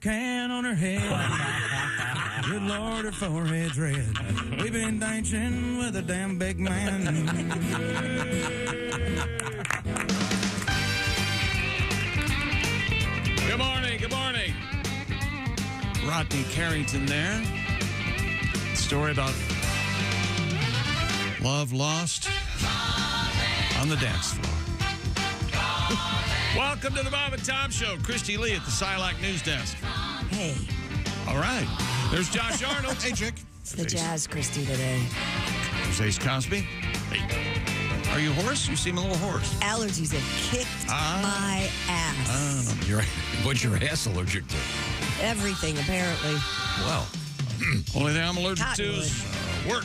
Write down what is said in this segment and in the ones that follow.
can on her head. Good Lord, her forehead's red. We've been dancing with a damn big man. Good morning, good morning. Rodney Carrington there. Story about love lost on the dance floor. Welcome to the Bob and Tom Show. Christy Lee at the Silac News Desk. Hey. All right. There's Josh Arnold. Hey, Chick. It's the Jazz Christy today. There's Ace Cosby. Hey. Are you hoarse? You seem a little hoarse. Allergies have kicked my ass. What's your ass allergic to? Everything, apparently. Well, only thing I'm allergic to is work.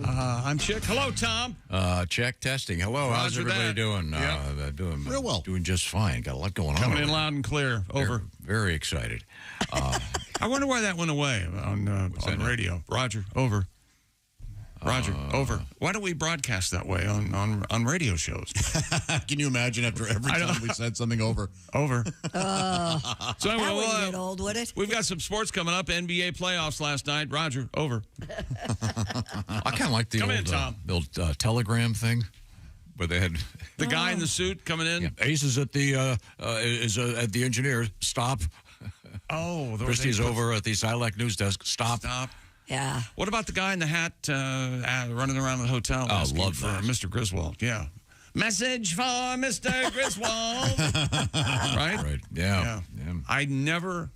I'm Chick. Hello, Tom. check testing. Hello, how's Roger everybody that. doing? Yep. Doing real well. Doing just fine. Got a lot going on. Coming in loud and clear. Over. Very excited. I wonder why that went away on radio. Roger, over. Roger, over. Why don't we broadcast that way on radio shows? Can you imagine after every time we said something over? Over. So that wouldn't get old, would it? We've got some sports coming up. NBA playoffs last night. Roger, over. I kind of like the old telegram thing where they had the guy in the suit coming in. Yeah. Ace is at the at the engineer. Stop. Oh, Christy's over at the Silac News Desk. Stop. Yeah. What about the guy in the hat running around the hotel? Oh, love that. Mr. Griswold. Yeah. Message for Mr. Griswold. Right? Yeah. I've never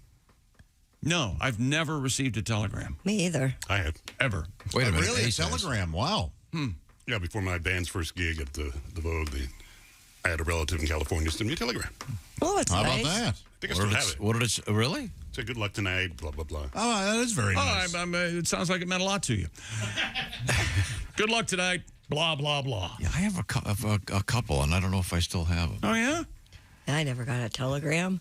received a telegram. Me either. I have. Ever. Wait a minute. Really? A Ace telegram? Wow. Yeah, before my band's first gig at the Vogue, I had a relative in California send me a telegram. Oh, it's How nice. about that? I think I still have it. What did it say? Really? Say good luck tonight, blah, blah, blah. Oh, that is very nice. It sounds like it meant a lot to you. Good luck tonight, blah, blah, blah. Yeah, I have a couple, and I don't know if I still have them. Oh, yeah? I never got a telegram.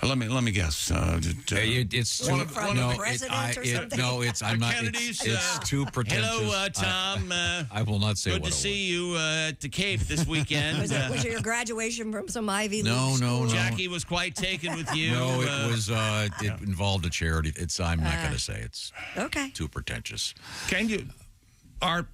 Let me guess. It's too, from the president or something? I'm not. Kennedy's, It's too pretentious. Hello, Tom. I will not say good what to it see you at the Cape this weekend. Was it your graduation from some Ivy League No. school? Jackie was quite taken with you. No, it was. It involved a charity. I'm not going to say it's Okay. too pretentious. Can you? Are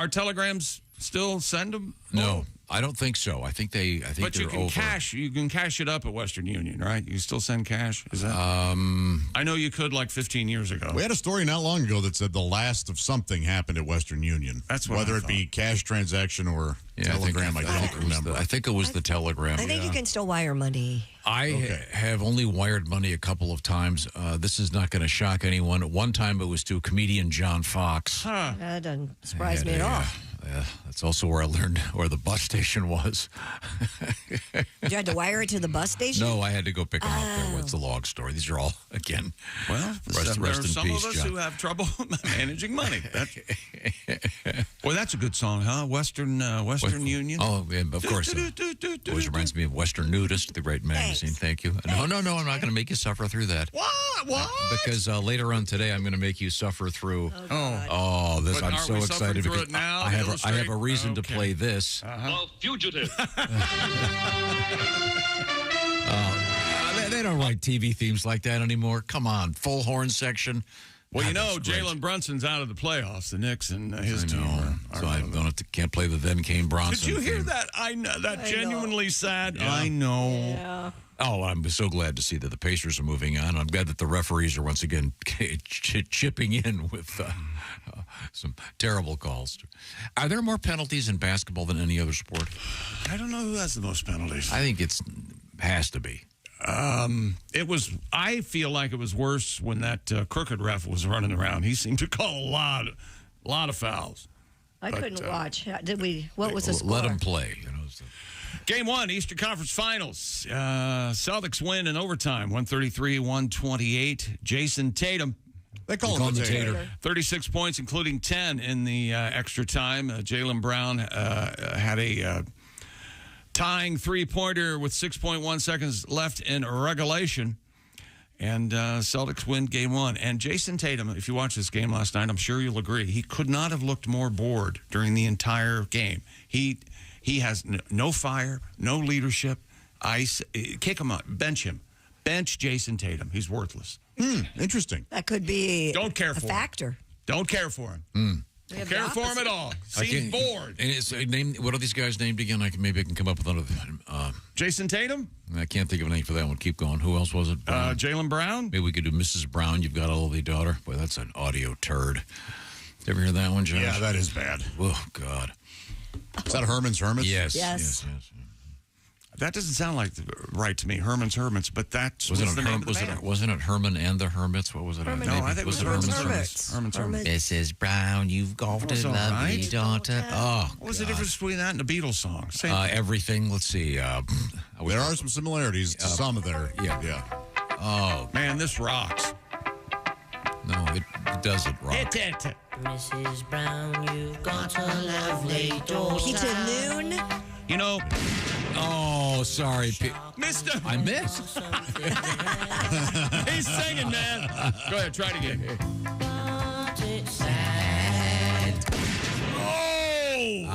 telegrams still send them? No, I don't think so. I think But they're you can over. cash. You can cash it up at Western Union, right? You still send cash? Is that? I know you could like 15 years ago. We had a story not long ago that said the last of something happened at Western Union. That's what Whether I it be cash transaction or telegram, I don't remember. I think it was the telegram. I think you can still wire money. I have only wired money a couple of times. This is not going to shock anyone. One time it was to comedian John Fox. That doesn't surprise me at all. That's also where I learned where the bus station was. You had to wire it to the bus station? No, I had to go pick him up there. It's a long story. These are all, again, well, rest there are in some peace, of us John. who have trouble managing money. Boy, that's a good song, huh? Western Union. Oh, yeah, of course. Always reminds me of Western Nudist, the great magazine. Thank you. No, I'm not going to make you suffer through that. What? Because later on today, I'm going to make you suffer through. Oh, This! But I'm aren't so we excited suffering because through it now I to have illustrate? a reason to play this. A fugitive. They don't write TV themes like that anymore. Come on, full horn section. Well, you God, know, that's great. Jalen Brunson's out of the playoffs. The Knicks and his team are So I can't play the Then Came Bronson. Did you hear theme. that? I know that genuinely sad. Yeah. I know. Yeah. Oh, I'm so glad to see that the Pacers are moving on. I'm glad that the referees are once again chipping in with some terrible calls. Are there more penalties in basketball than any other sport? I don't know who has the most penalties. I think has to be. I feel like it was worse when that crooked ref was running around. He seemed to call a lot of fouls. I couldn't watch. Did we? What was the score? Let them play. Game 1, Eastern Conference Finals. Celtics win in overtime, 133-128. Jason Tatum. They call him the Tater. 36 points, including 10 in the extra time. Jaylen Brown had a tying three-pointer with 6.1 seconds left in regulation. And Celtics win Game 1. And Jason Tatum, if you watched this game last night, I'm sure you'll agree, he could not have looked more bored during the entire game. He has no fire, no leadership. Kick him up, bench him. Bench Jason Tatum. He's worthless. Interesting. That could be Don't care a for him. factor. Don't care for him. We have Don't care the for him at opposite. all. Seems bored. And it's named. What are these guys named again? Maybe I can come up with another. Jason Tatum? I can't think of a name for that one. Keep going. Who else was it? Jaylen Brown? Maybe we could do Mrs. Brown. You've got a lovely daughter. Boy, that's an audio turd. Ever hear that one, Josh? Yeah, that is bad. Oh God. Is that Herman's Hermits? Yes. Yes. That doesn't sound like right to me. Herman's Hermits, but that's Wasn't the it, name of the band. wasn't it Herman and the Hermits? What was it? Herman. No, Maybe- I think it was Herman's Herman's Hermits. Hermits. Mrs. Brown, you've got was a all lovely right. daughter. Oh, What was the difference between that and a Beatles song? Same everything. Let's see. There are some similarities to some of there. Yeah. Oh, Man, this rocks. no, it doesn't rock. Hit it. Mrs. Brown, you've got a lovely daughter. Pizza Noon. You know, Oh, sorry. Mr. I missed. He's singing, man. Go ahead, try it again. Oh!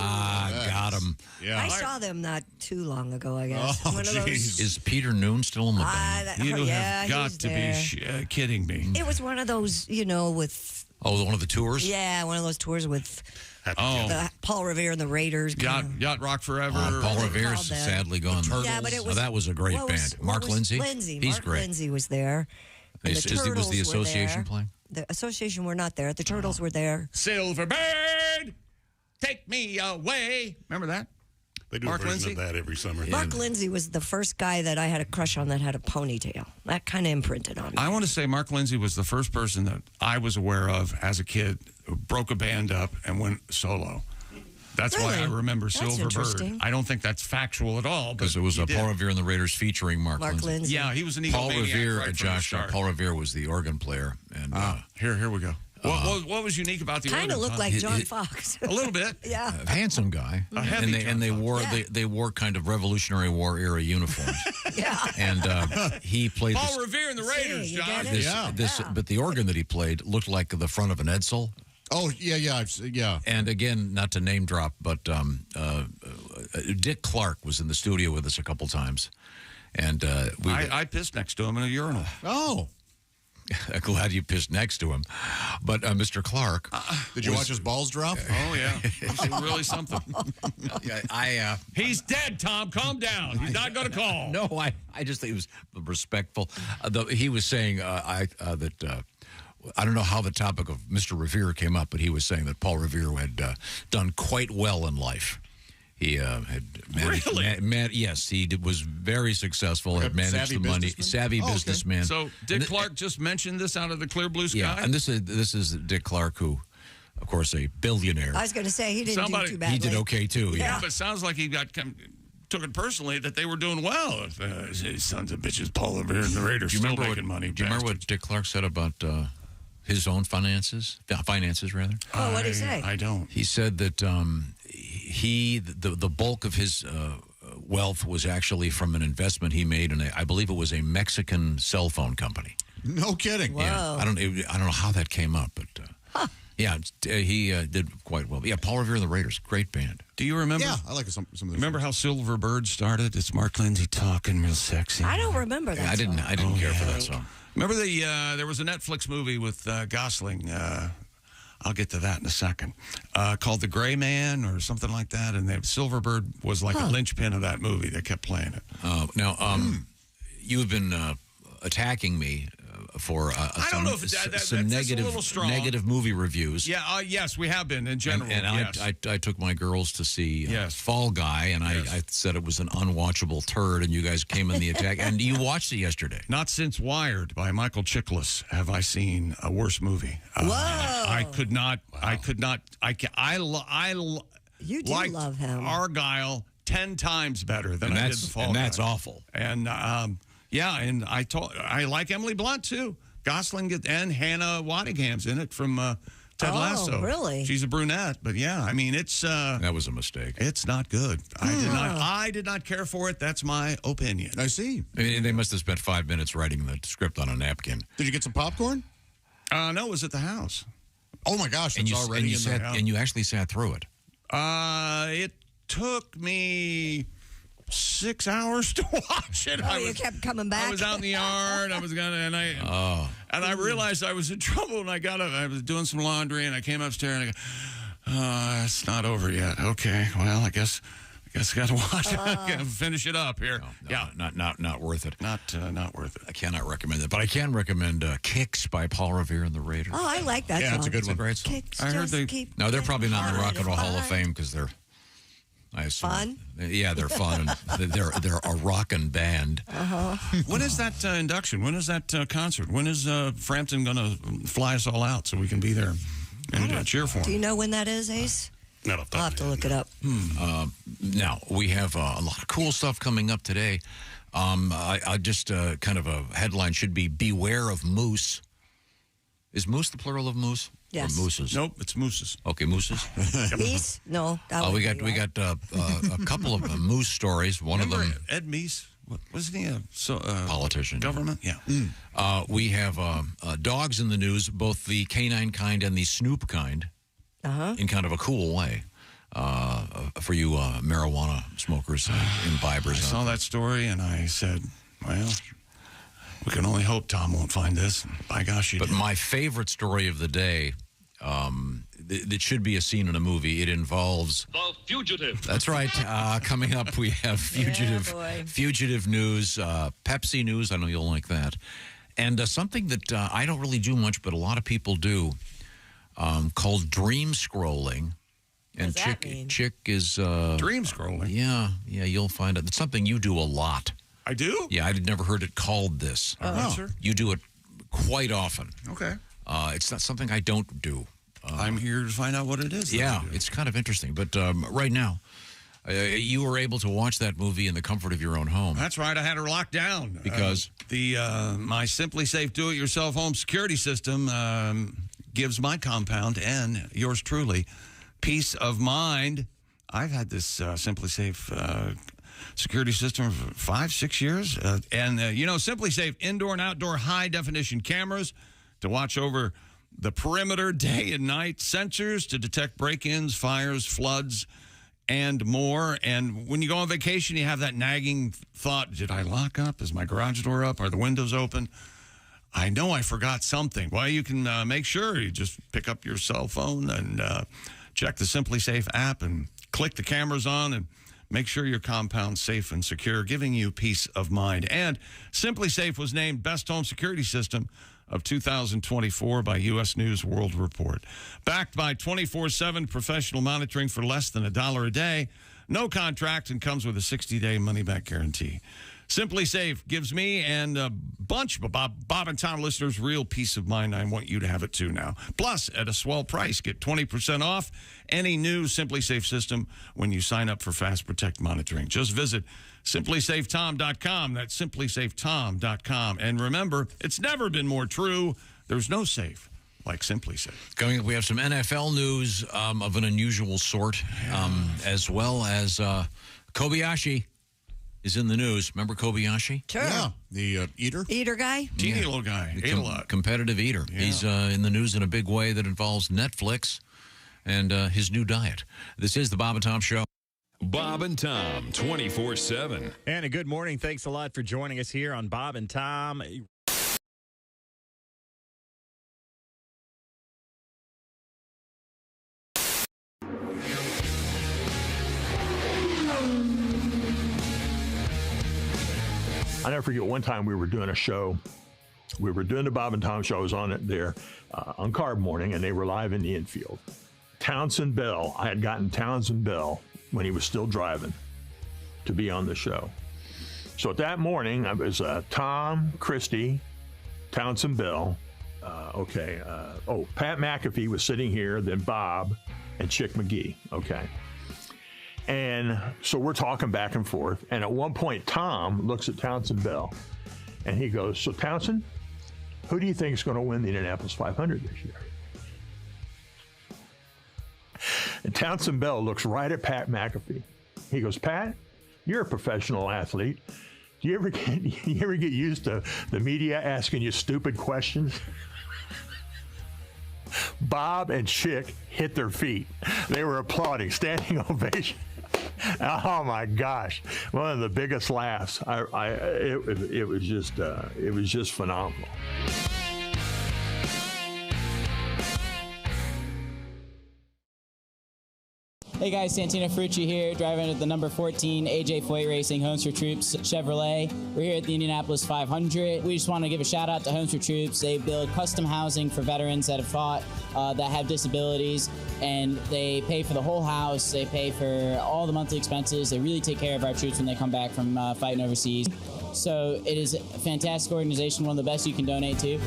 Got him. Yeah. I saw them not too long ago, I guess. Oh, One of those. jeez. Is Peter Noon still in the band? You yeah, have got he's to there. be kidding me. It was one of those, with Oh, one of the tours? one of those tours with Oh, the Paul Revere and the Raiders. Yacht Rock Forever. Paul What Revere's called that? sadly gone. Yeah, but it was. that was a great what was- band. what Mark was Lindsay? Lindsay. He's Mark great. Lindsay was there. And Was the the Turtles were association there. playing? The association were not there. The Turtles were there. Silverbird, take me away. Remember that? They do Mark a version Lindsay? of that every summer. Mark Lindsay was the first guy that I had a crush on that had a ponytail. That kind of imprinted on me. I want to say Mark Lindsay was the first person that I was aware of as a kid who broke a band up and went solo. That's why I Really? remember That's Silverbird. interesting. I don't think that's factual at all. Because it was he did. Paul Revere and the Raiders featuring Mark Lindsay. Lindsay. Yeah, he was an Paul egomaniac Revere, right from the Josh. start. Paul Revere was the organ player, and Here we go. What was unique about the Kind of organ, looked Tom? like John Fox. A little bit. Yeah. a handsome guy. A heavy and they John and they Fox. wore Yeah. they wore kind of Revolutionary War era uniforms. Yeah. And he played Paul this, Revere and the Raiders, you John. get it? this but the organ that he played looked like the front of an Edsel. Oh, yeah. Yeah. And again, not to name drop, but Dick Clark was in the studio with us a couple times, and I pissed next to him in a urinal. Oh. glad you pissed next to him. But Mr. Clark, Did you watch his balls drop? Oh, yeah. It was really something. He's dead, Tom. Calm down. He's not going to call. no, I just think it was respectful. He was saying that. I don't know how the topic of Mr. Revere came up, but he was saying that Paul Revere had done quite well in life. He had managed. Really? Yes, he was very successful. Like had a managed savvy the money. businessman? Savvy Oh, okay. businessman. So Dick Clark just mentioned this out of the clear blue sky? Yeah, and this is Dick Clark, who, of course, a billionaire. I was going to say he didn't Somebody- do too badly. He did okay too. Yeah, but it sounds like he took it personally that they were doing well. If, sons of bitches, Paul Revere and the Raiders still making money. Do you remember what Dick Clark said about his own finances? Finances, rather. Oh, what did he say? I don't. He said that the bulk of his wealth was actually from an investment he made in I believe it was a Mexican cell phone company. No kidding. Whoa. Yeah, I don't know how that came up, but yeah, he did quite well. Yeah, Paul Revere and the Raiders, great band. Do you remember? Yeah, I like some of the Remember how Silverbird started? It's Mark Lindsay talking real sexy. I don't remember that. I didn't song. care for that song. Remember there was a Netflix movie with Gosling. I'll get to that in a second. Called The Gray Man or something like that. And Silverbird was like a linchpin of that movie. They kept playing it. Now, you have been attacking me for I don't know if that's a little strong. negative movie reviews. Yeah, yes, we have been in general. And yes. I took my girls to see Yes. Fall Guy, and I said it was an unwatchable turd, and you guys came in the attack. And you watched it yesterday. Not since Wired by Michael Chiklis have I seen a worse movie. Whoa. I could not. You do liked love him. Argyle 10 times better than I did the Fall And Guy. that's awful. And and I like Emily Blunt too. Gosling and Hannah Waddingham's in it from Ted Lasso. Really? She's a brunette, but yeah, I mean it's That was a mistake. it's not good. I did not care for it. That's my opinion. I see. I mean, they must have spent 5 minutes writing the script on a napkin. Did you get some popcorn? No, it was at the house. Oh my gosh, And it's you, already and in there. you actually sat through it. It took me 6 hours to watch it. Oh, you kept coming back? I was out in the yard. I was and I realized I was in trouble, and I was doing some laundry, and I came upstairs, and I go, it's not over yet. Okay, well, I guess I got to watch it. I got to finish it up here. No, not worth it. Not worth it. I cannot recommend it, but I can recommend "Kicks" by Paul Revere and the Raiders. Oh, I like that song. Yeah, it's a good one. Great song. Kicks I heard just keep No, they're probably not in the Rock and Roll Hall of flying. Fame because they're, I assume. Fun? Yeah, they're fun. And they're a rockin' band. When is that induction? When is that concert? When is Frampton going to fly us all out so we can be there and cheer for Do you him? know when that is, Ace? Not off the I'll top have of to my look it up. Now, we have a lot of cool stuff coming up today. I just kind of a headline should be "Beware of Moose." Is moose the plural of moose? Yes. Or mooses? Nope, it's mooses. Okay, mooses. Meese? No. We got a couple of moose stories. One Remember of them, Ed Meese? Wasn't he a politician. government? Yeah. We have dogs in the news, both the canine kind and the snoop kind, in kind of a cool way. For you marijuana smokers and imbibers. I saw that story and I said, well, we can only hope Tom won't find this. By gosh, he But did. my favorite story of the day, that should be a scene in a movie. It involves The Fugitive. That's right. Coming up, we have fugitive news, Pepsi news. I know you'll like that, and something that I don't really do much, but a lot of people do, called dream scrolling. And does that mean? Chick is Dream scrolling. Yeah, you'll find it. It's something you do a lot. I do? Yeah, I'd never heard it called this. All right, sir. You do it quite often. Okay. It's not something I don't do. I'm here to find out what it is. Yeah, it's kind of interesting. But right now, you were able to watch that movie in the comfort of your own home. That's right. I had her locked down. Because? My Simply Safe do-it-yourself home security system gives my compound and yours truly peace of mind. I've had this Simply Safe security system for 5-6 years. Simply Safe indoor and outdoor high-definition cameras to watch over the perimeter day and night, sensors to detect break-ins, fires, floods, and more. And when you go on vacation, you have that nagging thought, did I lock up? Is my garage door up? Are the windows open? I know I forgot something. Well, you can make sure you just pick up your cell phone and check the Simply Safe app and click the cameras on and make sure your compound's safe and secure, giving you peace of mind. And Simply Safe was named Best Home Security System of 2024 by U.S. News World Report. Backed by 24/7 professional monitoring for less than $1 a day, no contract, and comes with a 60-day money-back guarantee. Simply Safe gives me and a bunch of Bob and Tom listeners real peace of mind. I want you to have it too now. Plus, at a swell price, get 20% off any new Simply Safe system when you sign up for Fast Protect monitoring. Just visit simplysafetom.com. That's simplysafetom.com. And remember, it's never been more true. There's no safe like Simply Safe. Coming up, we have some NFL news of an unusual sort, as well as Kobayashi is in the news. Remember Kobayashi? Sure. Yeah, the eater. Eater guy? Teeny little guy. Ate a lot. Competitive eater. Yeah. He's in the news in a big way that involves Netflix and his new diet. This is the Bob and Tom Show. Bob and Tom, 24/7. And a good morning. Thanks a lot for joining us here on Bob and Tom. I never forget one time we were doing a show. We were doing the Bob and Tom shows on it there on Carb Morning, and they were live in the infield. Townsend Bell, I had gotten Townsend Bell when he was still driving to be on the show. So that morning, I was Tom, Christie, Townsend Bell. Pat McAfee was sitting here, then Bob, and Chick McGee. Okay. And so we're talking back and forth. And at one point, Tom looks at Townsend Bell and he goes, so Townsend, who do you think is going to win the Indianapolis 500 this year? And Townsend Bell looks right at Pat McAfee. He goes, Pat, you're a professional athlete. Do you ever get used to the media asking you stupid questions? Bob and Chick hit their feet. They were applauding, standing ovation. Oh my gosh, one of the biggest laughs. It was just phenomenal. Hey guys, Santino Ferrucci here, driving at the number 14 AJ Foyt Racing Homes for Troops Chevrolet. We're here at the Indianapolis 500. We just want to give a shout out to Homes for Troops. They build custom housing for veterans that have fought, that have disabilities, and they pay for the whole house. They pay for all the monthly expenses. They really take care of our troops when they come back from fighting overseas. So it is a fantastic organization, one of the best you can donate to.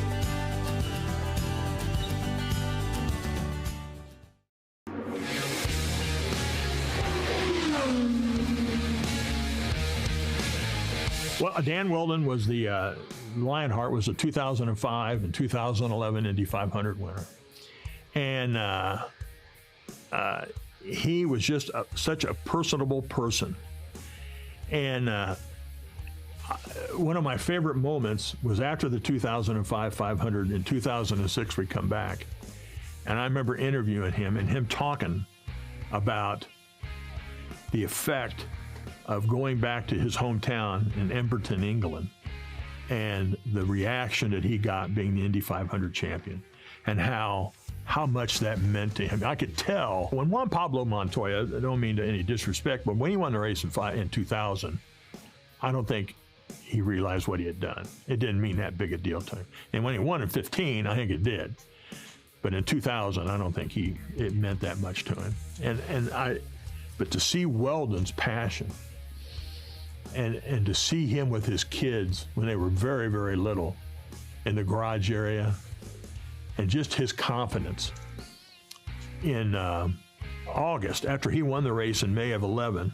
Well, Dan Weldon was the Lionheart was the 2005 and 2011 Indy 500 winner, and he was just such a personable person. And one of my favorite moments was after the 2005 500. In 2006, we come back, and I remember interviewing him and him talking about the effect of going back to his hometown in Emberton, England, and the reaction that he got being the Indy 500 champion, and how much that meant to him. I could tell when Juan Pablo Montoya, I don't mean to any disrespect, but when he won the race in 2000, I don't think he realized what he had done. It didn't mean that big a deal to him. And when he won in 15, I think it did. But in 2000, I don't think it meant that much to him. But to see Weldon's passion, and to see him with his kids when they were very, very little in the garage area, and just his confidence in August, after he won the race in May of 11,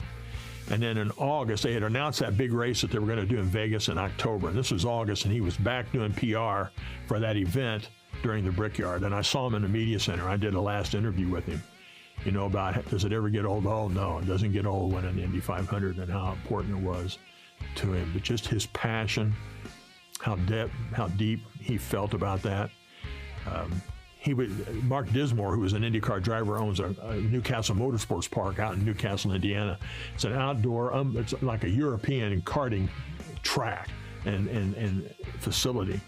and then in August, they had announced that big race that they were going to do in Vegas in October, and this was August, and he was back doing PR for that event during the Brickyard, and I saw him in the media center. I did a last interview with him. You know, about does it ever get old? Oh, no, it doesn't get old winning the Indy 500 and how important it was to him. But just his passion, how deep he felt about that. Mark Dismore, who was an IndyCar driver, owns a Newcastle Motorsports Park out in Newcastle, Indiana. It's an outdoor, it's like a European karting track and facility.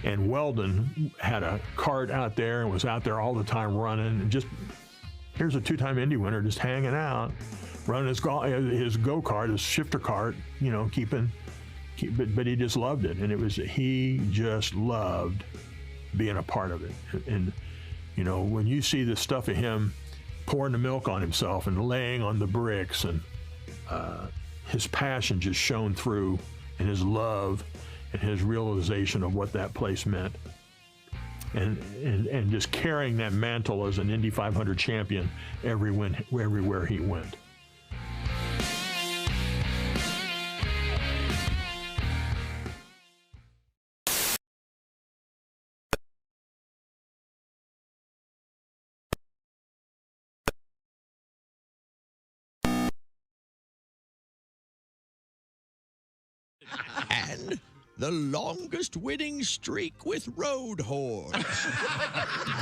And Weldon had a kart out there and was out there all the time running, and just here's a two-time Indy winner just hanging out, running his go-kart, his shifter kart, you know, but he just loved it. And he just loved being a part of it. And, you know, when you see the stuff of him pouring the milk on himself and laying on the bricks, and his passion just shone through, and his love and his realization of what that place meant. And just carrying that mantle as an Indy 500 champion everywhere he went. And the longest winning streak with Road Horse.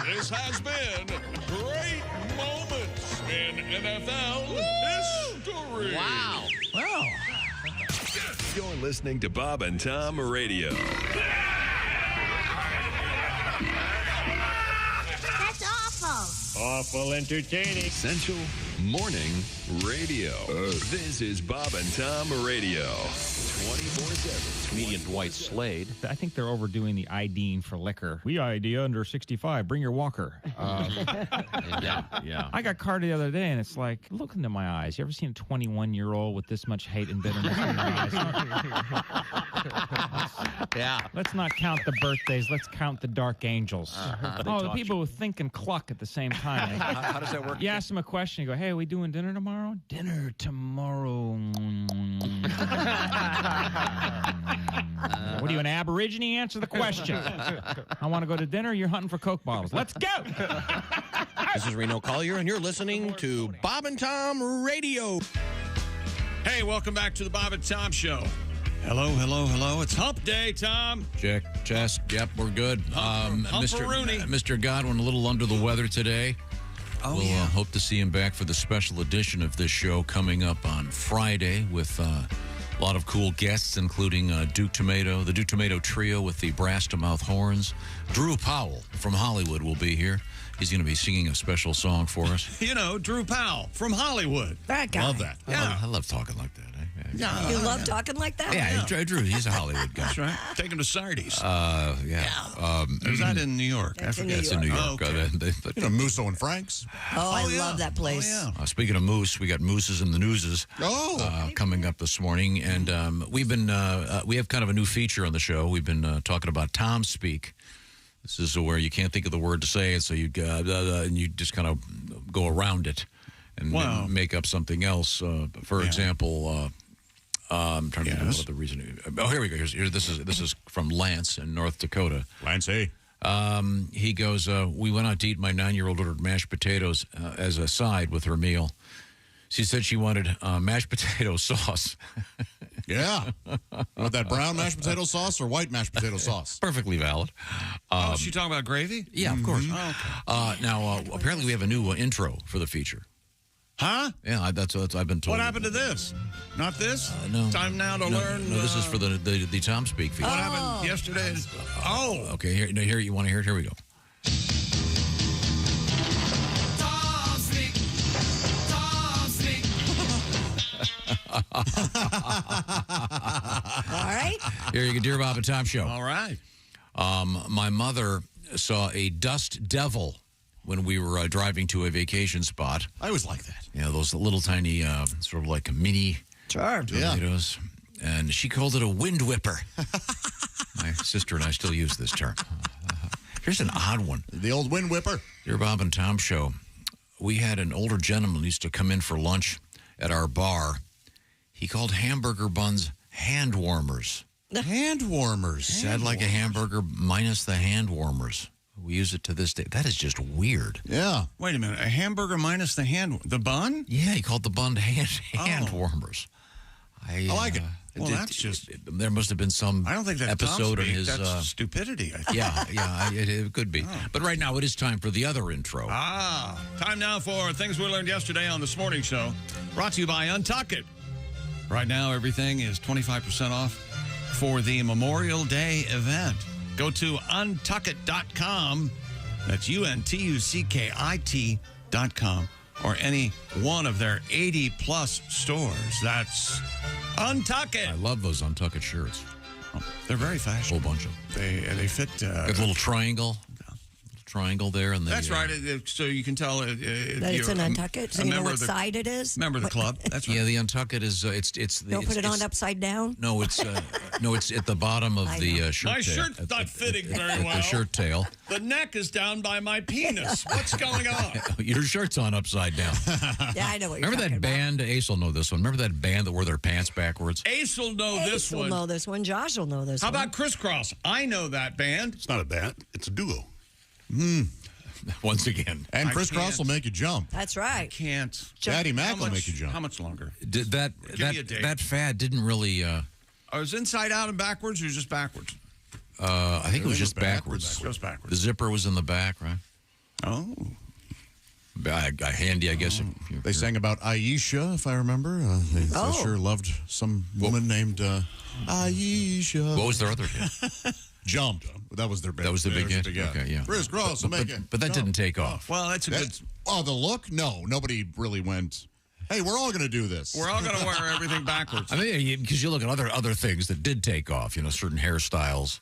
This has been great moments in NFL history. Wow. You're listening to Bob and Tom Radio. That's awful. Awful entertaining. Essential Morning Radio. This is Bob and Tom Radio. 24/7. Comedian Dwight Slade. I think they're overdoing the IDing for liquor. We ID under 65. Bring your walker. Yeah. I got carded the other day, and it's like, look into my eyes. You ever seen a 21-year-old with this much hate and bitterness in their eyes? Yeah. Let's not count the birthdays. Let's count the dark angels. The people who think and cluck at the same time. How does that work? You ask them a question, you go, hey, are we doing dinner tomorrow? Dinner tomorrow. What are you, an Aborigine? Answer the question. I want to go to dinner. You're hunting for Coke bottles. Let's go. This is Reno Collier, and you're listening to Bob and Tom Radio. Hey, welcome back to the Bob and Tom Show. Hello. It's hump day, Tom. Check, chest. Yep, we're good. Humperoonie. Mr. Godwin, a little under the weather today. We'll hope to see him back for the special edition of this show coming up on Friday with a lot of cool guests, including Duke Tomato, the Duke Tomato Trio with the brass-to-mouth horns. Drew Powell from Hollywood will be here. He's going to be singing a special song for us. You know, Drew Powell from Hollywood. That guy. Love that. Yeah. I love talking like that. Yeah. You love talking like that? Yeah, Drew, he's a Hollywood guy. That's right. Take him to Sardi's. Is that in New York? That's in That's in New York. Oh, okay. Musso and Frank's. Oh, I love that place. Speaking of moose, we got mooses and the newses coming up this morning, and we have kind of a new feature on the show. We've been talking about Tom Speak. This is where you can't think of the word to say it, so you and you just kind of go around it and make up something else. For example, I'm trying to think of what the reason. Oh, here we go. This is from Lance in North Dakota. Lance A. He goes, we went out to eat. My 9-year-old ordered mashed potatoes as a side with her meal. She said she wanted mashed potato sauce. Yeah. Want that brown mashed potato sauce or white mashed potato sauce? Perfectly valid. Is she talking about gravy? Yeah, of course. Oh, okay. Now, apparently we have a new intro for the feature. Huh? Yeah, that's what I've been told. What happened to this? Not this? No. Time now to learn. No, this is for the Tom Speak feature. What happened yesterday? Okay, here you want to hear it? Here we go. Tom Speak. Tom Speak. All right. Here you go, Dear Bob and Tom Show. All right. My mother saw a dust devil when we were driving to a vacation spot. I always like that. Yeah, those little tiny, sort of like mini tornadoes. And she called it a wind whipper. My sister and I still use this term. Here's an odd one. The old wind whipper. Dear Bob and Tom Show. We had an older gentleman who used to come in for lunch at our bar. He called hamburger buns hand warmers. Hand warmers. Said like a hamburger minus the hand warmers. We use it to this day. That is just weird. Yeah. Wait a minute. A hamburger minus the bun? Yeah, he called the bun hand warmers. I like it. Well, that's just... There must have been some I don't think that's episode in his... That's stupidity, I think. Yeah, it could be. Oh. But right now it is time for the other intro. Time now for things we learned yesterday on This Morning Show. Brought to you by Untuck It. Right now, everything is 25% off for the Memorial Day event. Go to untuckit.com. That's UNTUCKIT.com. Or any one of their 80-plus stores. That's Untuck It. I love those Untuck It shirts. They're very fashionable. A whole bunch of them. They fit... Got a little triangle. Triangle there. And that's right. So you can tell that it's an Untuckit. So you know what side it is? Member of the club. That's right. Yeah, the Untuckit is it's. Don't put it on upside down. No, it's it's at the bottom of the shirt. My tail. shirt's not fitting very well. The shirt tail. The neck is down by my penis. What's going on? Your shirt's on upside down. Yeah, I know what you're Remember that talking band? Ace will know this one. Remember that band that wore their pants backwards? Ace will know this one. Ace will know this one. Josh will know this How one. about Crisscross? I know that band. It's not a band. It's a duo. Once again. And Crisscross will make you jump. That's right. Can't. Daddy Mac will make you jump. How much longer? That fad didn't really... was inside out and backwards or just backwards? I think it was just backwards. Just backwards. The zipper was in the back, right? Oh. Handy, I guess. They sang about Aisha, if I remember. They sure loved some woman named Aisha. What was their other hit? Jump. That was their big. That was the big hit? Okay, yeah. Crisscross will make it. But that didn't take off. Well, that's a good... Oh, the look? No, nobody really went, hey, we're all going to do this. We're all going to wear everything backwards. I mean, because you look at other things that did take off, certain hairstyles.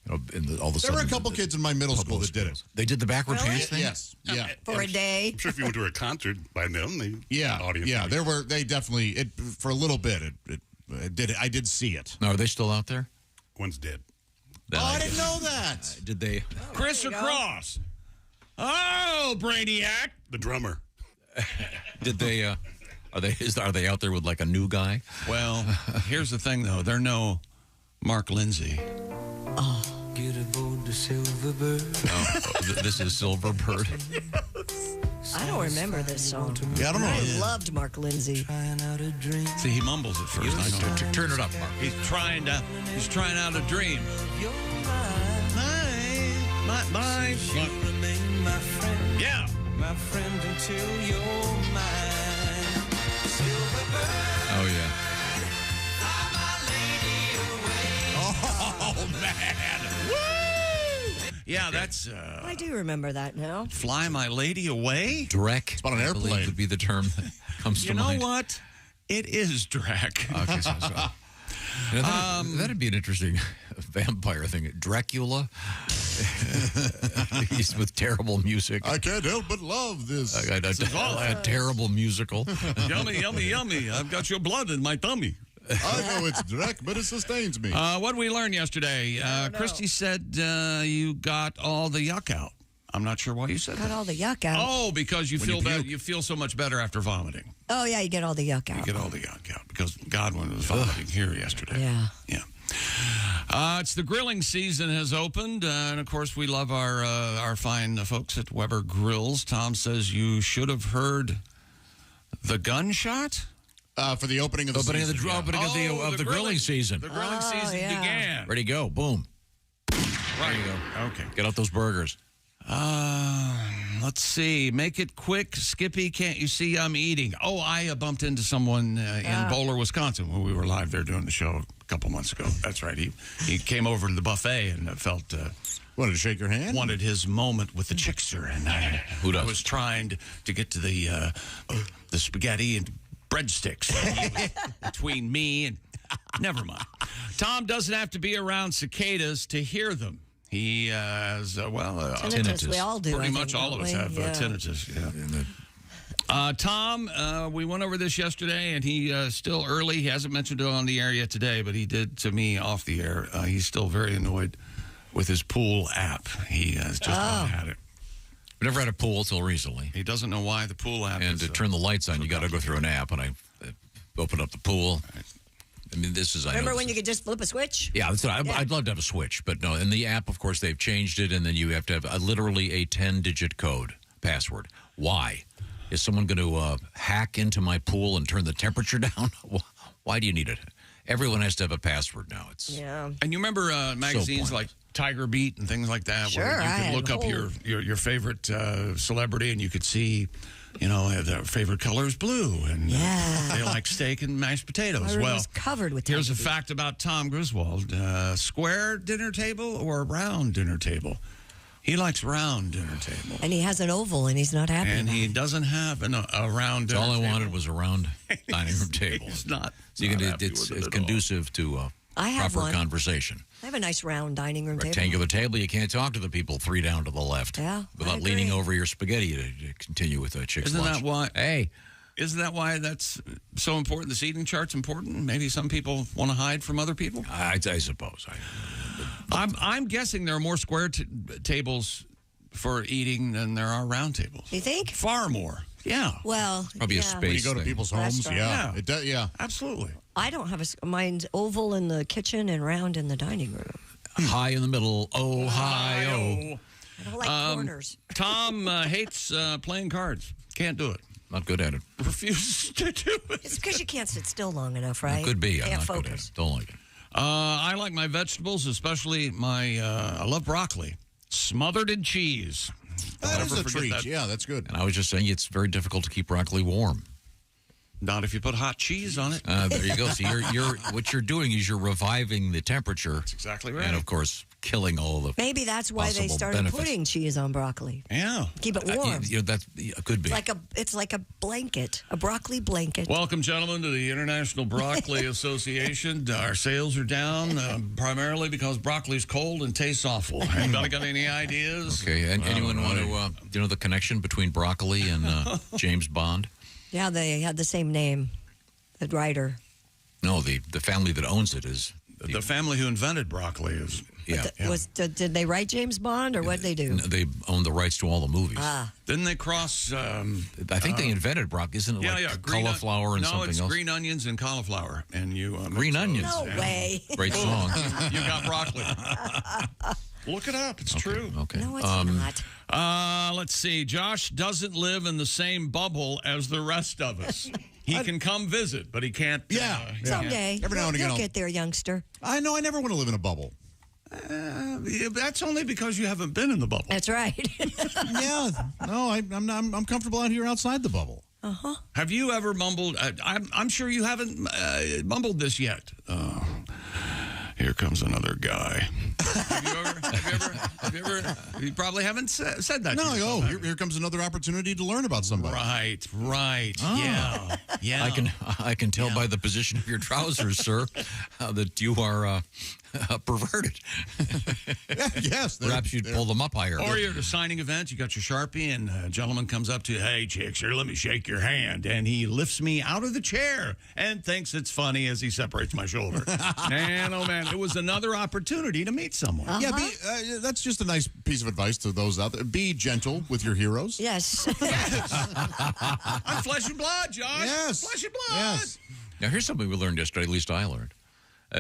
All the there were a couple kids in my middle school that did it. They did the backward pants thing? Yes. Yeah. For a day. I'm sure if you went to a concert by them, audience. Yeah, they definitely, for a little bit, it did. I did see it. Now, are they still out there? One's dead. I didn't know that. Did they? Chris or Cross? Oh, Brainiac. The drummer. Did they, are they out there with like a new guy? Well, here's the thing, though. They're no Mark Lindsay. Oh. Get aboard the Silverbird. Oh, this is Silverbird. I don't remember this song. Yeah, I don't know. I loved Mark Lindsay. See, he mumbles at first. Turn it up, Mark. He's trying out a dream. My. Yeah. my friend, until you're mine. Silver bird, Oh, yeah. fly my lady away. Oh, man. Woo! Yeah, that's... I do remember that now. Fly my lady away? Dreck. It's about an airplane. I believe would be the term that comes to mind. You know what? It is Dreck. Okay, so. You know, that'd be an interesting vampire thing. Dracula. He's with terrible music. I can't help but love this. A terrible musical. Yummy, yummy, yummy. I've got your blood in my tummy. I know it's Drek, but it sustains me. What did we learn yesterday? Christy said you got all the yuck out. I'm not sure why you said Got that. all the yuck out. Oh, because you feel better. You feel so much better after vomiting. Oh, yeah, you get all the yuck out. You get all the yuck out because Godwin was vomiting here yesterday. Yeah. Yeah. It's the grilling season has opened, and of course we love our fine folks at Weber Grills. Tom says you should have heard the gunshot For the opening of the season. Of the grilling season. The grilling season began. Ready to go. Boom. Right. There you go. Okay. Get out those burgers. Let's see. Make it quick. Skippy, can't you see I'm eating? Oh, I bumped into someone in Bowler, Wisconsin when we were live there doing the show a couple months ago. That's right. He came over to the buffet and felt... wanted to shake your hand? Wanted his moment with the chickster. And I was trying to get to the spaghetti and breadsticks between me and... Never mind. Tom doesn't have to be around cicadas to hear them. He has, tinnitus. We all do. Pretty much all of us have tinnitus. Yeah. Tom, we went over this yesterday, and he's still early. He hasn't mentioned it on the air yet today, but he did to me off the air. He's still very annoyed with his pool app. He has just not had it. We never had a pool till recently. He doesn't know why the pool app and is... to turn the lights on, you got to go through an app, and I open up the pool. I mean, this is... Remember when you could just flip a switch? Yeah, that's what I'd love to have a switch, but no. In the app, of course, they've changed it, and then you have to have literally a 10-digit code password. Why? Is someone going to hack into my pool and turn the temperature down? Why do you need it? Everyone has to have a password now. And you remember magazines like Tiger Beat and things like that, sure, where you could look up your favorite celebrity, and you could see, their favorite color is blue, and they like steak and mashed potatoes. My room was covered with here's a fact about Tom Griswold: square dinner table or round dinner table. He likes round dinner table. And he has an oval, and he's not happy. And he doesn't have a round dinner table. All I wanted was a round dining room table. He's not. So it's conducive to proper conversation. I have a nice round dining room Rectangular table. You can't talk to the people 3 down to the left without leaning over your spaghetti to continue with a chick's lunch. That why? Hey. Isn't that why that's so important? The seating chart's important? Maybe some people want to hide from other people? I suppose. I'm guessing there are more square tables for eating than there are round tables. You think? Far more. Yeah. Well, probably a space when you go to people's homes, It does, absolutely. I don't have mine's oval in the kitchen and round in the dining room. High in the middle, Ohio. I don't like corners. Tom hates playing cards. Can't do it. Not good at it. Refuses to do it. It's because you can't sit still long enough, right? It could be. I'm can't not focus. good at it. Don't like it. I like my vegetables, especially I love broccoli, smothered in cheese. That is a treat. Yeah, that's good. And I was just saying it's very difficult to keep broccoli warm. Not if you put hot cheese on it. There you go. So what you're doing is you're reviving the temperature. That's exactly right. And of course, killing all the maybe that's why they started putting cheese on broccoli. Yeah, keep it warm. That could be. It's like a blanket, a broccoli blanket. Welcome, gentlemen, to the International Broccoli Association. Our sales are down primarily because broccoli's cold and tastes awful. Anybody got any ideas? Okay. And anyone want to do you know the connection between broccoli and James Bond? Yeah, they had the same name, the writer. No, the family that owns it is... The family who invented broccoli is... Yeah. Did they write James Bond, or what did they do? They own the rights to all the movies. Didn't they cross... I think they invented broccoli. Isn't it like cauliflower and something else? No, it's green onions and cauliflower. And you green onions? No way. Great song. You got broccoli. Look it up. It's true. Okay. No, it's not. Let's see. Josh doesn't live in the same bubble as the rest of us. He can come visit, but he can't. Someday. Every now and again, You'll get there, youngster. I know. I never want to live in a bubble. That's only because you haven't been in the bubble. That's right. Yeah. No, I'm comfortable out here outside the bubble. Uh-huh. Have you ever mumbled? I'm sure you haven't mumbled this yet. Here comes another guy. Have you ever? You probably haven't said that. No. Here comes another opportunity to learn about somebody. Right. Oh. Yeah. I can tell by the position of your trousers, sir, that you are perverted. Yes. Perhaps you'd pull them up higher. Or you're at a signing event, you got your Sharpie, and a gentleman comes up to you, hey, chicks, here, let me shake your hand. And he lifts me out of the chair and thinks it's funny as he separates my shoulder. Man, oh, man, it was another opportunity to meet someone. Yeah, that's just a nice piece of advice to those out there. Be gentle with your heroes. Yes. I'm flesh and blood, Josh. Yes. Flesh and blood. Yes. Now, here's something we learned yesterday, at least I learned.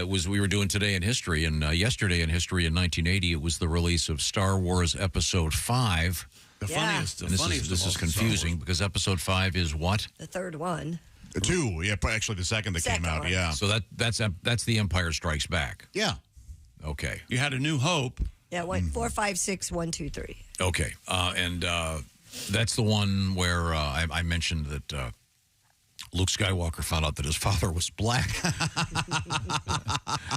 We were doing Today in History, and yesterday in history in 1980, it was the release of Star Wars Episode 5. The funniest. This is confusing because Episode 5 is what? The third one. 2. Yeah, actually the second that came out. one. Yeah. So that's The Empire Strikes Back. Yeah. Okay. You had A New Hope. Yeah, 4, 5, 6, 1, 2, 3. Okay. And that's the one where I mentioned that Luke Skywalker found out that his father was black.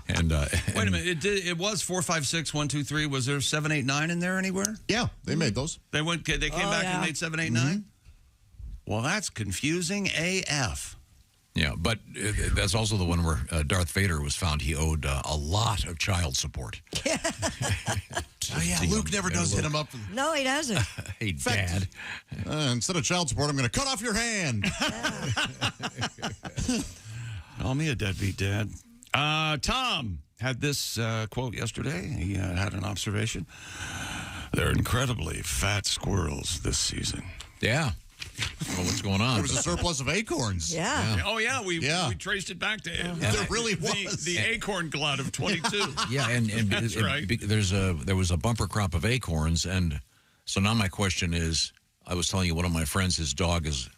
and wait a minute, it was 4, 5, 6, 1, 2, 3. Was there 7, 8, 9 in there anywhere? Yeah, they made those. They came back and made 7, 8, 9? Well, that's confusing AF. Yeah, but that's also the one where Darth Vader was found he owed a lot of child support. Oh, yeah, Luke never does hit him up. No, he doesn't. Hey, Dad. Instead of child support, I'm going to cut off your hand. Call me a deadbeat dad. Tom had this quote yesterday. He had an observation. They're incredibly fat squirrels this season. Yeah. Well, what's going on? There was a surplus of acorns. Yeah. Oh, yeah. We traced it back to there really was. The acorn glut of 22. Yeah, and That's right. There was a bumper crop of acorns, and so now my question is, I was telling you one of my friends, his dog has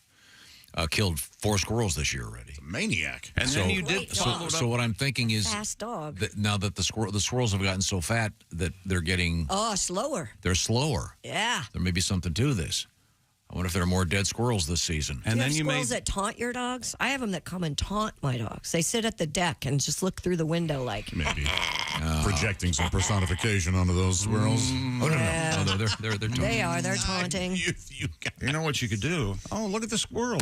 killed 4 squirrels this year already. It's a maniac. And then you did follow it up. So what I'm thinking is, Fast dog. Now that the squirrels have gotten so fat that they're getting slower. They're slower. Yeah. There may be something to this. I wonder if there are more dead squirrels this season. And then you squirrels that taunt your dogs? I have them that come and taunt my dogs. They sit at the deck and just look through the window like maybe projecting some personification onto those squirrels. Oh no, they're taunting. They are. They're taunting. You know what you could do? Oh, look at the squirrel.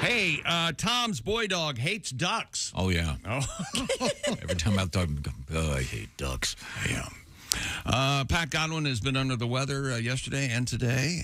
Hey, Tom's boy dog hates ducks. Oh yeah. Oh. Every time I talk, I hate ducks. Yeah. Pat Godwin has been under the weather yesterday and today.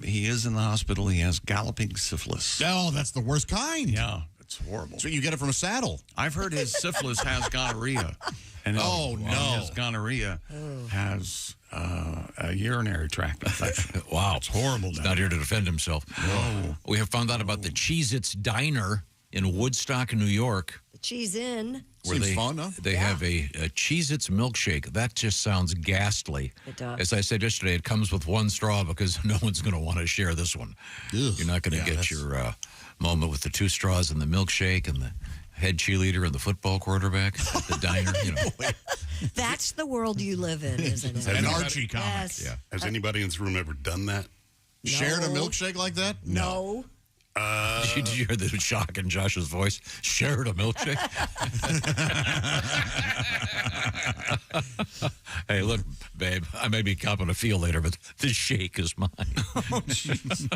He is in the hospital. He has galloping syphilis. Oh, that's the worst kind. Yeah, it's horrible. So you get it from a saddle. I've heard his syphilis has gonorrhea. And his gonorrhea has a urinary tract infection. Wow. It's horrible. He's not here to defend himself. No. We have found out about the Cheez-Its Diner in Woodstock, New York. The cheese in. Seems fun, huh? They have a Cheez-Its milkshake. That just sounds ghastly. It does. As I said yesterday, it comes with one straw because no one's going to want to share this one. Ugh. You're not going to get your moment with the 2 straws and the milkshake and the head cheerleader and the football quarterback at the diner. You know. That's the world you live in, isn't it? An Archie comic. Yes. Yeah. Has anybody in this room ever done that? Shared a milkshake like that? No. Did you hear the shock in Josh's voice? Shared a milkshake? Hey, look, babe, I may be copping a feel later, but this shake is mine. Oh, jeez.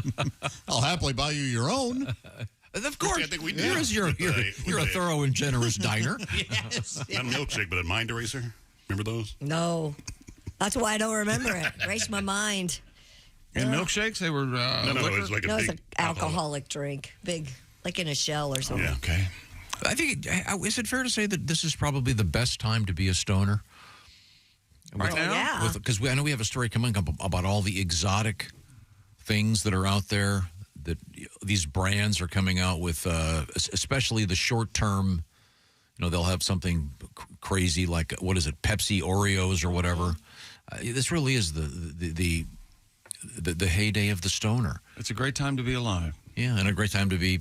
I'll happily buy you your own. Of course. I think we did. You're a thorough and generous diner. Yes. Not a milkshake, but a mind eraser. Remember those? No. That's why I don't remember it. Erase my mind. And milkshakes, they were No, liquor? it's like a No, it's big an alcoholic drink. Big, like in a shell or something. Yeah. Okay. I think, is it fair to say that this is probably the best time to be a stoner? Right now? Yeah. Because I know we have a story coming up about all the exotic things that are out there that these brands are coming out with, especially the short term. You know, they'll have something crazy like, what is it, Pepsi Oreos or whatever. This really is the heyday of the stoner. It's a great time to be alive. Yeah, and a great time to be,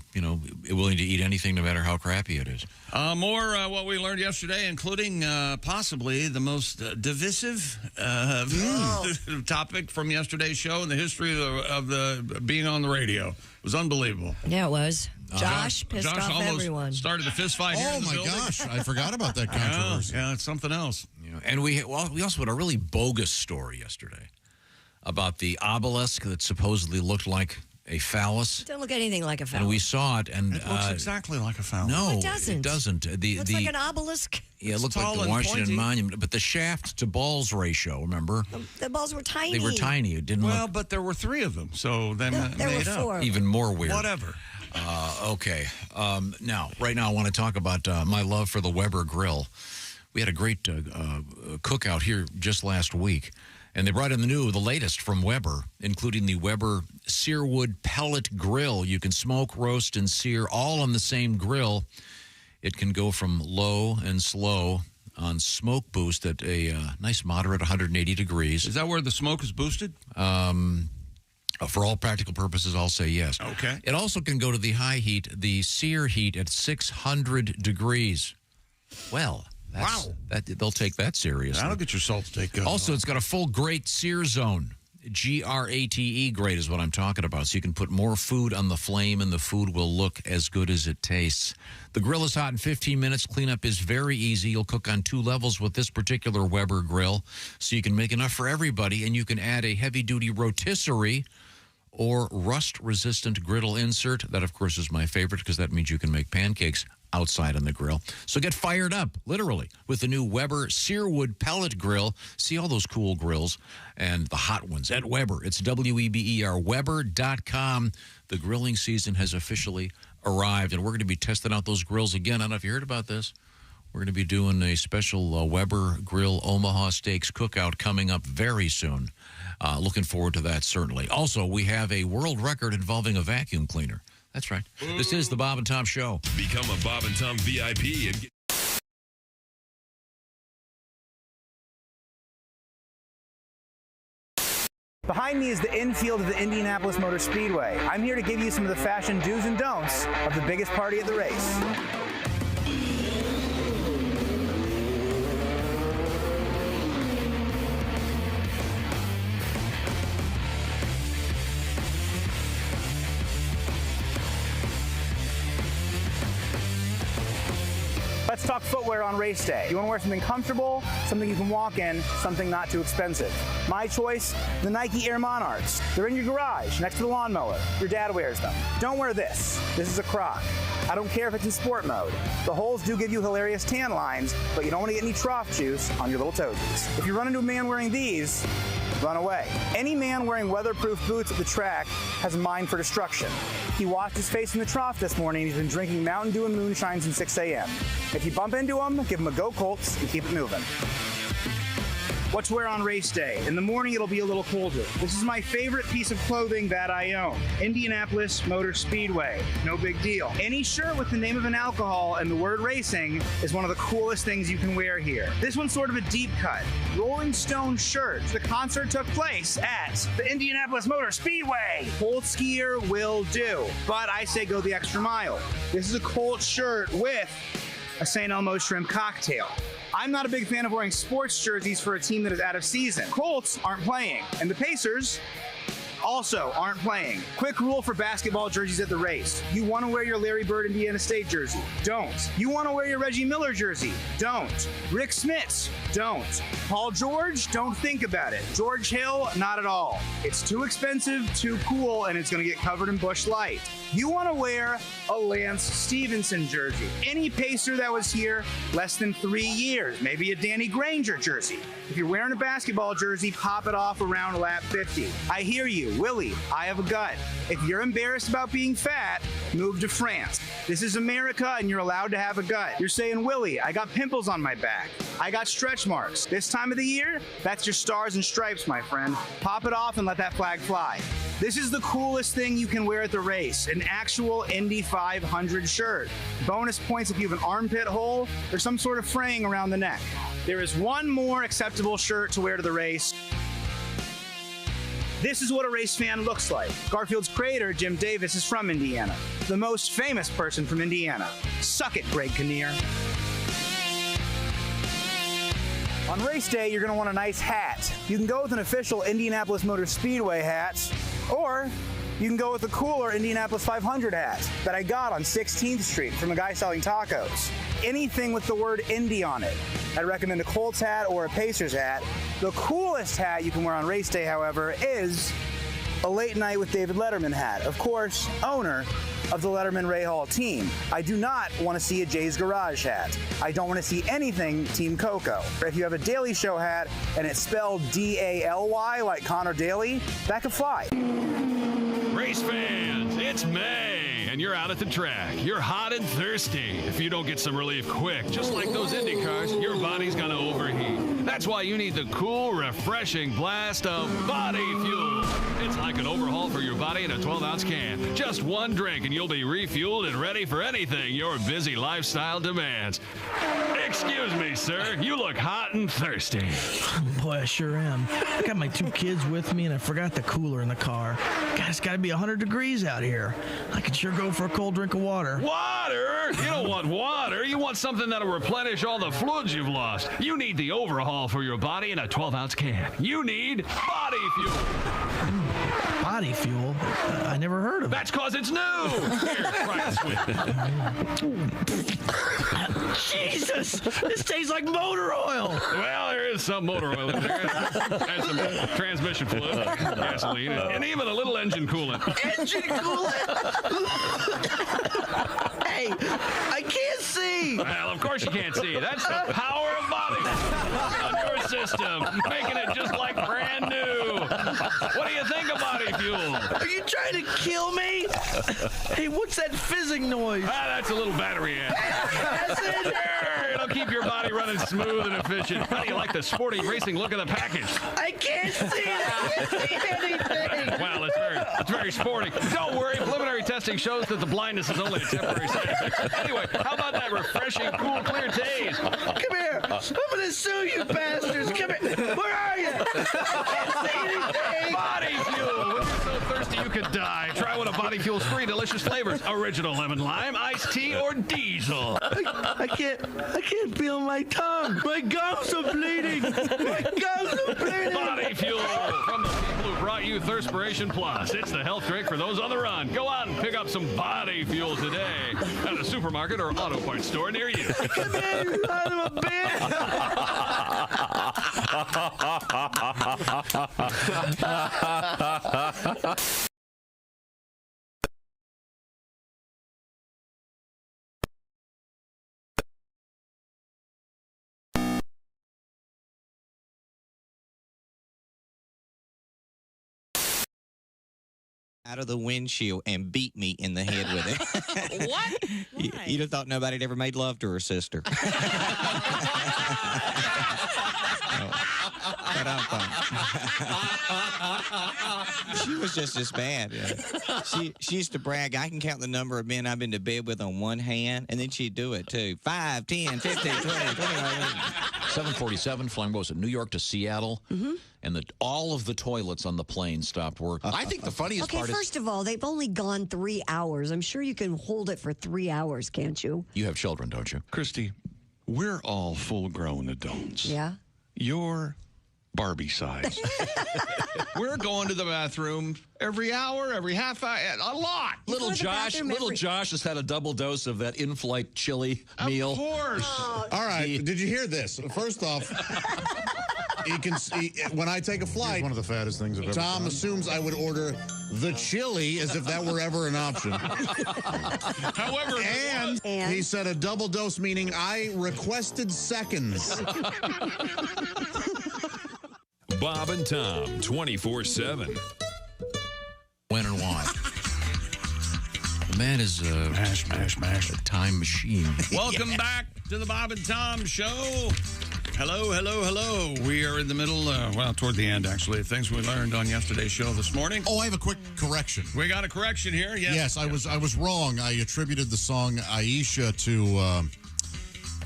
willing to eat anything no matter how crappy it is. More what we learned yesterday, including possibly the most divisive topic from yesterday's show in the history of the being on the radio. It was unbelievable. Yeah, it was. Josh pissed Josh off almost everyone. Started the fist fight here in the building. Oh, my gosh. I forgot about that controversy. Yeah, it's something else. And we also had a really bogus story yesterday about the obelisk that supposedly looked like a phallus. It doesn't look anything like a phallus. And we saw it, and it looks exactly like a phallus. No, it doesn't. It doesn't. It looks like an obelisk. Yeah, it looked like the Washington Monument, but the shaft to balls ratio. Remember, the balls were tiny. They were tiny. It didn't. Well, but there were 3 of them, so they made were 4. up. Even more weird. Whatever. Okay. Right now, I want to talk about my love for the Weber grill. We had a great cookout here just last week. And they brought in the latest from Weber, including the Weber Searwood Pellet Grill. You can smoke, roast, and sear all on the same grill. It can go from low and slow on smoke boost at a nice moderate 180 degrees. Is that where the smoke is boosted? For all practical purposes, I'll say yes. Okay. It also can go to the high heat, the sear heat at 600 degrees. Well... Wow. They'll take that seriously. That'll get your salt steak. Also, it's got a full grate sear zone. GRATE grate is what I'm talking about. So you can put more food on the flame and the food will look as good as it tastes. The grill is hot in 15 minutes. Cleanup is very easy. You'll cook on 2 levels with this particular Weber grill. So you can make enough for everybody, and you can add a heavy-duty rotisserie or rust-resistant griddle insert. That, of course, is my favorite because that means you can make pancakes outside on the grill. So get fired up, literally, with the new Weber Searwood Pellet Grill. See all those cool grills and the hot ones at Weber. It's WEBER, Weber.com. The grilling season has officially arrived, and we're going to be testing out those grills again. I don't know if you heard about this. We're going to be doing a special Weber Grill Omaha Steaks cookout coming up very soon. Looking forward to that, certainly. Also, we have a world record involving a vacuum cleaner. That's right. This is the Bob and Tom Show. Become a Bob and Tom VIP and get... Behind me is the infield of the Indianapolis Motor Speedway. I'm here to give you some of the fashion do's and don'ts of the biggest party at the race. Let's talk footwear on race day. You want to wear something comfortable, something you can walk in, something not too expensive. My choice, the Nike Air Monarchs. They're in your garage, next to the lawnmower. Your dad wears them. Don't wear this. This is a Croc. I don't care if it's in sport mode. The holes do give you hilarious tan lines, but you don't want to get any trough juice on your little toesies. If you run into a man wearing these, run away. Any man wearing weatherproof boots at the track has a mind for destruction. He washed his face in the trough this morning. He's been drinking Mountain Dew and moonshine since 6 a.m. If you bump into him, give him a go Colts and keep it moving. What to wear on race day. In the morning, it'll be a little colder. This is my favorite piece of clothing that I own. Indianapolis Motor Speedway. No big deal. Any shirt with the name of an alcohol and the word racing is one of the coolest things you can wear here. This one's sort of a deep cut. Rolling Stone shirt. The concert took place at the Indianapolis Motor Speedway. Colt skier will do. But I say go the extra mile. This is a Colt shirt with a St. Elmo shrimp cocktail. I'm not a big fan of wearing sports jerseys for a team that is out of season. Colts aren't playing, and the Pacers also aren't playing. Quick rule for basketball jerseys at the race. You want to wear your Larry Bird Indiana State jersey? Don't. You want to wear your Reggie Miller jersey? Don't. Rick Smits? Don't. Paul George? Don't think about it. George Hill? Not at all. It's too expensive, too cool, and it's going to get covered in Busch Light. You want to wear a Lance Stevenson jersey. Any Pacer that was here less than 3 years. Maybe a Danny Granger jersey. If you're wearing a basketball jersey, pop it off around lap 50. I hear you. Willie, I have a gut. If you're embarrassed about being fat, move to France. This is America and you're allowed to have a gut. You're saying, Willie, I got pimples on my back. I got stretch marks. This time of the year, that's your stars and stripes, my friend. Pop it off and let that flag fly. This is the coolest thing you can wear at the race, an actual Indy 500 shirt. Bonus points if you have an armpit hole or some sort of fraying around the neck. There is one more acceptable shirt to wear to the race. This is what a race fan looks like. Garfield's creator, Jim Davis, is from Indiana. The most famous person from Indiana. Suck it, Greg Kinnear. On race day, you're going to want a nice hat. You can go with an official Indianapolis Motor Speedway hat, or you can go with the cooler Indianapolis 500 hat that I got on 16th Street from a guy selling tacos. Anything with the word Indy on it. I'd recommend a Colts hat or a Pacers hat. The coolest hat you can wear on race day, however, is a Late Night with David Letterman hat. Of course, owner of the Letterman Ray Hall team. I do not want to see a Jay's Garage hat. I don't want to see anything Team Coco. If you have a Daily Show hat and it's spelled D-A-L-Y like Connor Daly, that could fly. Race fans, it's May, and you're out at the track. You're hot and thirsty. If you don't get some relief quick, just like those Indy cars, your body's going to overheat. That's why you need the cool, refreshing blast of body fuel. It's like an overhaul for your body in a 12-ounce can. Just one drink, and you'll be refueled and ready for anything your busy lifestyle demands. Excuse me, sir. You look hot and thirsty. Boy, I sure am. I got my 2 kids with me, and I forgot the cooler in the car. God, it's got to be 100 degrees out here. I could sure go for a cold drink of water. Water? You don't want water. You want something that'll replenish all the fluids you've lost. You need the overhaul for your body in a 12-ounce can. You need body fuel. Body fuel? I never heard of it. That's because it's new. Here, try it, sweet. Jesus! This tastes like motor oil. Well, there is some motor oil in there. There's some transmission fluid, gasoline, and even a little engine coolant. Engine coolant? Hey, I can't see. Well, of course you can't see. That's the power of body on your system, making it just like brand new. What do you think of body fuel? Are you trying to kill me? Hey, what's that fizzing noise? That's a little battery amp. That's it. It'll keep your body running smooth and efficient. How do you like the sporty racing look of the package? I can't see it. I can't see anything. Well, it's very sporty. Don't worry, preliminary testing shows that the blindness is only a temporary side effect. Anyway, how about that refreshing, cool, clear taste? Come here. I'm going to sue you bastards. Come here. Where are you? I can't see anything. Body fuel. When you're so thirsty you could die, try one of Body Fuel's 3 delicious flavors: original lemon lime, iced tea, or diesel. I can't feel my tongue. My gums are bleeding. My gums are bleeding. Body Fuel from the people who brought you Thirspiration Plus. It's the health drink for those on the run. Go out and pick up some Body Fuel today at a supermarket or auto parts store near you. Come here, you son of a bitch. Out of the windshield and beat me in the head with it. What? You'd have thought nobody had ever made love to her sister. She was just as bad. Yeah. She used to brag, I can count the number of men I've been to bed with on one hand, and then she'd do it too. 5, 10, 15, 20, 747 flying, what was it, New York to Seattle? Mm-hmm. And all of the toilets on the plane stopped working. I think the funniest part is... Okay, first of all, they've only gone 3 hours. I'm sure you can hold it for 3 hours, can't you? You have children, don't you? Christy, we're all full-grown adults. Yeah? You're Barbie size. We're going to the bathroom every hour, every half hour, a lot. Little Josh has had a double dose of that in-flight chili meal. Of course. Oh. All right, did you hear this? First off... when I take a flight, one of the fattest things I've ever Tom done. assumes I would order the chili as if that were ever an option. However, and he said a double dose, meaning I requested seconds. Bob and Tom, 24/7. When and why? The man is a time machine. Welcome back to the Bob and Tom Show. Hello, hello, hello. We are in the middle, toward the end, actually, of things we learned on yesterday's show this morning. Oh, I have a quick correction. We got a correction here. Yes, I was wrong. I attributed the song Aisha to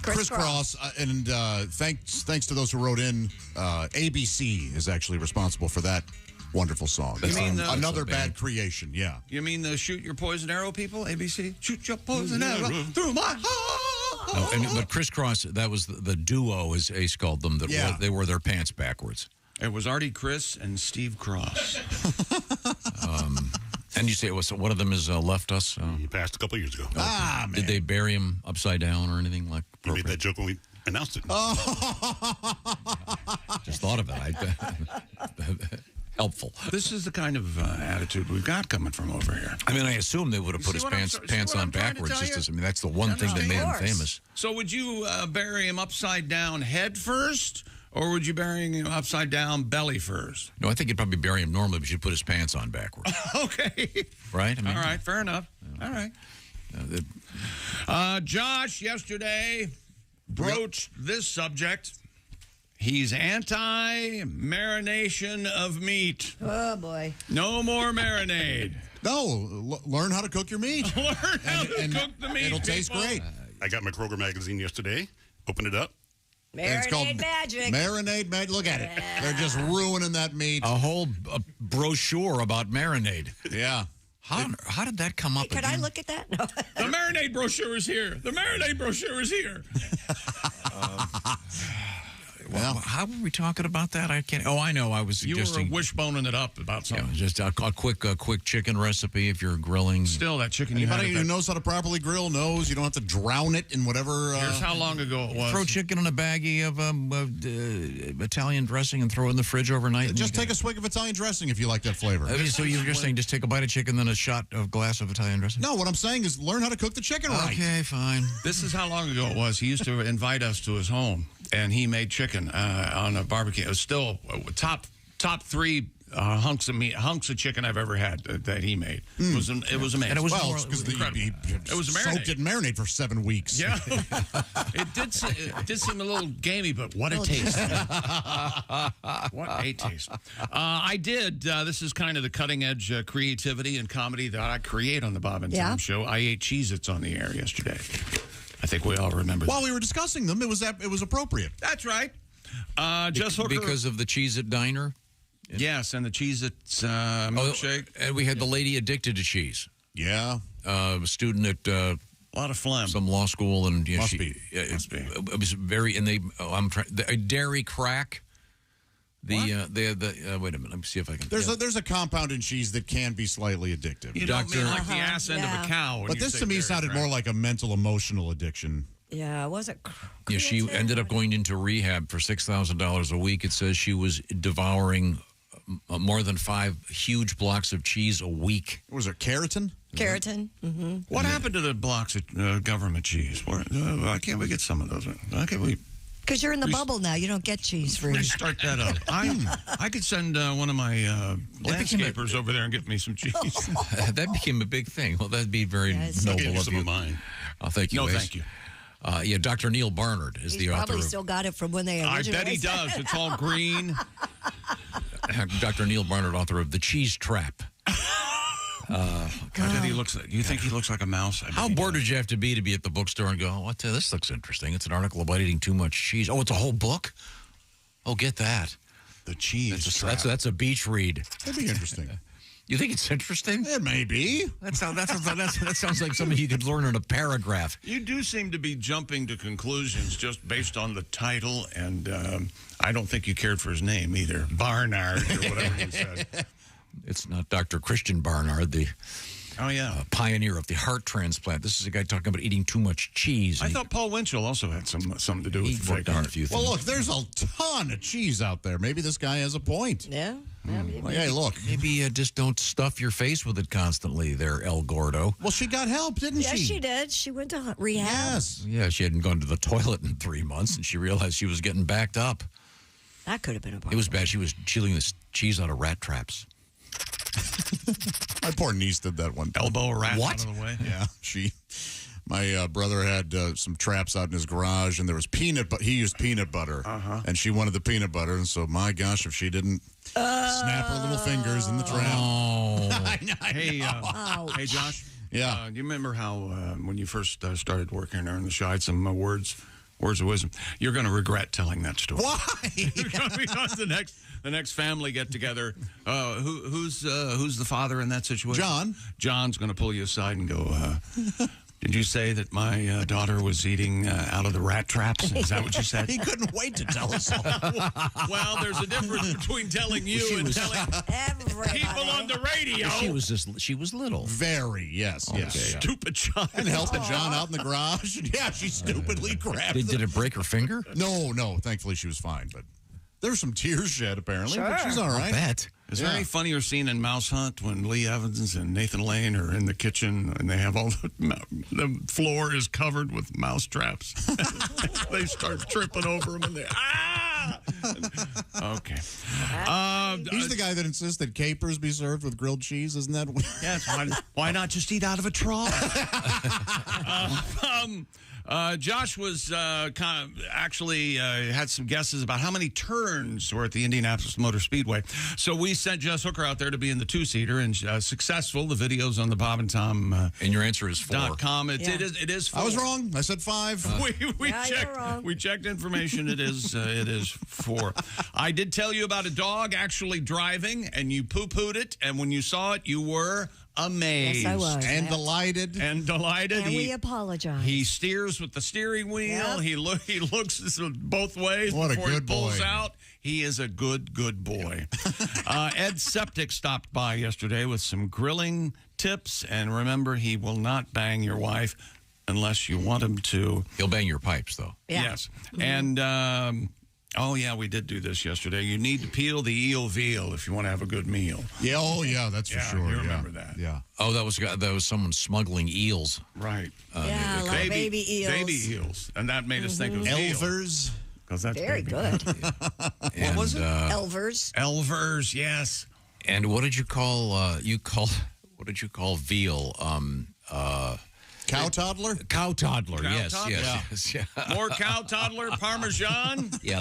Crisscross, and thanks to those who wrote in. ABC is actually responsible for that Wonderful song. You mean another bad creation, yeah. You mean the Shoot Your Poison Arrow people, ABC? Shoot your poison arrow through my heart. No, but Criss Cross, that was the duo, as Ace called them, that they wore their pants backwards. It was Artie Criss and Steve Cross. And you say it was one of them has left us? He passed a couple years ago. Man. Did they bury him upside down or anything like that? You made that joke when we announced it. Just thought of it. Helpful. This is the kind of attitude we've got coming from over here. I mean, I assume they would have put his pants on backwards. That's the one thing that made him famous. So would you bury him upside down head first? Or would you bury him upside down belly first? No, I think you'd probably bury him normally, but you'd put his pants on backwards. Okay. Right? I mean, all right, fair enough. All right. Josh, yesterday, broached this subject. He's anti-marination of meat. Oh, boy. No more marinade. No, learn how to cook your meat. Learn how to cook the meat, It'll taste great. I got my Kroger magazine yesterday. Opened it up. Marinade it's called magic. Marinade magic. Look at it. They're just ruining that meat. A whole brochure about marinade. Yeah. How did that come up Could again? I look at that? No. The marinade brochure is here. The marinade brochure is here. Well, how were we talking about that? I can't. Oh, I know. I was suggesting. You were wishboning it up about something. Yeah, just a quick chicken recipe if you're grilling. Still, that chicken Anybody who knows how to properly grill knows you don't have to drown it in whatever. Here's how long ago it was. Throw chicken in a baggie of Italian dressing and throw it in the fridge overnight. Just take a swig of Italian dressing if you like that flavor. So you're just saying just take a bite of chicken, then a shot of glass of Italian dressing? No, what I'm saying is learn how to cook the chicken right. Okay, fine. This is how long ago it was. He used to invite us to his home, and he made chicken on a barbecue. It was still top three hunks of chicken I've ever had that he made. It was amazing. And it was because he soaked it in marinade for 7 weeks. Yeah, it did seem a little gamey, but what a taste! What a taste! I did. This is kind of the cutting edge creativity and comedy that I create on the Bob and Tom Show. I ate Cheez-Its on the air yesterday. I think we all remember. While we were discussing them, it was appropriate. That's right. Jess Hooker. Because of the Cheez-It diner? Yes, and the Cheez-Its milkshake. And we had the lady addicted to cheese. Yeah. A student at a lot of phlegm. Some law school. And yeah, Must be. It was very, and dairy crack. Wait a minute, let me see if I can. There's a compound in cheese that can be slightly addictive. You don't mean like the ass end of a cow. But this to me sounded more like a mental emotional addiction. Yeah, was it? Yeah, she ended up going into rehab for $6,000 a week. It says she was devouring more than 5 huge blocks of cheese a week. Was it keratin? Keratin. Mm-hmm. What happened to the blocks of government cheese? Why can't we get some of those? Why can't we? Because you're in the bubble now. You don't get cheese free. Restart that up. I could send one of my landscapers over there and get me some cheese. That became a big thing. Well, that'd be very noble of some you. Of mine. Oh, thank you. No, Ace. thank you. Yeah, Dr. Neil Barnard is the author. Probably still got it from when they originally. I bet he does. It's all green. Dr. Neil Barnard, author of The Cheese Trap. God, he looks. You think he looks like a mouse? How bored would you have to be at the bookstore and go, this looks interesting. It's an article about eating too much cheese. Oh, it's a whole book? Oh, get that. The Cheese Trap. That's a beach read. That'd be interesting. You think it's interesting? It may be. That sounds like something you could learn in a paragraph. You do seem to be jumping to conclusions just based on the title, and I don't think you cared for his name either. Barnard or whatever you said. It's not Dr. Christian Barnard, the pioneer of the heart transplant. This is a guy talking about eating too much cheese. I thought Paul Winchell also had something to do with worked on a few things. Well, look, there's a ton of cheese out there. Maybe this guy has a point. Yeah. Well, hey, look. Maybe just don't stuff your face with it constantly there, El Gordo. Well, she got help, didn't she? Yes, she did. She went to rehab. Yes. Yeah, she hadn't gone to the toilet in 3 months, and she realized she was getting backed up. That could have been a problem. It was bad. She was chewing this cheese out of rat traps. My poor niece did that one time. Elbow a rat What? out of the way. Yeah, my brother had some traps out in his garage, and there was he used peanut butter, and she wanted the peanut butter, and so my gosh, if she didn't snap her little fingers in the trap. Oh. Hey, Josh. Yeah. Do you remember how when you first started working there in the show, I had some words words of wisdom. You're going to regret telling that story. Why? Because the next family get together. Who's the father in that situation? John. John's going to pull you aside and go, did you say that my daughter was eating out of the rat traps? Is that what you said? He couldn't wait to tell us all. Well, there's a difference between telling you and telling people on the radio. She was little. Very, yes. Stupid child. And helping John out in the garage. Yeah, she stupidly grabbed Did it break her finger? No. Thankfully, she was fine. But there were some tears shed, apparently. Sure. But she's all right. I bet. Is there any funnier scene in Mouse Hunt when Lee Evans and Nathan Lane are in the kitchen and they have all the floor is covered with mouse traps? They start tripping over them and they okay. He's the guy that insists that capers be served with grilled cheese, isn't that? Yes. Why not just eat out of a trough? Josh was actually had some guesses about how many turns were at the Indianapolis Motor Speedway. So we sent Jess Hooker out there to be in the two-seater, and successful. The video's on the Bob and Tom. And your answer is 4. .com. It is 4. I was wrong. I said 5. We checked. We checked information. It is 4. I did tell you about a dog actually driving, and you poo-pooed it. And when you saw it, you were amazed. Yes, I was. And delighted. And delighted. And we apologize. He steers with the steering wheel. Yep. He looks both ways What a before good he pulls boy. out. He is a good boy. Ed Septic stopped by yesterday with some grilling tips. And remember, he will not bang your wife unless you want him to. He'll bang your pipes, though. Yeah. Yes. And... oh, yeah, we did do this yesterday. You need to peel the eel veal if you want to have a good meal. Yeah, that's for sure. You remember that. Yeah. Oh, that was someone smuggling eels. Right. Yeah, like baby eels. Baby eels. And that made us think of Elvers. Because that's Very baby. good. What was it? Elvers. Elvers, yes. And what did you call what did you call veal? Cow toddler? Cow toddler, Cow yes, toddler? yes. More cow toddler, Parmesan. Yeah,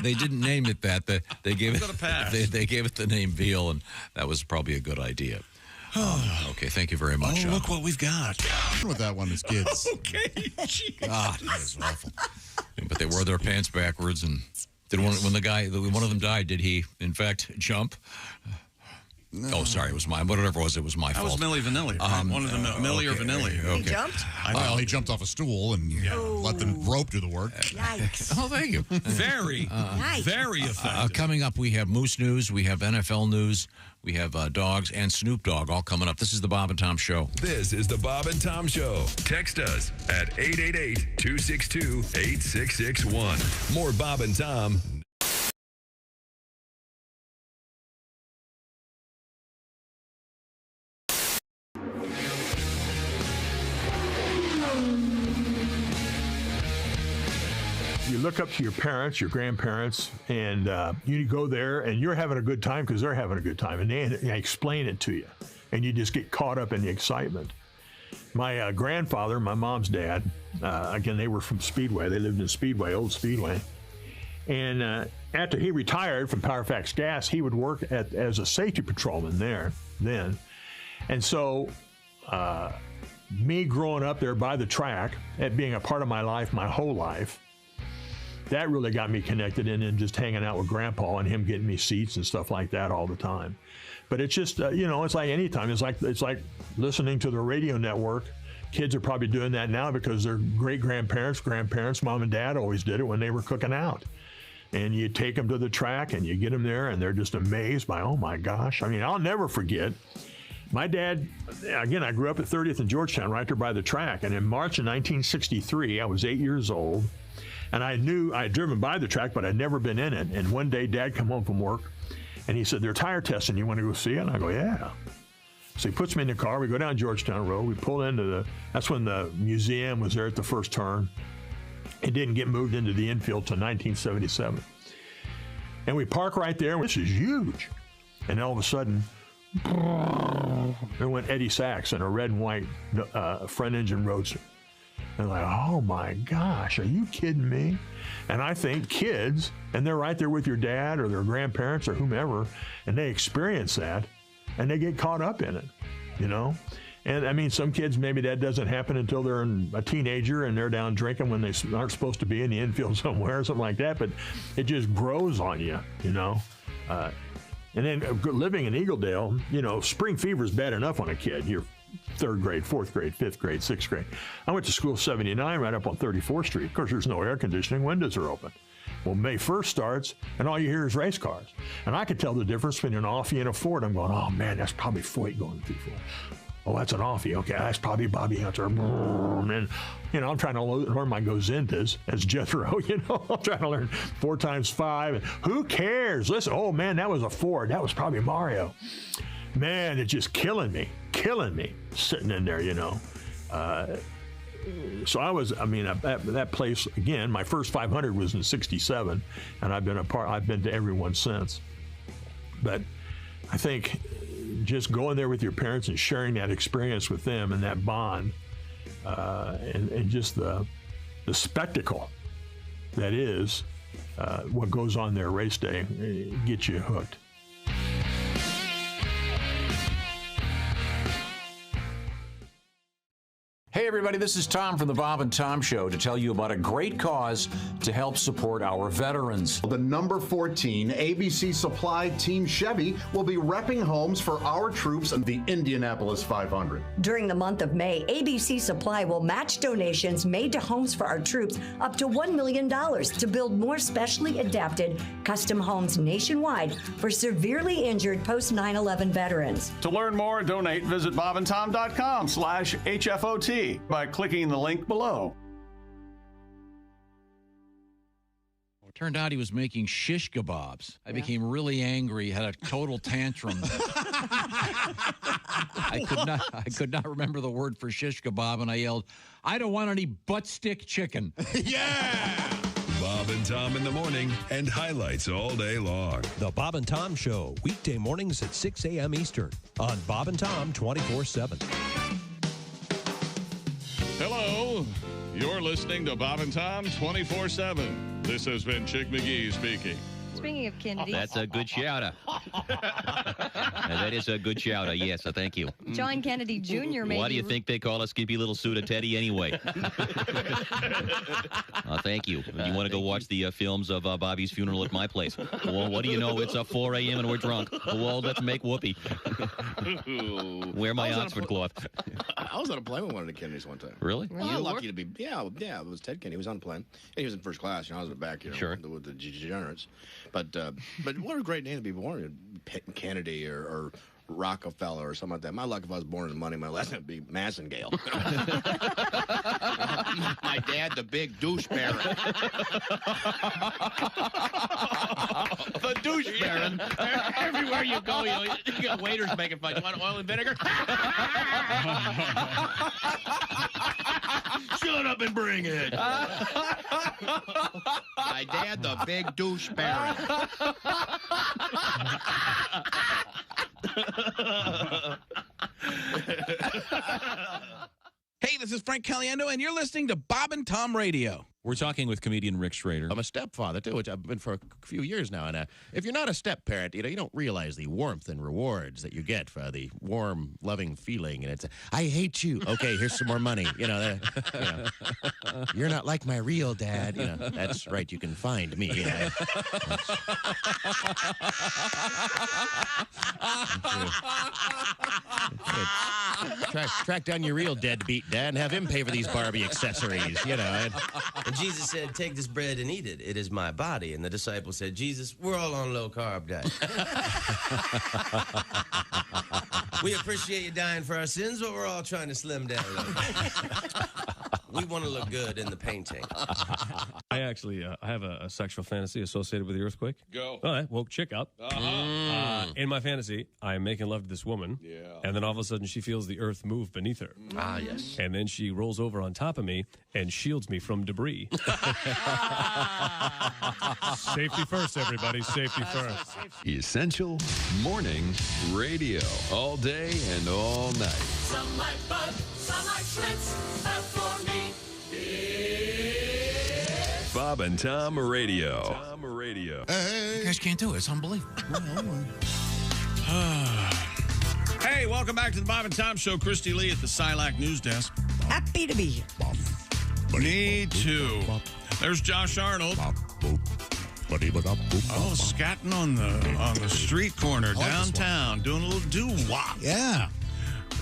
they didn't name it that. They gave Got a pass. they gave it the name veal, and that was probably a good idea. Okay, thank you very much. Oh, look what we've got. With that one as kids. Okay. God, that is awful. But they wore their pants backwards, and when one of them died, did he in fact jump? No. Oh, sorry, it was mine. Whatever it was my fault. That was Milli Vanilli. Right? One of the Milli or Vanilli. Okay. He jumped? Well, he jumped off a stool and let the rope do the work. Yikes. Oh, thank you. Very effective. Coming up, we have Moose News, we have NFL News, we have dogs, and Snoop Dogg all coming up. This is the Bob and Tom Show. This is the Bob and Tom Show. Text us at 888-262-8661. More Bob and Tom. You look up to your parents, your grandparents, and you go there, and you're having a good time because they're having a good time, and they explain it to you, and you just get caught up in the excitement. My grandfather, my mom's dad, again, they were from Speedway. They lived in Speedway, old Speedway. And after he retired from Powerfax Gas, he would work as a safety patrolman there then. And so me growing up there by the track, it being a part of my life, my whole life, that really got me connected in and just hanging out with Grandpa and him getting me seats and stuff like that all the time. But it's just, it's like any time. It's like listening to the radio network. Kids are probably doing that now because their grandparents, mom and dad always did it when they were cooking out. And you take them to the track and you get them there and they're just amazed by, oh my gosh. I mean, I'll never forget. My dad, again, I grew up at 30th and Georgetown right there by the track. And in March of 1963, I was 8 years old. And I knew I had driven by the track, but I'd never been in it. And one day, Dad come home from work, and he said, they're tire testing. You want to go see it? And I go, yeah. So he puts me in the car. We go down Georgetown Road. We pull into that's when the museum was there at the first turn. It didn't get moved into the infield till 1977. And we park right there. This is huge. And all of a sudden, there went Eddie Sachs in a red and white front engine roadster. And like, oh my gosh, are you kidding me? And I think kids, and they're right there with your dad or their grandparents or whomever, and they experience that, and they get caught up in it, And, I mean, some kids, maybe that doesn't happen until they're a teenager and they're down drinking when they aren't supposed to be in the infield somewhere or something like that. But it just grows on you, you know. And then living in Eagledale, you know, spring fever is bad enough on a kid. You're 3rd grade, 4th grade, 5th grade, 6th grade. I went to school 79 right up on 34th Street. Of course, there's no air conditioning. Windows are open. Well, May 1st starts, and all you hear is race cars. And I could tell the difference between an Offie and a Ford. I'm going, oh, man, that's probably Foyt going through Ford. Oh, that's an Offie. Okay, that's probably Bobby Hunter. And, you know, I'm trying to learn my Gozintas as Jethro, you know. I'm trying to learn 4 times 5. And who cares? Listen, oh, man, that was a Ford. That was probably Mario. Man, it's just killing me, sitting in there, you know. So I mean, that place, again, my first 500 was in 67, and I've been to every one since. But I think just going there with your parents and sharing that experience with them and that bond, and just the spectacle that is what goes on there race day, gets you hooked. Hey, everybody, this is Tom from the Bob and Tom Show to tell you about a great cause to help support our veterans. The number 14 ABC Supply Team Chevy will be repping homes for our troops in the Indianapolis 500. During the month of May, ABC Supply will match donations made to homes for our troops up to $1 million to build more specially adapted custom homes nationwide for severely injured post 9/11 veterans. To learn more and donate, visit bobandtom.com/HFOT. By clicking the link below. It turned out he was making shish kebabs. I became really angry, had a total tantrum. I could not remember the word for shish kebab, and I yelled, "I don't want any butt stick chicken." Yeah! Bob and Tom in the morning and highlights all day long. The Bob and Tom Show, weekday mornings at 6 a.m. Eastern on Bob and Tom 24/7. Hello, you're listening to Bob and Tom 24/7. This has been Chick McGee speaking. Speaking of Kennedy. That's a good shout-out. That is a good shout-out, yes, thank you. John Kennedy Jr. Why do you think they call us Skimpy Little Suda Teddy anyway? Thank you. You want to go watch the films of Bobby's funeral at my place? Well, what do you know? It's 4 a.m. and we're drunk. Well, let's make whoopee. Wear my Oxford cloth. I was on a plane with one of the Kennedys one time. Really? Well, lucky to be. Yeah, it was Ted Kennedy. He was on a plane. And he was in first class. You know, I was in the back, Sure. with the degenerates. But what a great name to be born. Kennedy or Rockefeller or something like that. My luck if I was born in the money, my last name would be Massengale. My dad, the big douche baron. The douche baron. Everywhere you go, you got waiters making fun. You want oil and vinegar? Shut up and bring it. My dad, the big douche baron. Hey, this is Frank Caliendo, and you're listening to Bob and Tom Radio. We're talking with comedian Rick Schrader. I'm a stepfather, too, which I've been for a few years now. And if you're not a step-parent, you don't realize the warmth and rewards that you get for the warm, loving feeling. And it's, I hate you. Okay, here's some more money. You're not like my real dad. That's right. You can find me. Track down your real deadbeat dad and have him pay for these Barbie accessories. And Jesus said, take this bread and eat it. It is my body. And the disciples said, Jesus, we're all on low-carb diet. We appreciate you dying for our sins, but we're all trying to slim down a little. We want to look good in the painting. I actually I have a sexual fantasy associated with the earthquake. Go. Well, that woke chick up. In my fantasy, I am making love to this woman. Yeah. And then all of a sudden, she feels the earth move beneath her. Ah, yes. And then she rolls over on top of me and shields me from debris. Safety first, everybody. Safety first. Essential Morning Radio. All day and all night. Some like Bud, some like Schlitz, but for me, Bob and Tom Radio. You guys can't do it. It's unbelievable. Hey, Hey, welcome back to the Bob and Tom Show. Christy Lee at the Silac News Desk. Happy to be here. Me too. There's Josh Arnold. Oh, scatting on the street corner downtown, doing a little doo-wop. Yeah.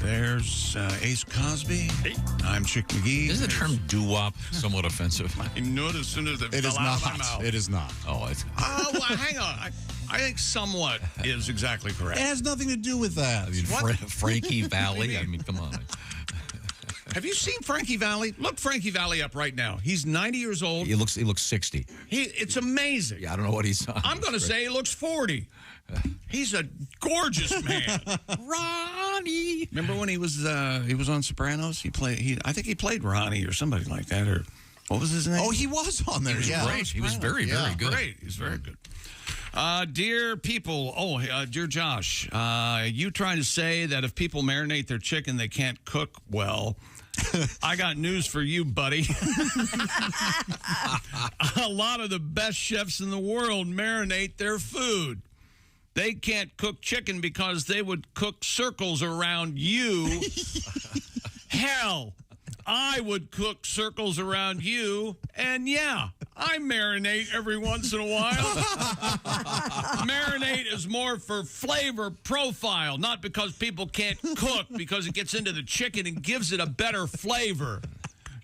There's Ace Cosby. Hey. I'm Chick McGee. Isn't the term doo-wop somewhat offensive? I knew it as soon as it It fell is out of my not. mouth. It is not. Oh, it's... Well, hang on. I think somewhat is exactly correct. It has nothing to do with that. I mean, Frankie Valli. I mean, come on. Have you seen Frankie Valli? Look Frankie Valli up right now. He's 90 years old. He looks 60. It's amazing. Yeah, I don't know what he's on. I'm going to say he looks 40. He's a gorgeous man. Ronnie. Remember when he was on Sopranos? I think he played Ronnie or somebody like that. Or what was his name? Oh, he was on there. He was great. He was very good. Great. He's very good. Dear people, dear Josh, you trying to say that if people marinate their chicken, they can't cook well. I got news for you, buddy. A lot of the best chefs in the world marinate their food. They can't cook chicken because they would cook circles around you. Hell, I would cook circles around you, and yeah, I marinate every once in a while. Marinate is more for flavor profile, not because people can't cook, because it gets into the chicken and gives it a better flavor.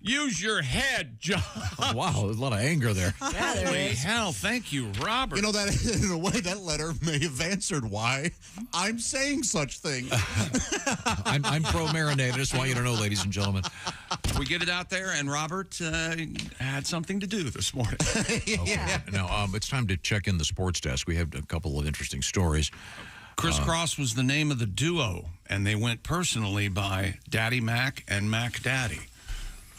Use your head, John. Oh, wow, there's a lot of anger there. Yeah, there Holy is. hell, thank you, Robert. You know, that in a way, that letter may have answered why I'm saying such things. I'm pro-marinated. I just want you to know, ladies and gentlemen. We get it out there, and Robert had something to do this morning. Okay. Now, it's time to check in the sports desk. We have a couple of interesting stories. Chris Cross was the name of the duo, and they went personally by Daddy Mac and Mac Daddy.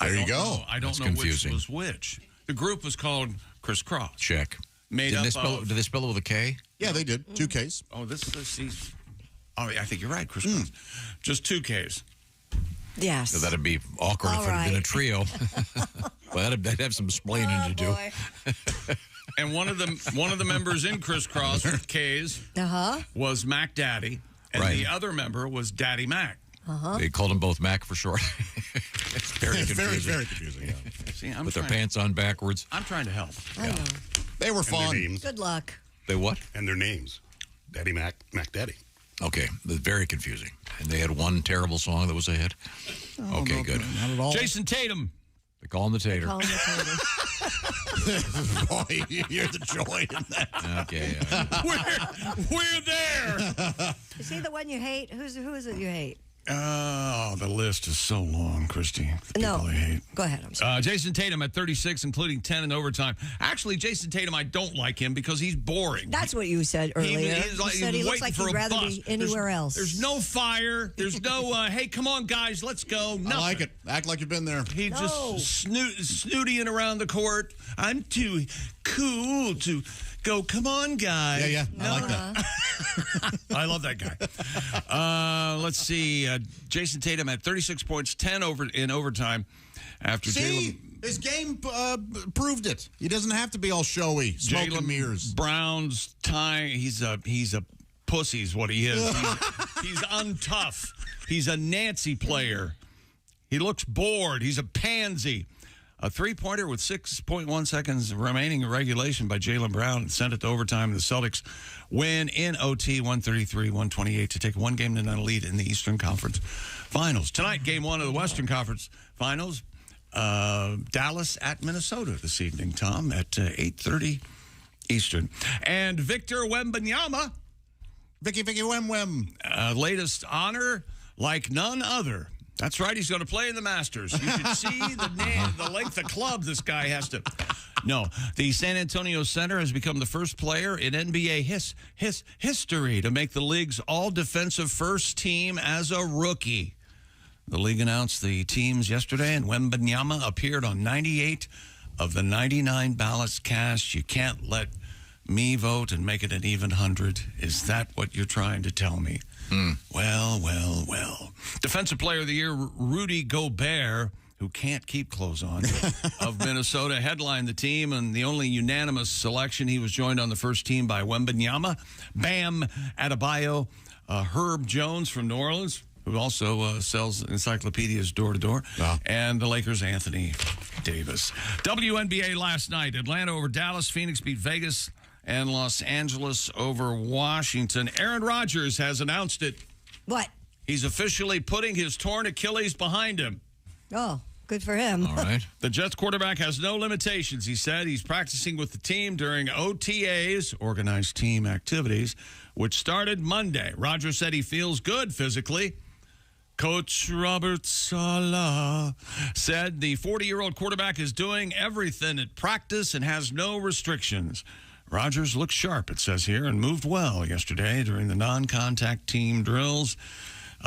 There you go. I don't know confusing. which was which. The group was called Chris Cross. Check. Made Did up they spell of... Did they spell it with a K? Yeah, they did. 2 Ks. Oh, I think you're right, Chris Cross. Just 2 Ks. Yes. So that'd be awkward if it had been a trio. Well, that'd have some explaining to do. And one of the members in Chris Cross with K's was Mac Daddy, and the other member was Daddy Mac. They called them both Mac for short. It's very confusing. Very confusing. Yeah. See, With their pants on backwards. I'm trying to help. I know. They were fun. Good luck. They what? And their names. Daddy Mac, Mac Daddy. Okay, very confusing. And they had one terrible song that was a hit. Okay, good. Not at all. Jason Tatum. They call him the Tater. Boy, you hear the joy in that. Okay. We're there. Is he the one you hate? Who is it you hate? Oh, the list is so long, Christy. People I hate. Go ahead. I'm sorry. Jason Tatum at 36, including 10 in overtime. Actually, Jason Tatum, I don't like him because he's boring. That's what you said earlier. He's like, you said he looks like he'd rather be anywhere else. There's no fire. There's no, hey, come on, guys, let's go. Nothing. I like it. Act like you've been there. He's just snootying around the court. I'm too cool to go, come on, guys. Yeah, I like that. I love that guy. Let's see. Jason Tatum had 36 points, 10 in overtime. After his game proved it. He doesn't have to be all showy, smoking mirrors. Brown's tying. He's a pussy is what he is. He's untough. He's a Nancy player. He looks bored. He's a pansy. A three-pointer with 6.1 seconds remaining in regulation by Jaylen Brown sent it to overtime. The Celtics win in OT 133-128 to take 1 game to none lead in the Eastern Conference Finals. Tonight, Game 1 of the Western Conference Finals. Dallas at Minnesota this evening, Tom, at 8:30 Eastern. And Victor Wembanyama. Vicky Wem. Latest honor like none other. That's right. He's going to play in the Masters. You should see the length of club this guy has to. No, the San Antonio Center has become the first player in NBA history to make the league's all-defensive first team as a rookie. The league announced the teams yesterday, and Wembanyama appeared on 98 of the 99 ballots cast. You can't let me vote and make it an even 100. Is that what you're trying to tell me? Well. Defensive Player of the Year, Rudy Gobert, who can't keep clothes on, of Minnesota, headlined the team, and the only unanimous selection. He was joined on the first team by Wembanyama, Bam Adebayo, Herb Jones from New Orleans, who also sells encyclopedias door to door, and the Lakers' Anthony Davis. WNBA last night: Atlanta over Dallas, Phoenix beat Vegas, and Los Angeles over Washington. Aaron Rodgers has announced it. What? He's officially putting his torn Achilles behind him. Oh, good for him. All right. The Jets quarterback has no limitations, he said. He's practicing with the team during OTAs, organized team activities, which started Monday. Rodgers said he feels good physically. Coach Robert Saleh said the 40-year-old quarterback is doing everything at practice and has no restrictions. Rodgers looked sharp, it says here, and moved well yesterday during the non-contact team drills.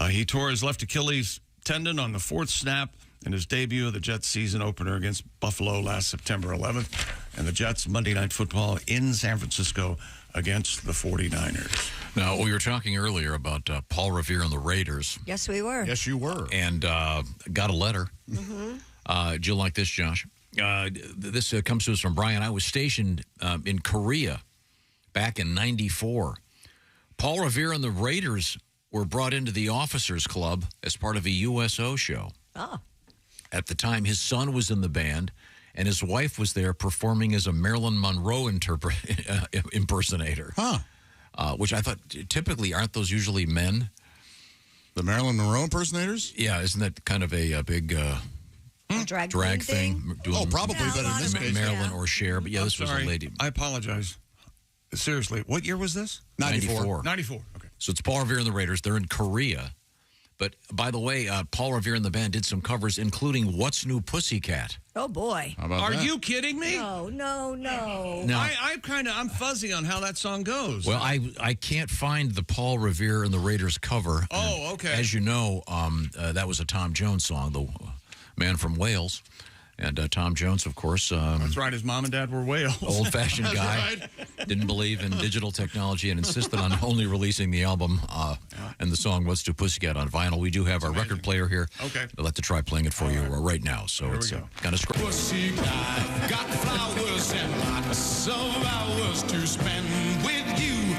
He tore his left Achilles tendon on the fourth snap in his debut of the Jets season opener against Buffalo last September 11th, and the Jets Monday Night Football in San Francisco against the 49ers. Now, we were talking earlier about Paul Revere and the Raiders. Yes, we were. Yes, you were. And got a letter. Do you like this, Josh? This comes to us from Brian. I was stationed in Korea back in '94. Paul Revere and the Raiders were brought into the Officers Club as part of a USO show. Oh. At the time, his son was in the band, and his wife was there performing as a Marilyn Monroe impersonator. Which I thought, typically, aren't those usually men? The Marilyn Monroe impersonators? Yeah, isn't that kind of a big drag thing? Oh, probably, but in this case. Marilyn or Cher, but yeah, this was a lady. I apologize. Seriously, what year was this? 94. 94, okay. So it's Paul Revere and the Raiders. They're in Korea. But, by the way, Paul Revere and the band did some covers, including What's New Pussycat. Oh, boy. How about Are that? you kidding me? No. No. I'm fuzzy on how that song goes. Well, I can't find the Paul Revere and the Raiders cover. Oh, okay. As you know, that was a Tom Jones song, the man from Wales. And Tom Jones, of course. That's right. His mom and dad were Wales. Old-fashioned guy. Right. Didn't believe in digital technology and insisted on only releasing the album and the song What's to Pussycat on vinyl. We do have our record player here. Okay. I'd like to try playing it for you right now. So Here it's we go. kind of Pussycat, got flowers and lots of hours to spend with you.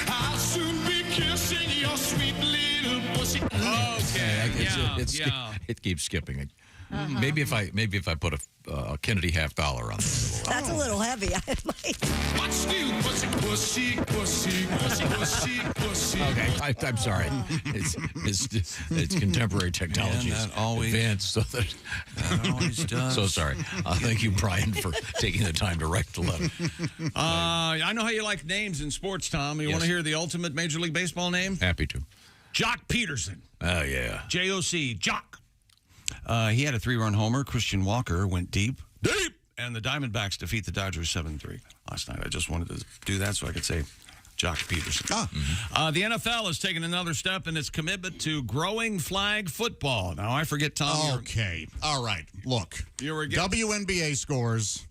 I'll soon be kissing your sweet little pussy. Okay. It keeps skipping it. Maybe if I put a Kennedy $50 on this. That's a little heavy. What's new, pussy, pussy, pussy, pussy, pussy, pussy. Okay, I'm sorry. It's contemporary technology. Man, that always advanced, so that always does. So sorry. Thank you, Brian, for taking the time to write the letter. I know how you like names in sports, Tom. You want to hear the ultimate Major League Baseball name? Happy to. Jock Peterson. Oh, yeah. J-O-C, Jock. He had a 3-run homer. Christian Walker went deep. And the Diamondbacks defeat the Dodgers 7-3 last night. I just wanted to do that so I could say Jock Peterson. The NFL has taken another step in its commitment to growing flag football. Now, I forget, Tom. Okay. All right. Look. You were WNBA scores,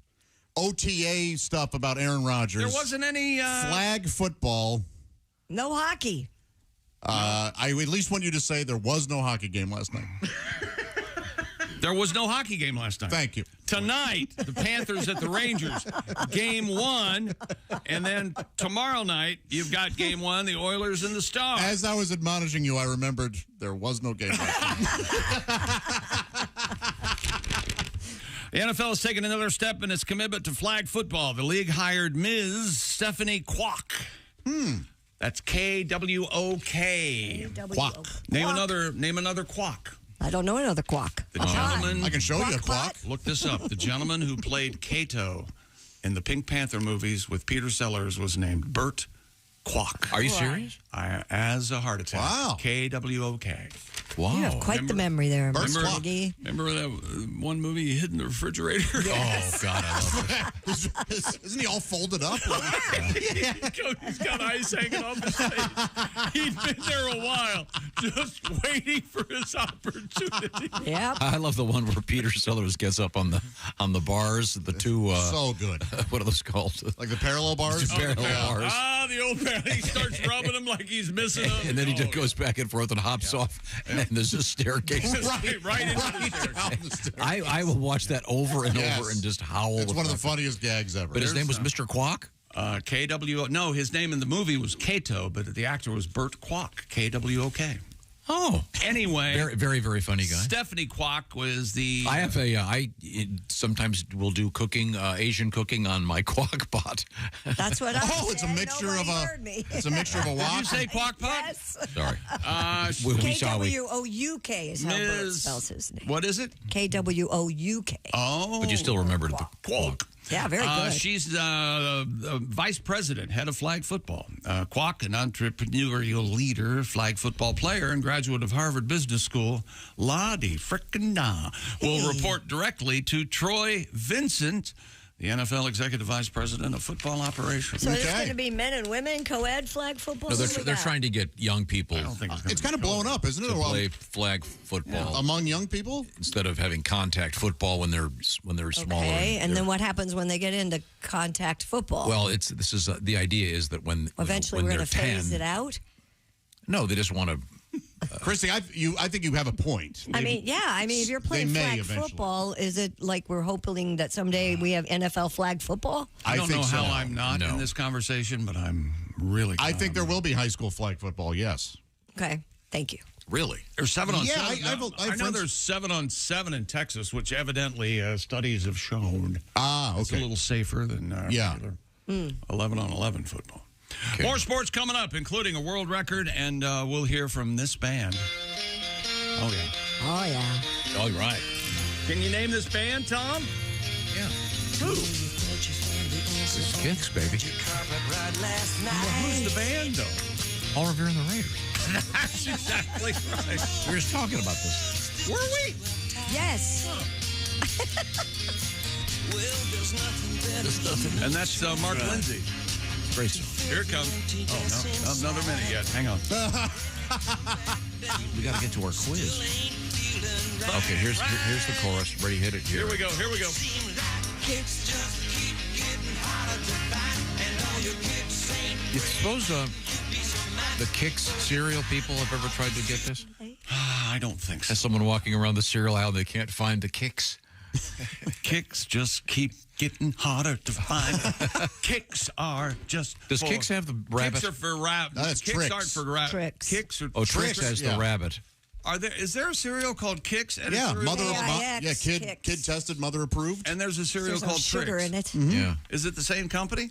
OTA stuff about Aaron Rodgers. There wasn't any flag football. No hockey. I at least want you to say there was no hockey game last night. There was no hockey game last night. Thank you. Tonight, the Panthers at the Rangers, game 1. And then tomorrow night, you've got game 1, the Oilers and the Stars. As I was admonishing you, I remembered there was no game last night. The NFL has taken another step in its commitment to flag football. The league hired Ms. Stephanie Kwok. That's K-W-O-K. Kwok. Name another Kwok. I don't know another Kwok. The gentleman. I can show you a Kwok. Look this up. The gentleman who played Kato in the Pink Panther movies with Peter Sellers was named Bert Kwok. Are you serious? As a heart attack. Wow. K-W-O-K. Wow. You have quite the memory there, Remember Maggie. that one movie he hid in the refrigerator? Yes. Oh, God, I love it. Isn't he all folded up? He's got ice hanging off his face. He'd been there a while. just waiting for his opportunity. Yep. I love the one where Peter Sellers gets up on the bars, the two. So good. What are those called? Like the parallel bars? Parallel bars. Ah, the old man. He starts rubbing him like he's missing them. And then he just goes back and forth and hops off, and then there's a staircase. right into the stairs. I will watch that over and over and just howl. It's one of the funniest gags ever. But his name was Mr. Quack? KWO. No, his name in the movie was Kato, but the actor was Bert Kwok. KWOK. Oh. Anyway. Very, very, very funny guy. Stephanie Kwok was the... I have I sometimes will do cooking, Asian cooking on my Kwok pot. That's what I Oh, it's a mixture of a... It's a mixture of a wok? Did you say Kwok pot? Yes. Sorry. KWOUK is how Bert spells his name. What is it? KWOUK. Oh. But you still remembered the Kwok. Yeah, very good. She's vice president, head of flag football. Kwok, an entrepreneurial leader, flag football player, and graduate of Harvard Business School, La-di frickin' da, will report directly to Troy Vincent, the NFL executive vice president of football operations. So it's going to be men and women, co-ed flag football? No, they're trying to get young people. I don't think it's kind of blown up, isn't it? To play flag football among young people instead of having contact football when they're smaller. Okay, and then what happens when they get into contact football? Well, the idea is that when eventually when we're going to phase 10, it out. No, they just want to. Christy, I think you have a point. If you're playing flag football, is it like we're hoping that someday we have NFL flag football? I don't know how I'm not in this conversation, but I'm really. I think there will be high school flag football. Yes. Okay. Thank you. Really? There's 7 on 7. I know there's 7 on 7 in Texas, which evidently studies have shown. Okay. It's a little safer than regular 11 on 11 football. Okay. More sports coming up, including a world record, and we'll hear from this band. Oh, yeah. Oh, yeah. All right. Can you name this band, Tom? Yeah. Who? This is Kicks, baby. Who's the band, though? All Revere and the Raiders. That's exactly right. We were just talking about this. Were we? Yes. And that's Mark Lindsay. Great song. Here it comes. Oh, no. Another minute yet. Hang on. We got to get to our quiz. Okay, here's the chorus. Ready, hit it. Here we go. You suppose the Kicks cereal people have ever tried to get this? I don't think so. Has someone walking around the cereal aisle, they can't find the Kicks? Kicks just keep getting harder to find. Kicks are just. Does Kicks have the rabbit? Kicks are for rabbit. That's Kicks Trix. aren't for rabbit. Trix. Kicks are. Oh, Trix has the rabbit. Is there a cereal called Kicks? And Yeah, Kicks. kid tested, mother approved. And there's a cereal There's called sugar Trix. in it. Mm-hmm. Yeah. Is it the same company?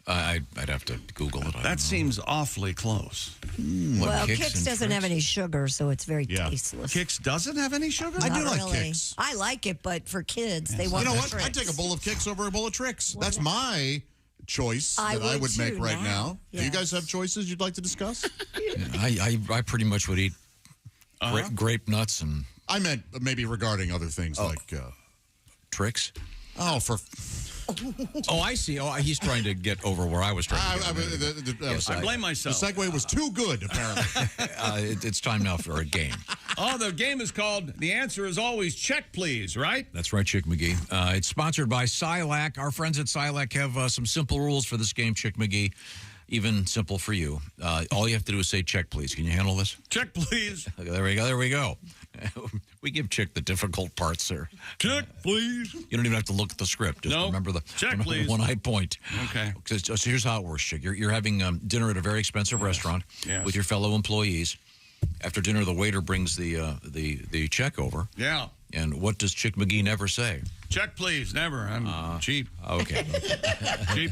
I'd have to Google it. That seems awfully close. Well, Kicks doesn't have any sugar, so it's very tasteless. Kicks doesn't have any sugar? I do Not like really. Kicks. I like it, but for kids, they want You know the what? Trix. I'd take a bowl of Kicks over a bowl of Trix. That's my choice I that I would would make too right now. now. Do you guys have choices you'd like to discuss? I pretty much would eat grape nuts and. I meant maybe regarding other things like Trix. Oh, for. Oh, I see. Oh, he's trying to get over where I was trying to get. I blame myself. The segue was too good, apparently. It's time now for a game. Oh, the game is called The Answer Is Always Check, Please, right? That's right, Chick McGee. It's sponsored by Silac. Our friends at Silac have some simple rules for this game, Chick McGee. Even simple for you. All you have to do is say, check, please. Can you handle this? Check, please. Okay, there we go. We give Chick the difficult parts, sir. Check, please. You don't even have to look at the script. Just remember the one high point. Okay. So here's how it works, Chick. You're having dinner at a very expensive restaurant with your fellow employees. After dinner, the waiter brings the check over. Yeah. And what does Chick McGee never say? Check, please. Never. I'm cheap. Okay. cheap.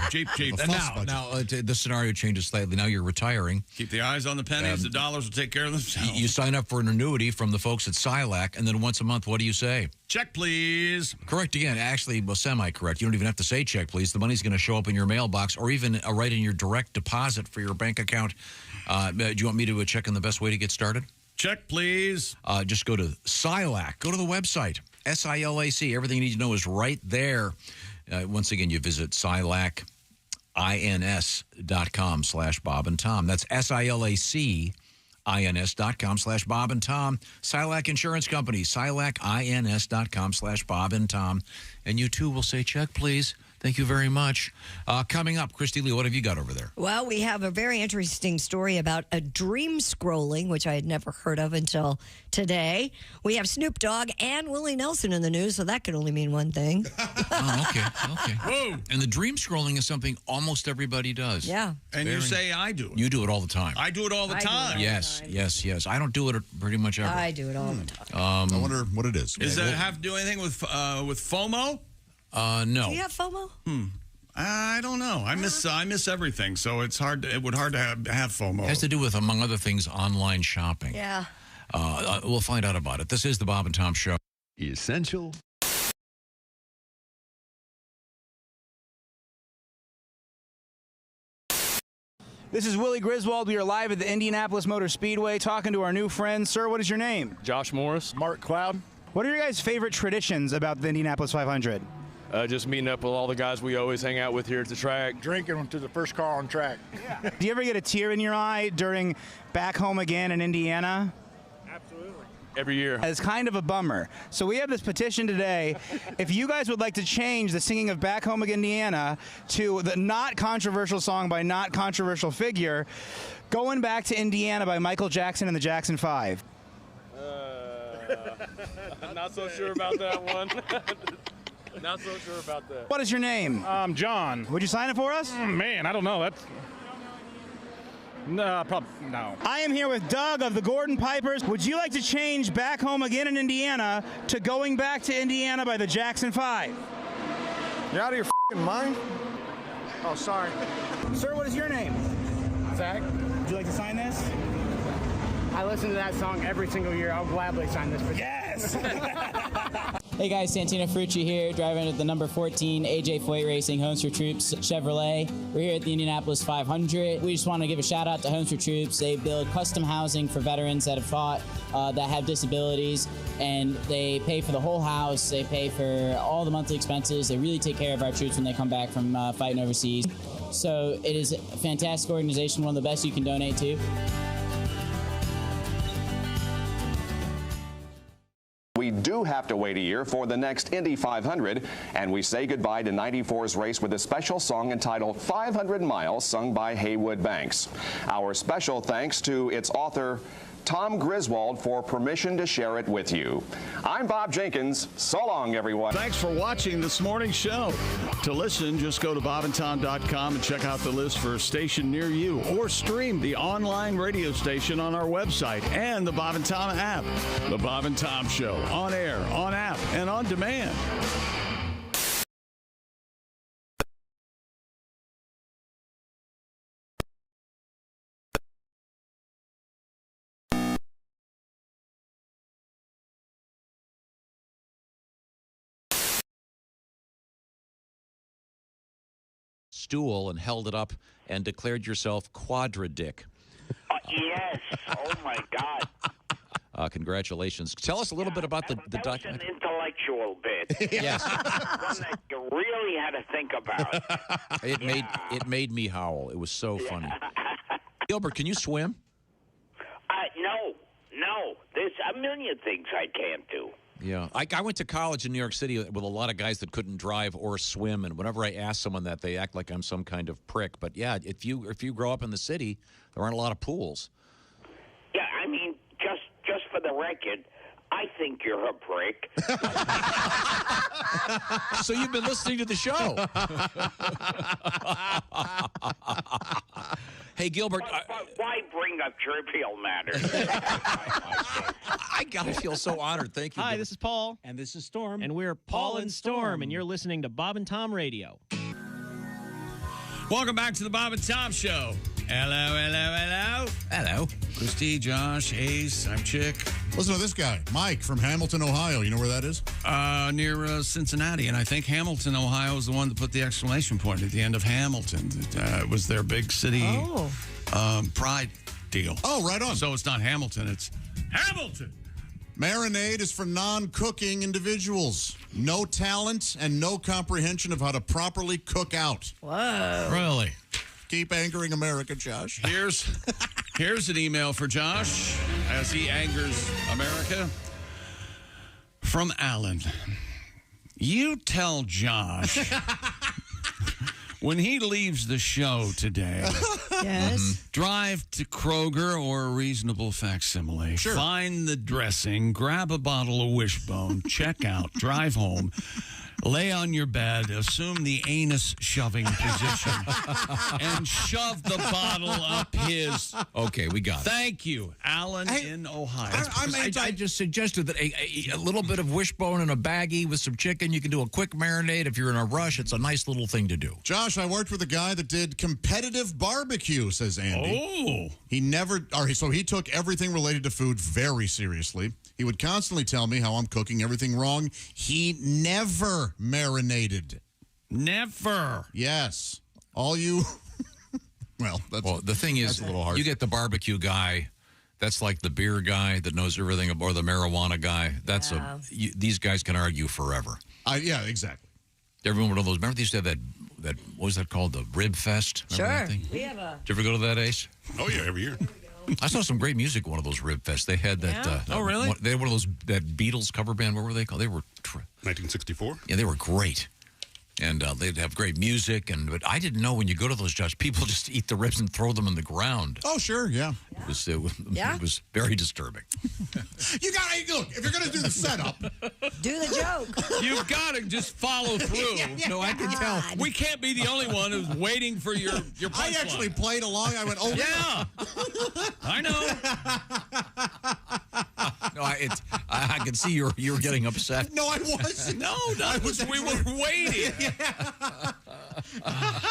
And now the scenario changes slightly. Now you're retiring. Keep the eyes on the pennies. The dollars will take care of themselves. You sign up for an annuity from the folks at Silac, and then once a month, what do you say? Check, please. Correct again. Actually, well, semi-correct. You don't even have to say check, please. The money's going to show up in your mailbox or even right in your direct deposit for your bank account. Do you want me to check on the best way to get started? Check, please. Just go to Silac. Go to the website, SILAC. Everything you need to know is right there. Once again, you visit SilacINS.com/Bob and Tom. That's SILACINS.com/Bob SilacINS.com/Bob and Tom. Silac Insurance Company, SilacINS.com/Bob and Tom. And you too will say, check, please. Thank you very much. Coming up, Christy Lee, what have you got over there? Well, we have a very interesting story about a dream scrolling, which I had never heard of until today. We have Snoop Dogg and Willie Nelson in the news, so that could only mean one thing. Oh, okay. Whoa. And the dream scrolling is something almost everybody does. Yeah. And you say I do it. You do it all the time. I do it all the time. Yes. I don't do it pretty much ever. I do it all the time. I wonder what it is. Does that have to do anything with FOMO? No. Do you have FOMO? I don't know. I miss everything, so it's hard. It would hard to have FOMO. It has to do with, among other things, online shopping. Yeah. We'll find out about it. This is the Bob and Tom Show. Essential. This is Willie Griswold. We are live at the Indianapolis Motor Speedway talking to our new friend. Sir, what is your name? Josh Morris. Mark Cloud. What are your guys' favorite traditions about the Indianapolis 500? Just meeting up with all the guys we always hang out with here at the track. Drinking to the first car on track. Yeah. Do you ever get a tear in your eye during Back Home Again in Indiana? Absolutely. Every year. It's kind of a bummer. So we have this petition today. If you guys would like to change the singing of Back Home Again Indiana to the not controversial song by not controversial figure, Going Back to Indiana by Michael Jackson and the Jackson 5. I'm not so sure about that one. Not so sure about that. What is your name? John. Would you sign it for us? Man, I don't know. That's... No, probably no. I am here with Doug of the Gordon Pipers. Would you like to change Back Home Again in Indiana to Going Back to Indiana by the Jackson 5? You're out of your f***ing mind? Oh, sorry. Sir, what is your name? Zach. Would you like to sign this? I listen to that song every single year. I'll gladly sign this for you. Yes! Hey guys, Santino Frucci here, driving at the number 14 AJ Foyt Racing Homes for Troops Chevrolet. We're here at the Indianapolis 500. We just want to give a shout out to Homes for Troops. They build custom housing for veterans that have fought, that have disabilities, and they pay for the whole house. They pay for all the monthly expenses. They really take care of our troops when they come back from fighting overseas. So it is a fantastic organization, one of the best you can donate to. We do have to wait a year for the next Indy 500, and we say goodbye to 94's race with a special song entitled 500 Miles, sung by Haywood Banks. Our special thanks to its author, Tom Griswold, for permission to share it with you. I'm Bob Jenkins. So long, everyone. Thanks for watching this morning's show. To listen, just go to bobandtom.com and check out the list for a station near you, or stream the online radio station on our website and the Bob and Tom app. The Bob and Tom Show, on air, on app, and on demand. Stool and held it up and declared yourself quadradick. Yes. Oh, my God. Congratulations. Tell us a little bit about the document. That was an intellectual bit. Yes. One that you really had to think about. It made me howl. It was so funny. Gilbert, can you swim? No. There's a million things I can't do. Yeah, I went to college in New York City with a lot of guys that couldn't drive or swim, and whenever I ask someone that, they act like I'm some kind of prick. But yeah, if you grow up in the city, there aren't a lot of pools. Yeah, I mean, just for the record, I think you're a prick. So you've been listening to the show. Hey, Gilbert. But why bring up trivial matters? I gotta feel so honored. Thank you. Hi, this is Paul. And this is Storm. And we're Paul and Storm, and you're listening to Bob and Tom Radio. Welcome back to the Bob and Tom Show. Hello. Christy, Josh, Ace, I'm Chick. Listen to this guy, Mike from Hamilton, Ohio. You know where that is? Near Cincinnati. And I think Hamilton, Ohio is the one that put the exclamation point at the end of Hamilton. It was their big city pride deal. Oh, right on. So it's not Hamilton, it's Hamilton. Marinade is for non-cooking individuals. No talent and no comprehension of how to properly cook out. Whoa. Really? Keep angering America, Josh. Here's Here's an email for Josh as he angers America. From Alan. You tell Josh when he leaves the show today, yes, drive to Kroger or a reasonable facsimile. Sure. Find the dressing, grab a bottle of Wishbone, check out, drive home. Lay on your bed, assume the anus shoving position, and shove the bottle up his. Okay, we got it. Thank you, Alan in Ohio. I just suggested that a little bit of Wishbone in a baggie with some chicken. You can do a quick marinade. If you're in a rush, it's a nice little thing to do. Josh, I worked with a guy that did competitive barbecue, says Andy. Oh. He took everything related to food very seriously. He would constantly tell me how I'm cooking everything wrong. He never marinated. Never. Yes. All you... well, the thing is, a little hard. You get the barbecue guy. That's like the beer guy that knows everything, or the marijuana guy. These guys can argue forever. Yeah, exactly. Everyone one of those. Remember they used to have that what was that called? The Rib Fest? Remember that thing? We have a... Did you ever go to that, Ace? Oh, yeah, every year. I saw some great music at one of those Rib Fests. They had that. Oh, really? They had one of those, that Beatles cover band. What were they called? They were 1964. Yeah, they were great. And they'd have great music. But I didn't know when you go to those jobs, people just eat the ribs and throw them in the ground. Oh, sure, yeah. It was very disturbing. You got to, look, if you're going to do the setup. Do the joke. You've got to just follow through. No, I can tell. We can't be the only one who's waiting for your punchline. I actually played along. I went, oh, yeah. I know. No, I can see you were getting upset. No, I wasn't. No, we were waiting.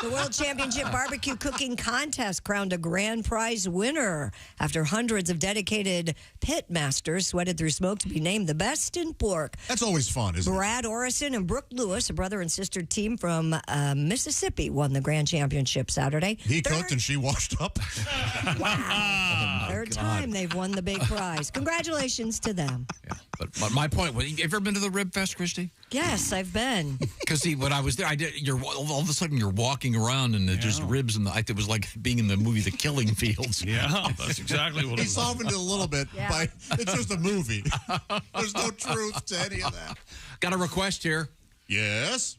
The World Championship Barbecue Cooking Contest crowned a grand prize winner after hundreds of dedicated pit masters sweated through smoke to be named the best in pork. That's always fun, isn't it? Brad Orison and Brooke Lewis, a brother and sister team from Mississippi, won the grand championship Saturday. He cooked and she washed up. Wow. Third time they've won the big prize. Congratulations to them. Yeah, but my point was, have you ever been to the Rib Fest, Christy? Yes, I've been. Because when I was there, all of a sudden you're walking around and just ribs, and it was like being in the movie The Killing Fields. Yeah, that's exactly what it was. He softened it a little bit by it's just a movie. There's no truth to any of that. Got a request here. Yes.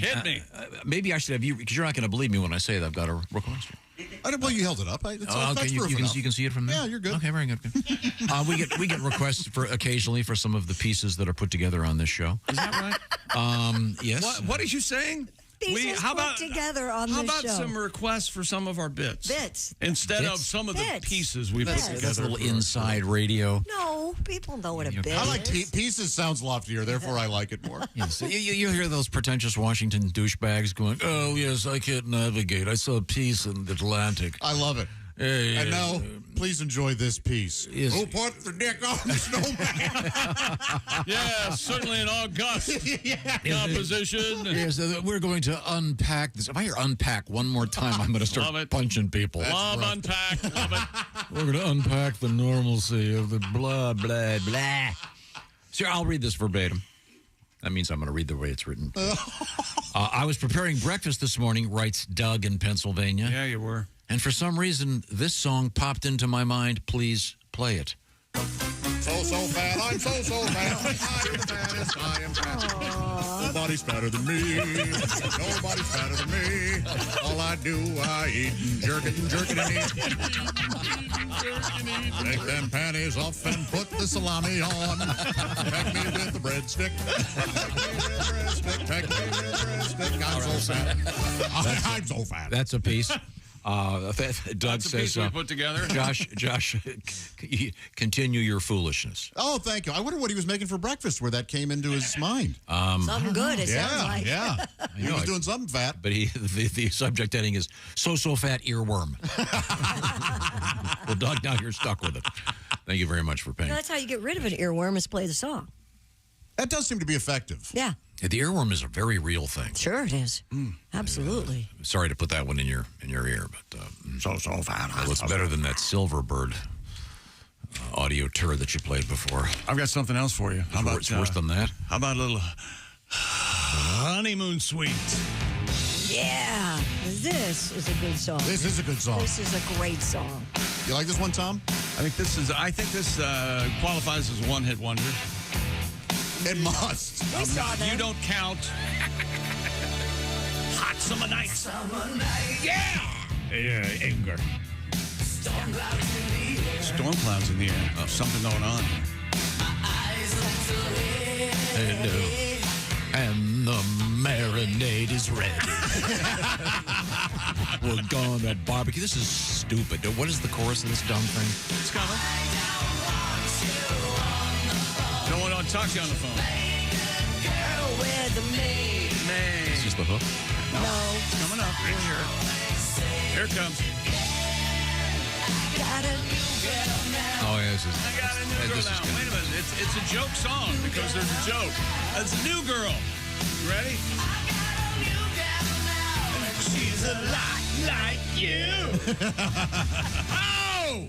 Hit me. Maybe I should have you, because you're not going to believe me when I say that I've got a request here. Well, you held it up. Okay, you can see it from there. Yeah, you're good. Okay, very good. We get requests occasionally for some of the pieces that are put together on this show. Is that right? Yes. What is you saying? How about together on how this about show? Some requests for some of our bits? Instead of some of the pieces we put together. That's a little inside radio. No, people know what a bit is. I like pieces sounds loftier, therefore I like it more. Yes. You hear those pretentious Washington douchebags going, oh, yes, I can't navigate. I saw a piece in the Atlantic. I love it. And now, please enjoy this piece. Yes. Who put the dick on the snowman? Yeah, certainly an august composition. Yes, we're going to unpack this. If I hear unpack one more time, I'm going to start punching people. Love unpack. Love it. We're going to unpack the normalcy of the blah, blah, blah. Sure, I'll read this verbatim. That means I'm going to read the way it's written. I was preparing breakfast this morning, writes Doug in Pennsylvania. Yeah, you were. And for some reason, this song popped into my mind. Please play it. So fat, I'm so fat. I am fattest, I am fat. Nobody's fatter than me. Nobody's fatter than me. All I do, I eat and jerk it and eat. Take them panties off and put the salami on. Peck me with the breadstick. Peck me with the breadstick. I'm so fat. I'm so fat. That's a piece. Doug says, we put together. Josh, continue your foolishness. Oh, thank you. I wonder what he was making for breakfast where that came into his mind. Something good, it sounds like. Yeah, he was doing something fat. But the subject heading is so fat earworm. Well, Doug, now you're stuck with it. Thank you very much for paying. That's how you get rid of an earworm, is play the song. That does seem to be effective. Yeah. The earworm is a very real thing. Sure it is. Absolutely. Sorry to put that one in your ear, but so fat. It looks better than that Silverbird audio tour that you played before. I've got something else for you. How about it's worse than that? How about a little honeymoon suite? Yeah. This is a good song. This is a good song. This is a great song. You like this one, Tom? I think this qualifies as a one-hit wonder. It must. We saw that. You don't count. Hot summer night. Yeah, anger. Storm clouds in the air. Oh, something going on. Hello. And the marinade is ready. We're gonna barbecue. This is stupid. What is the chorus of this dumb thing? It's coming. Don't want to talk to you on the phone. Is this the hook? No. It's coming up. We'll hear it. Here it comes. Oh, yeah, this is. I got a new girl now. Wait a minute. It's a joke song because there's a joke. It's a new girl. You ready? She's a lot like you. Oh!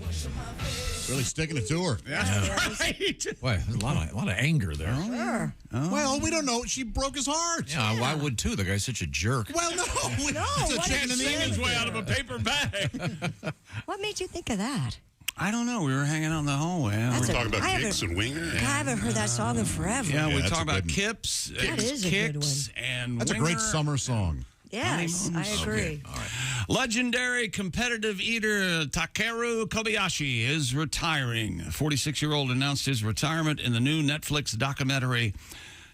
Really sticking it to her. That's right. Boy, there's a lot of anger there. Sure. Oh. Well, we don't know. She broke his heart. Yeah, I would too. The guy's such a jerk. Well, no. It's a chicken in the Sing his egg. way out of a paper bag. What made you think of that? I don't know. We were hanging out in the hallway. That's We're talking about I Kicks and Winger. I haven't heard that song in forever. Yeah, we that's talk a about good one. Kips, That is a good Kicks, and That's a Winger. great summer song. Yes, I Honeymoons. agree. All right. Legendary competitive eater Takeru Kobayashi is retiring. A 46-year-old announced his retirement in the new Netflix documentary,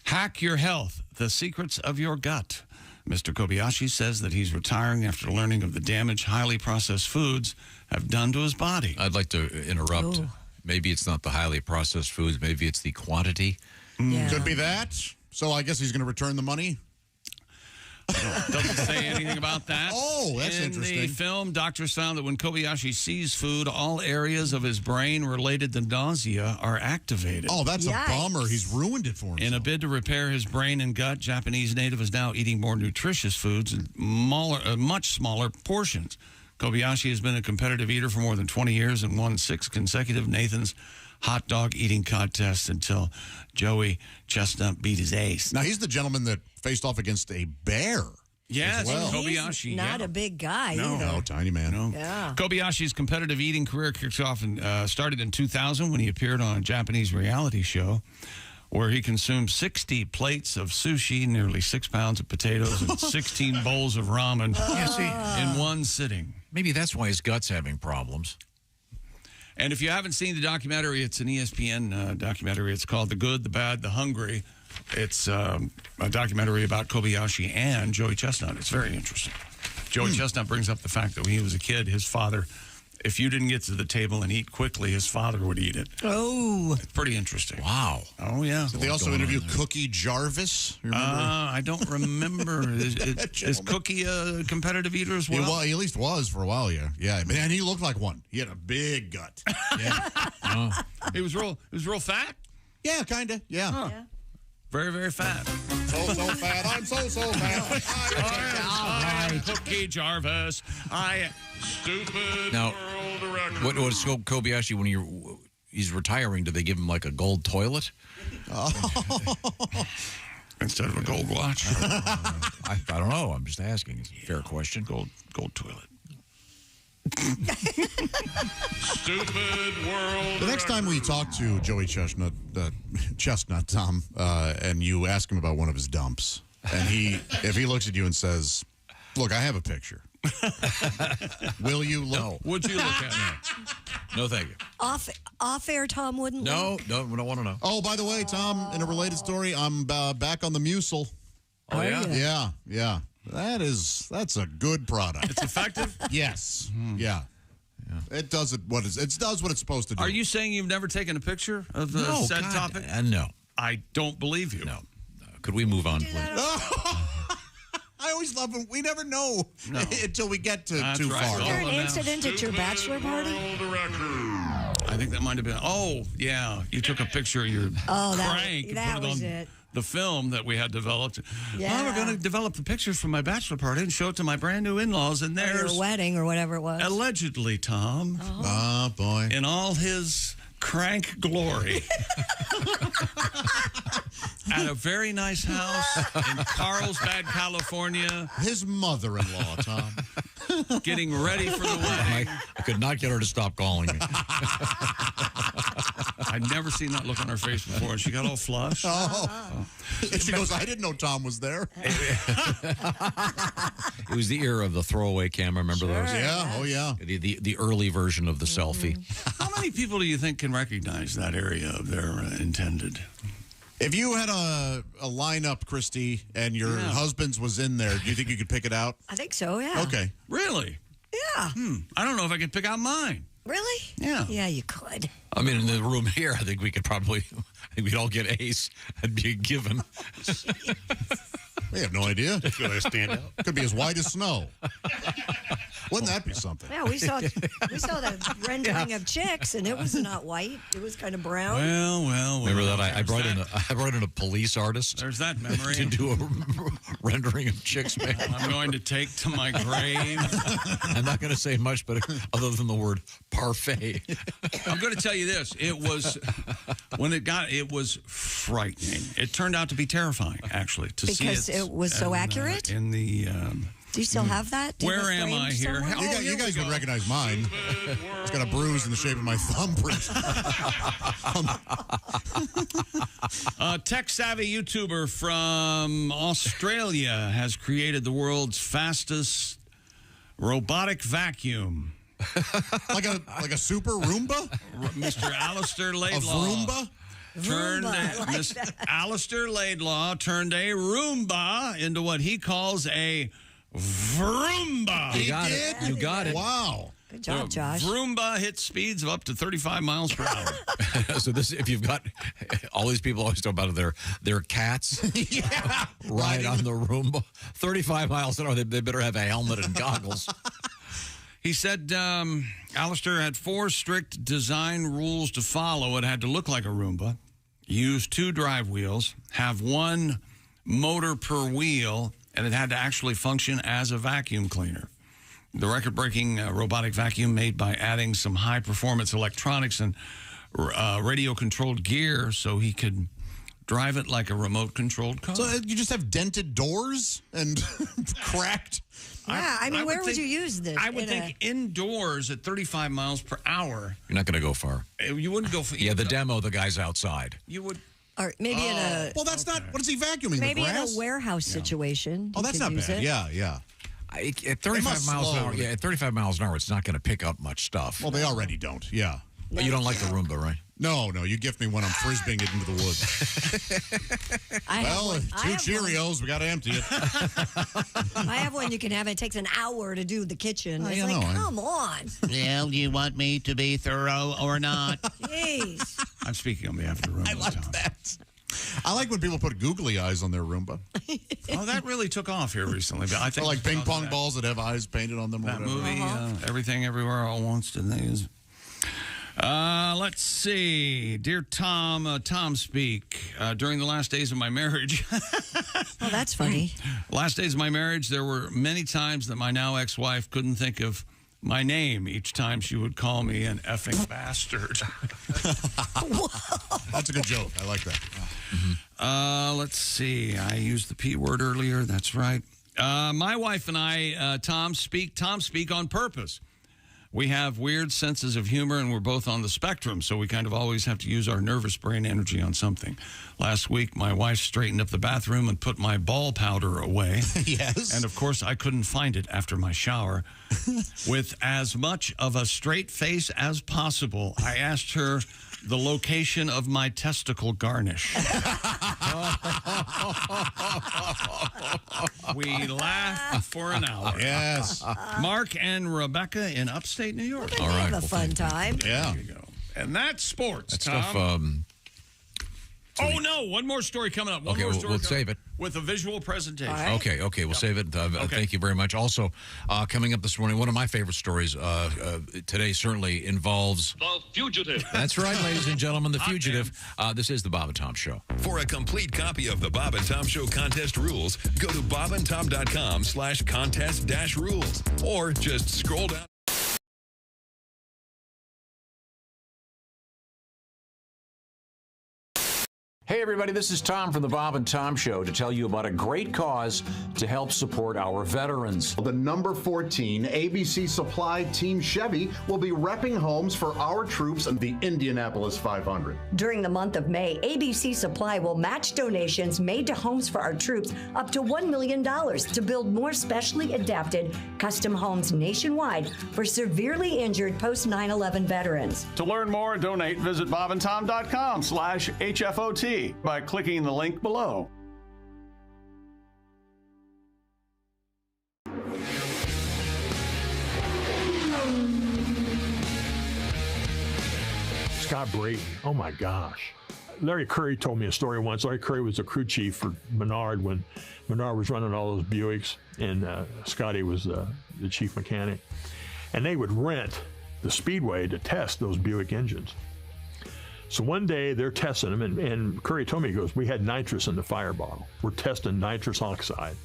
Hack Your Health, The Secrets of Your Gut. Mr. Kobayashi says that he's retiring after learning of the damage highly processed foods have done to his body. I'd like to interrupt. Ooh. Maybe it's not the highly processed foods. Maybe it's the quantity. Yeah. Could be that. So I guess he's going to return the money. Doesn't say anything about that. Oh, that's In interesting. the film, doctors found that when Kobayashi sees food, all areas of his brain related to nausea are activated. Oh, that's Yikes. a bummer. He's ruined it for him. In a bid to repair his brain and gut, Japanese native is now eating more nutritious foods in much smaller portions. Kobayashi has been a competitive eater for more than 20 years and won 6 consecutive Nathan's hot dog eating contests until Joey Chestnut beat his ace. Now, he's the gentleman that faced off against a bear. Yes, as well. Kobayashi. Not yeah. a big guy No. either. No, tiny man. No. Yeah. Kobayashi's competitive eating career kicks off and started in 2000 when he appeared on a Japanese reality show where he consumed 60 plates of sushi, nearly 6 pounds of potatoes, and 16 bowls of ramen in one sitting. Maybe that's why his gut's having problems. And if you haven't seen the documentary, it's an ESPN documentary. It's called The Good, the Bad, the Hungry. It's a documentary about Kobayashi and Joey Chestnut. It's very interesting. Joey Chestnut brings up the fact that when he was a kid, his father, if you didn't get to the table and eat quickly, his father would eat it. Oh. It's pretty interesting. Wow. Oh, yeah. Did they also interview Cookie Jarvis? You remember? I don't remember. Is Cookie a competitive eater as well? He at least was for a while, yeah. Yeah, and he looked like one. He had a big gut. Yeah. He was real fat? Yeah, kind of. Yeah. Huh. Yeah. Very, very fat. So fat. I'm so fat. I am Cookie Jarvis. I Stupid Now, world record. what was Kobayashi when he's retiring? Do they give him like a gold toilet? instead of a gold watch. I don't know. I'm just asking. It's a fair question. Gold toilet. Stupid world. The next time we talk to Joey Chestnut, Tom, and you ask him about one of his dumps, and if he looks at you and says, "Look, I have a picture," will you look? No. Would you look at me? No, thank you. Off air, Tom wouldn't. No, look? no, we don't want to know. Oh, by the way, Tom, in a related story, I'm back on the Mucil. Oh, yeah? Yeah. That's a good product. It's effective? Yes. Yeah. It does what it's supposed to do. Are you saying you've never taken a picture of the said topic? No. I don't believe you. No. Could we move on, please? I always love them. We never know until we get too right. far. Was there an incident at your bachelor party? I think that might have been. Oh, yeah. You took a picture of your crank and that put it was on it. the film that we had developed. Yeah. Well, we're going to develop the pictures from my bachelor party and show it to my brand new in-laws. And Or there's your wedding or whatever it was. allegedly Tom, Oh, boy. in all his crank glory, at a very nice house in Carlsbad, California. His mother-in-law, Tom. getting ready for the wedding. I could not get her to stop calling me. I'd never seen that look on her face before. She got all flushed. And she goes, I didn't know Tom was there. It was the era of the throwaway camera. Remember those? Yeah. Oh, yeah. The early version of the selfie. How many people do you think can recognize that area of their intended? If you had a lineup, Christy, and your husband's was in there, do you think you could pick it out? I think so, yeah. Okay. Really? Yeah. I don't know if I could pick out mine. Really? Yeah. Yeah, you could. I mean, in the room here, I think we could probably, we'd all get ace. That'd be a given. We have no idea. Could I stand out? Could be as white as snow. Wouldn't that be something? Yeah, we saw the rendering of chicks, and it was not white. It was kind of brown. Well. Remember that? I brought in a police artist. There's that memory. To do a rendering of chicks, man. I'm going to take to my grave. I'm not going to say much, but other than the word parfait. I'm going to tell you this. It was, it was frightening. It turned out to be terrifying, actually, to see it. Because it was so accurate? In the... Do you still have that? Where am I here? You guys would recognize mine. It's got a bruise in the shape of my thumbprint. Tech-savvy YouTuber from Australia has created the world's fastest robotic vacuum. like a super Roomba? Mr. Alistair Laidlaw. A Roomba? Mr. Alistair Laidlaw turned a Roomba into what he calls a Vroomba. You got it. Wow. Good job, Josh. Vroomba hits speeds of up to 35 miles per hour. So if you've got all these people always talk about their cats ride on the Roomba 35 miles an hour, they better have a helmet and goggles. He said Alistair had 4 strict design rules to follow. It had to look like a Roomba, use 2 drive wheels, have 1 motor per wheel, and it had to actually function as a vacuum cleaner. The record-breaking robotic vacuum made by adding some high-performance electronics and radio-controlled gear so he could drive it like a remote-controlled car. So you just have dented doors and cracked? Yeah, I mean, where would you use this? I would think indoors at 35 miles per hour. You're not going to go far. You wouldn't go far. Yeah, the demo, the guy's outside. You would. Or maybe in a... Well, that's not... What is he vacuuming, Maybe the in a grass? warehouse situation. Oh, that's not bad. Yeah. At 35 miles an hour, at 35 miles an hour, it's not going to pick up much stuff. Well, they already don't. Yeah. But you don't like the Roomba, right? No, you gift me when I'm frisbeeing it into the woods. Well, 2 Cheerios, we got to empty it. I have one you can have. It takes an hour to do the kitchen. It's you like, know, come on. Well, you want me to be thorough or not? Jeez. I'm speaking on behalf of the Roomba. I like that. I like when people put googly eyes on their Roomba. Oh, that really took off here recently. But I think or like ping pong balls that have eyes painted on them. That or whatever. movie, Everything Everywhere All at Once, didn't they? Let's see. Dear Tom, Tom speak. During the last days of my marriage. Oh, that's funny. Last days of my marriage, there were many times that my now ex-wife couldn't think of my name each time she would call me an effing bastard. That's a good joke. I like that. Let's see. I used the P word earlier. That's right. My wife and I, Tom speak on purpose. We have weird senses of humor, and we're both on the spectrum, so we kind of always have to use our nervous brain energy on something. Last week, my wife straightened up the bathroom and put my ball powder away. Yes. And, of course, I couldn't find it after my shower. With as much of a straight face as possible, I asked her the location of my testicle garnish. We laughed for an hour. Yes. Mark and Rebecca in upstate New York. Well, they have a fun time. Yeah. There you go. And that's sports, That Tom. stuff... Oh, no. One more story coming up. Okay, we'll save it. With a visual presentation. Right. Okay, we'll save it. Thank you very much. Also, coming up this morning, one of my favorite stories today certainly involves... The Fugitive. That's right, ladies and gentlemen, The Fugitive. This is the Bob and Tom Show. For a complete copy of the Bob and Tom Show contest rules, go to bobandtom.com/contest-rules or just scroll down. Hey, everybody, this is Tom from the Bob and Tom Show to tell you about a great cause to help support our veterans. The number 14 ABC Supply Team Chevy will be repping homes for our troops in the Indianapolis 500. During the month of May, ABC Supply will match donations made to homes for our troops up to $1 million to build more specially adapted custom homes nationwide for severely injured post 9/11 veterans. To learn more and donate, visit bobandtom.com/HFOT by clicking the link below. Scott Breen, oh my gosh. Larry Curry told me a story once. Larry Curry was a crew chief for Menard when Menard was running all those Buicks, and Scotty was the chief mechanic. And they would rent the Speedway to test those Buick engines. So one day they're testing them, and Curry told me, he goes, we had nitrous in the fire bottle. We're testing nitrous oxide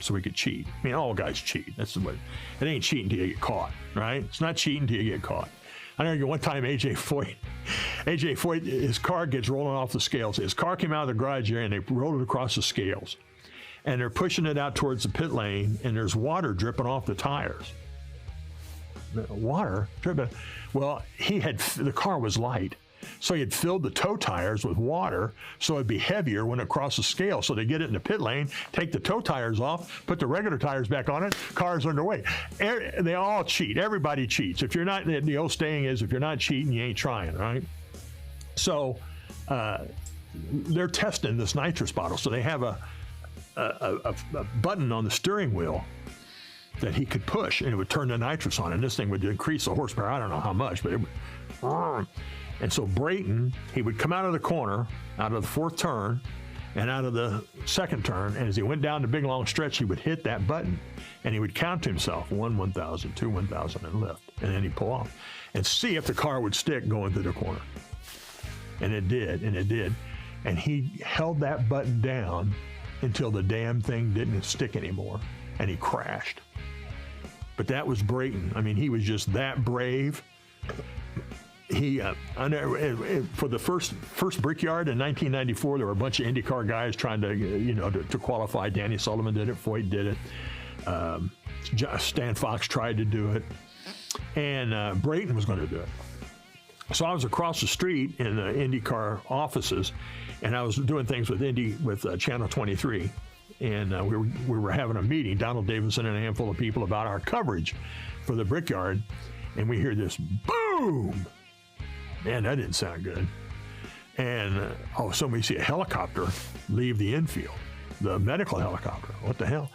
so we could cheat. I mean, all guys cheat. That's the way. It ain't cheating until you get caught, right? It's not cheating until you get caught. I remember one time AJ Foyt, his car gets rolling off the scales. His car came out of the garage area, and they rolled it across the scales. And they're pushing it out towards the pit lane, and there's water dripping off the tires. Water dripping. Well, the car was light. So he had filled the toe tires with water so it'd be heavier when it crossed the scale. So they get it in the pit lane, take the toe tires off, put the regular tires back on it, car's underway. They all cheat. Everybody cheats. If you're not, the old saying is, if you're not cheating, you ain't trying, right? So they're testing this nitrous bottle. So they have a button on the steering wheel that he could push, and it would turn the nitrous on, and this thing would increase the horsepower. I don't know how much, but it would. And so Brayton, he would come out of the corner, out of the fourth turn, and out of the second turn, and as he went down the big long stretch, he would hit that button, and he would count to himself, 1 1,000, 2 1,000, and lift, and then he'd pull off, and see if the car would stick going through the corner. And it did, and he held that button down until the damn thing didn't stick anymore, and he crashed. But that was Brayton. I mean, he was just that brave. He for the first Brickyard in 1994, there were a bunch of IndyCar guys trying to qualify. Danny Sullivan did it, Foyt did it, Stan Fox tried to do it, and Brayton was going to do it. So I was across the street in the IndyCar offices, and I was doing things with Channel 23, and we were having a meeting, Donald Davidson and a handful of people, about our coverage for the Brickyard, and we hear this boom. Man, that didn't sound good. And all of a sudden we see a helicopter leave the infield, the medical helicopter. What the hell?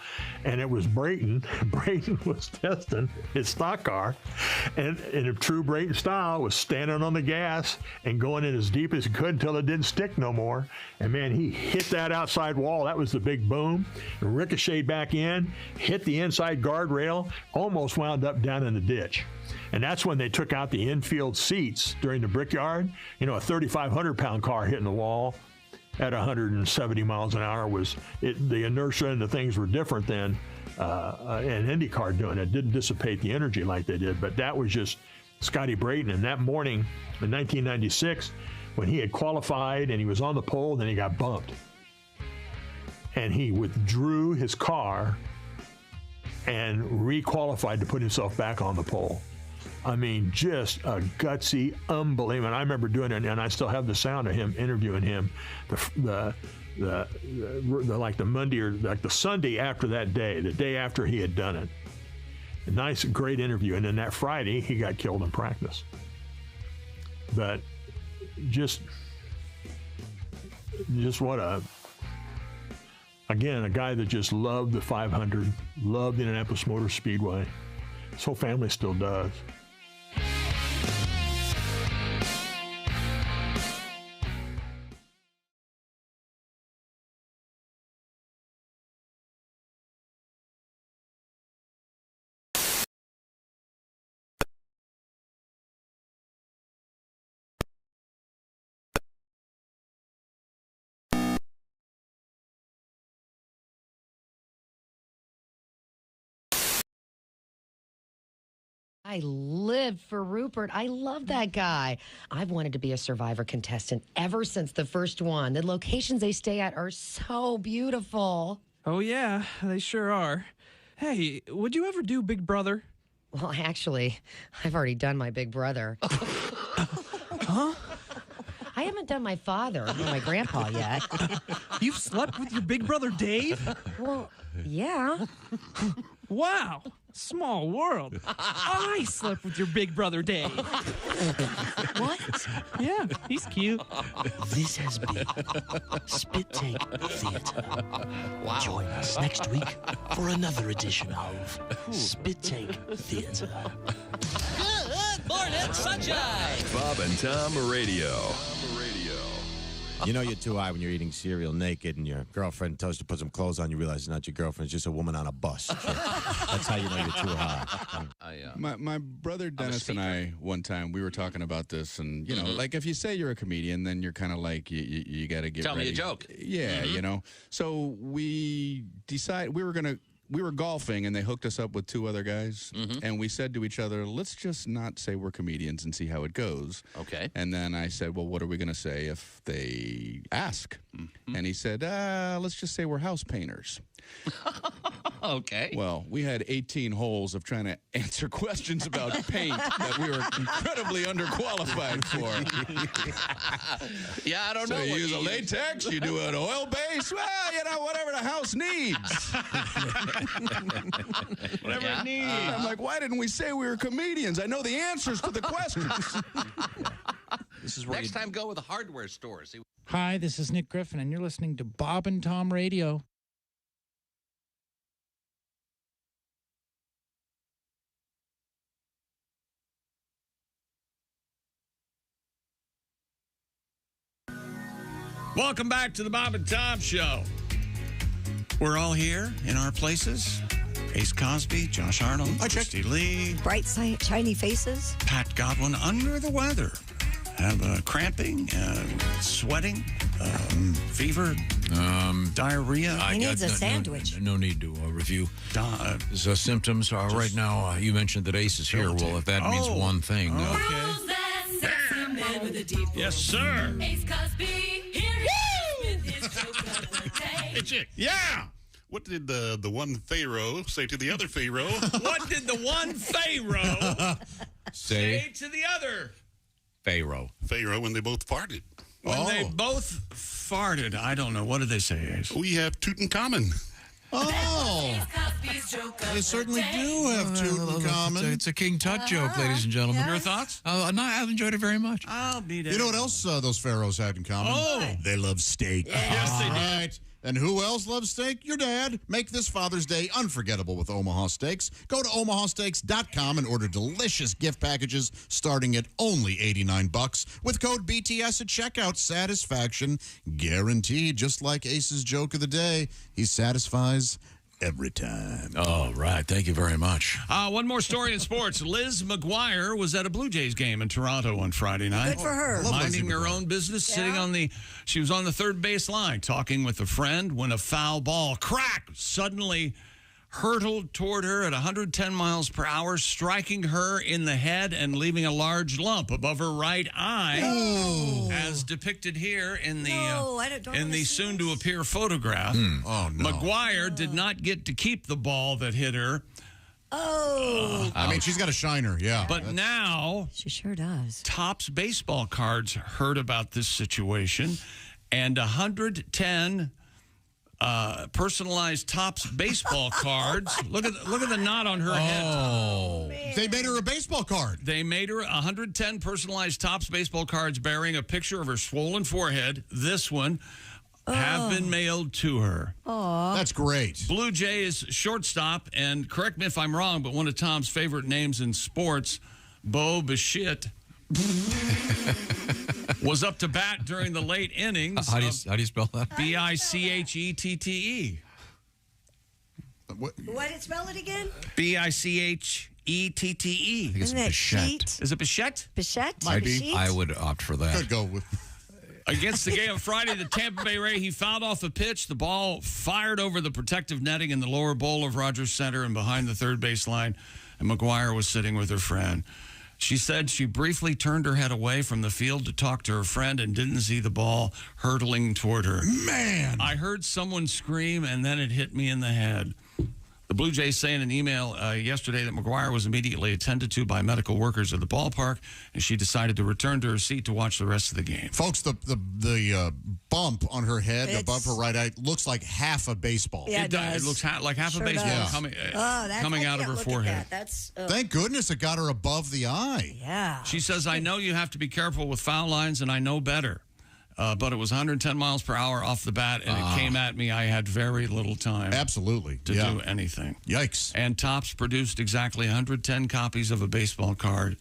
And it was Brayton. Brayton was testing his stock car, and in a true Brayton style, was standing on the gas and going in as deep as he could until it didn't stick no more. And man, he hit that outside wall. That was the big boom. And ricocheted back in, hit the inside guardrail, almost wound up down in the ditch. And that's when they took out the infield seats during the Brickyard. You know, a 3,500-pound car hitting the wall at 170 miles an hour the inertia and the things were different than an IndyCar doing it. It didn't dissipate the energy like they did, but that was just Scotty Brayton. And that morning in 1996, when he had qualified and he was on the pole, then he got bumped. And he withdrew his car and re-qualified to put himself back on the pole. I mean, just a gutsy, unbelievable. I remember doing it, and I still have the sound of him interviewing him, like the Monday or like the Sunday after that day, the day after he had done it. A nice, great interview. And then that Friday, he got killed in practice. But just what a guy that just loved the 500, loved the Indianapolis Motor Speedway. His whole family still does. I live for Rupert. I love that guy. I've wanted to be a Survivor contestant ever since the first one. The locations they stay at are so beautiful. Oh, yeah, they sure are. Hey, would you ever do Big Brother? Well, actually, I've already done my Big Brother. Huh? I haven't done my father or my grandpa yet. You've slept with your Big Brother Dave? Well, yeah. Wow, small world. I slept with your Big Brother Dave. What? Yeah, he's cute. This has been Spit Take Theatre. Wow. Join us next week for another edition of Spit Take Theatre. Good morning, sunshine. Bob and Tom Radio. You know you're too high when you're eating cereal naked and your girlfriend tells you to put some clothes on. You realize it's not your girlfriend. It's just a woman on a bus. So that's how you know you're too high. My brother Dennis and I, one time, we were talking about this. And, you know, like if you say you're a comedian, then you're kind of like, you got to get Tell ready. me a joke. Yeah, you know. So we decided we were golfing, and they hooked us up with two other guys. And we said to each other, let's just not say we're comedians and see how it goes. Okay. And then I said, well, what are we going to say if they ask? And he said, let's just say we're house painters. Okay. Well, we had 18 holes of trying to answer questions about paint that we were incredibly underqualified for. Yeah, I don't So know. you what use a latex, you do an oil base, well, you know, whatever the house needs. Whatever it needs. I'm like, why didn't we say we were comedians? I know the answers to the questions. This is Next time, go with a hardware store. See. Hi, this is Nick Griffin, and you're listening to Bob and Tom Radio. Welcome back to the Bob and Tom Show. We're all here in our places. Ace Cosby, Josh Arnold, Christy Lee. Bright, shiny faces. Pat Godwin under the weather. Have cramping, sweating, fever, diarrhea. He needs a sandwich. No need to review his symptoms. Right now, you mentioned that Ace is here. Well, if that means one thing. Yes, sir. Ace Cosby, Yeah. What did the one Pharaoh say to the other Pharaoh? What did the one Pharaoh say to the other Pharaoh? Pharaoh when they both farted. When they both farted. I don't know. What did they say, Ace? We have Tutankhamen. Oh, they certainly do have Tutankhamen. It's a King Tut joke, ladies and gentlemen. Your thoughts? I've enjoyed it very much. I'll be there. You know what else those pharaohs had in common? Oh. They love steak. Yes, they did. Right. And who else loves steak? Your dad. Make this Father's Day unforgettable with Omaha Steaks. Go to omahasteaks.com and order delicious gift packages starting at only $89 with code BTS at checkout. Satisfaction guaranteed. Just like Ace's joke of the day, he satisfies every time. All right. Thank you very much. One more story in sports. Liz McGuire was at a Blue Jays game in Toronto on Friday night. Good for her. Minding her own business, sitting on she was on the third base line talking with a friend when a foul ball, crack, suddenly hurtled toward her at 110 miles per hour, striking her in the head and leaving a large lump above her right eye, as depicted here in the soon-to-appear photograph. Oh, no. McGuire did not get to keep the ball that hit her. I mean, she's got a shiner, yeah. But now, she sure does. Topps baseball cards heard about this situation, and 110 personalized Topps baseball cards. Look at the knot on her head. Oh, they made her a baseball card. They made her 110 personalized Topps baseball cards bearing a picture of her swollen forehead. This one have been mailed to her. Aw. That's great. Blue Jays shortstop, and correct me if I'm wrong, but one of Tom's favorite names in sports, Bo Bichette, was up to bat during the late innings. How do you spell that? Bichette. What did it spell it again? Bichette. I think it's Isn't that Bichette. cheat? Is it Bichette? Bichette? Might be. Bichette? I would opt for that. Could go with. Against the game on Friday, the Tampa Bay Rays, he fouled off a pitch. The ball fired over the protective netting in the lower bowl of Rogers Center and behind the third base line. and McGuire was sitting with her friend. She said she briefly turned her head away from the field to talk to her friend and didn't see the ball hurtling toward her. Man! I heard someone scream, and then it hit me in the head. The Blue Jays say in an email yesterday that McGuire was immediately attended to by medical workers at the ballpark, and she decided to return to her seat to watch the rest of the game. Folks, the bump on her head above her right eye looks like half a baseball. Yeah, it does. It looks like half a baseball coming out of her forehead. That's Thank goodness it got her above the eye. Yeah. She says, I know you have to be careful with foul lines, and I know better. But it was 110 miles per hour off the bat, and it came at me. I had very little time. Absolutely. To do anything. Yikes. And Topps produced exactly 110 copies of a baseball card,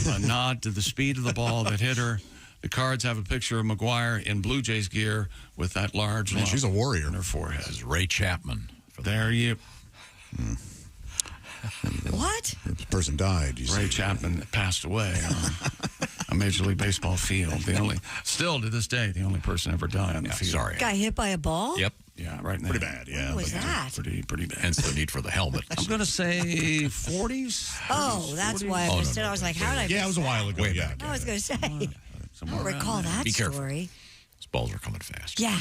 a nod to the speed of the ball that hit her. The cards have a picture of McGuire in Blue Jays gear with that large lump she's a warrior. on her forehead. This is Ray Chapman. There you... What? The person died. Ray Chapman passed away on a Major League Baseball field. Still to this day, the only person ever die on the field. Sorry. Got hit by a ball? Yep. Yeah, right now. Pretty bad, yeah. What was that? Pretty bad. Hence the need for the helmet. I'm going to say 40s. Oh, that's why I missed it. I was like, how did I miss Yeah, it was a while ago. Way Yeah. back. I was going to say. I don't recall that Be careful. story. These balls are coming fast. Yeah.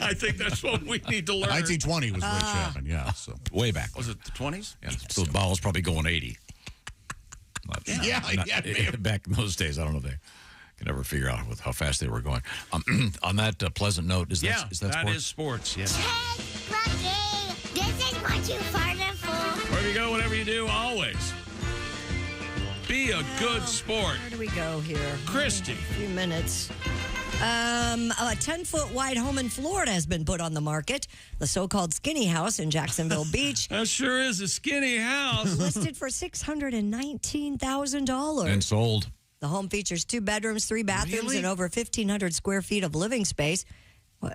I think that's what we need to learn. 1920 was Ray Chapman, yeah. So way back. Was it the 20s? Yeah. So the ball was probably going 80. But back in those days, I don't know if they could ever figure out how fast they were going. On that pleasant note, is that sports? That is sports, yes. Hey, Lucky, this is what you farted for. Wherever you go, whatever you do, always be a good sport. Where do we go here? Christy. A few minutes. A 10-foot wide home in Florida has been put on the market. The so-called skinny house in Jacksonville Beach. That sure is a skinny house. Listed for $619,000. And sold. The home features 2 bedrooms, 3 bathrooms, and over 1,500 square feet of living space.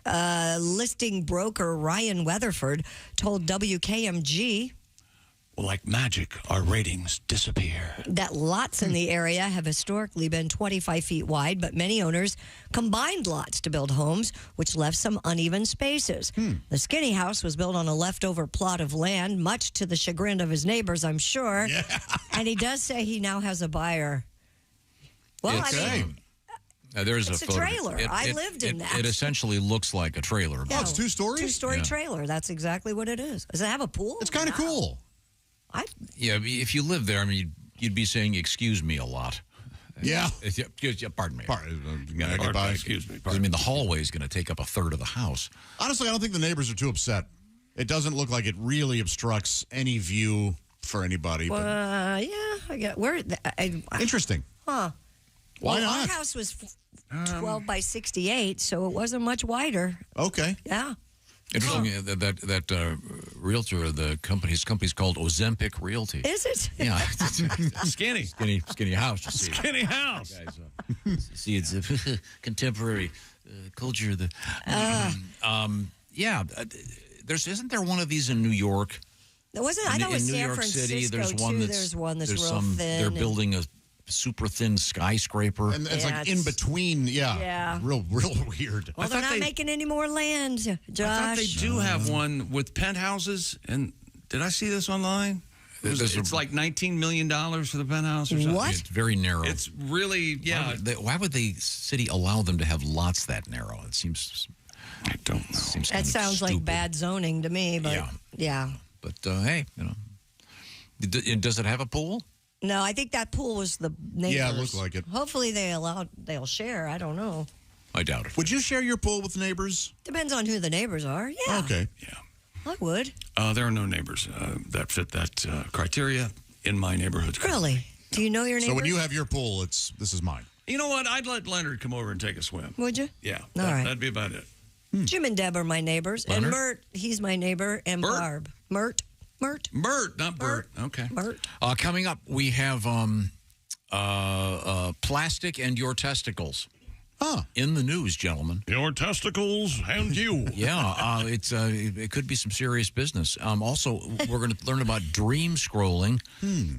Listing broker Ryan Weatherford told WKMG, well, like magic, our ratings disappear. That lots in the area have historically been 25 feet wide, but many owners combined lots to build homes, which left some uneven spaces. The skinny house was built on a leftover plot of land, much to the chagrin of his neighbors, I'm sure. Yeah. And he does say he now has a buyer. Well, there's it's a trailer. I lived in that. It essentially looks like a trailer. Yeah, it's 2 stories? 2-story trailer. That's exactly what it is. Does it have a pool? It's kind of cool. Yeah, if you live there, I mean, you'd be saying "excuse me" a lot. Yeah. Pardon me. Excuse me. I mean, the hallway is going to take up a third of the house. Honestly, I don't think the neighbors are too upset. It doesn't look like it really obstructs any view for anybody. Yeah, I get where. Interesting. Huh. Why not? Our house was 12 by 68, so it wasn't much wider. Okay. Yeah. Interesting that realtor, his company's called Ozempic Realty. Is it? Yeah. Skinny house. You see. Skinny house. See, it's a contemporary culture. Isn't there one of these in New York? There wasn't. I know in New York Francisco City, there's one too. that's There's one that's there's real thin. They're building a super thin skyscraper. And it's like in between, real weird. Well, they're not making any more land, Josh. I thought they do have one with penthouses. And did I see this online? It's like $19 million for the penthouse or something. What? It's very narrow. It's really, Why would the city allow them to have lots that narrow? It seems... I don't know. That sounds like bad zoning to me, but yeah. But, hey, does it have a pool? No, I think that pool was the neighbors. Yeah, it looked like it. Hopefully they'll share. I don't know. I doubt it. Would you share your pool with neighbors? Depends on who the neighbors are. Yeah. Okay. Yeah. I would. There are no neighbors that fit that criteria in my neighborhood. Really? Do you know your neighbors? So when you have your pool, this is mine. You know what? I'd let Leonard come over and take a swim. Would you? Yeah. All right. That'd be about it. Jim and Deb are my neighbors. Leonard? And Mert, he's my neighbor. And Bert? Barb. Mert, not Bert. Okay. Mert. Coming up, we have plastic and your testicles. in the news, gentlemen. Your testicles and you. Yeah, it could be some serious business. Also, we're going to learn about dream scrolling,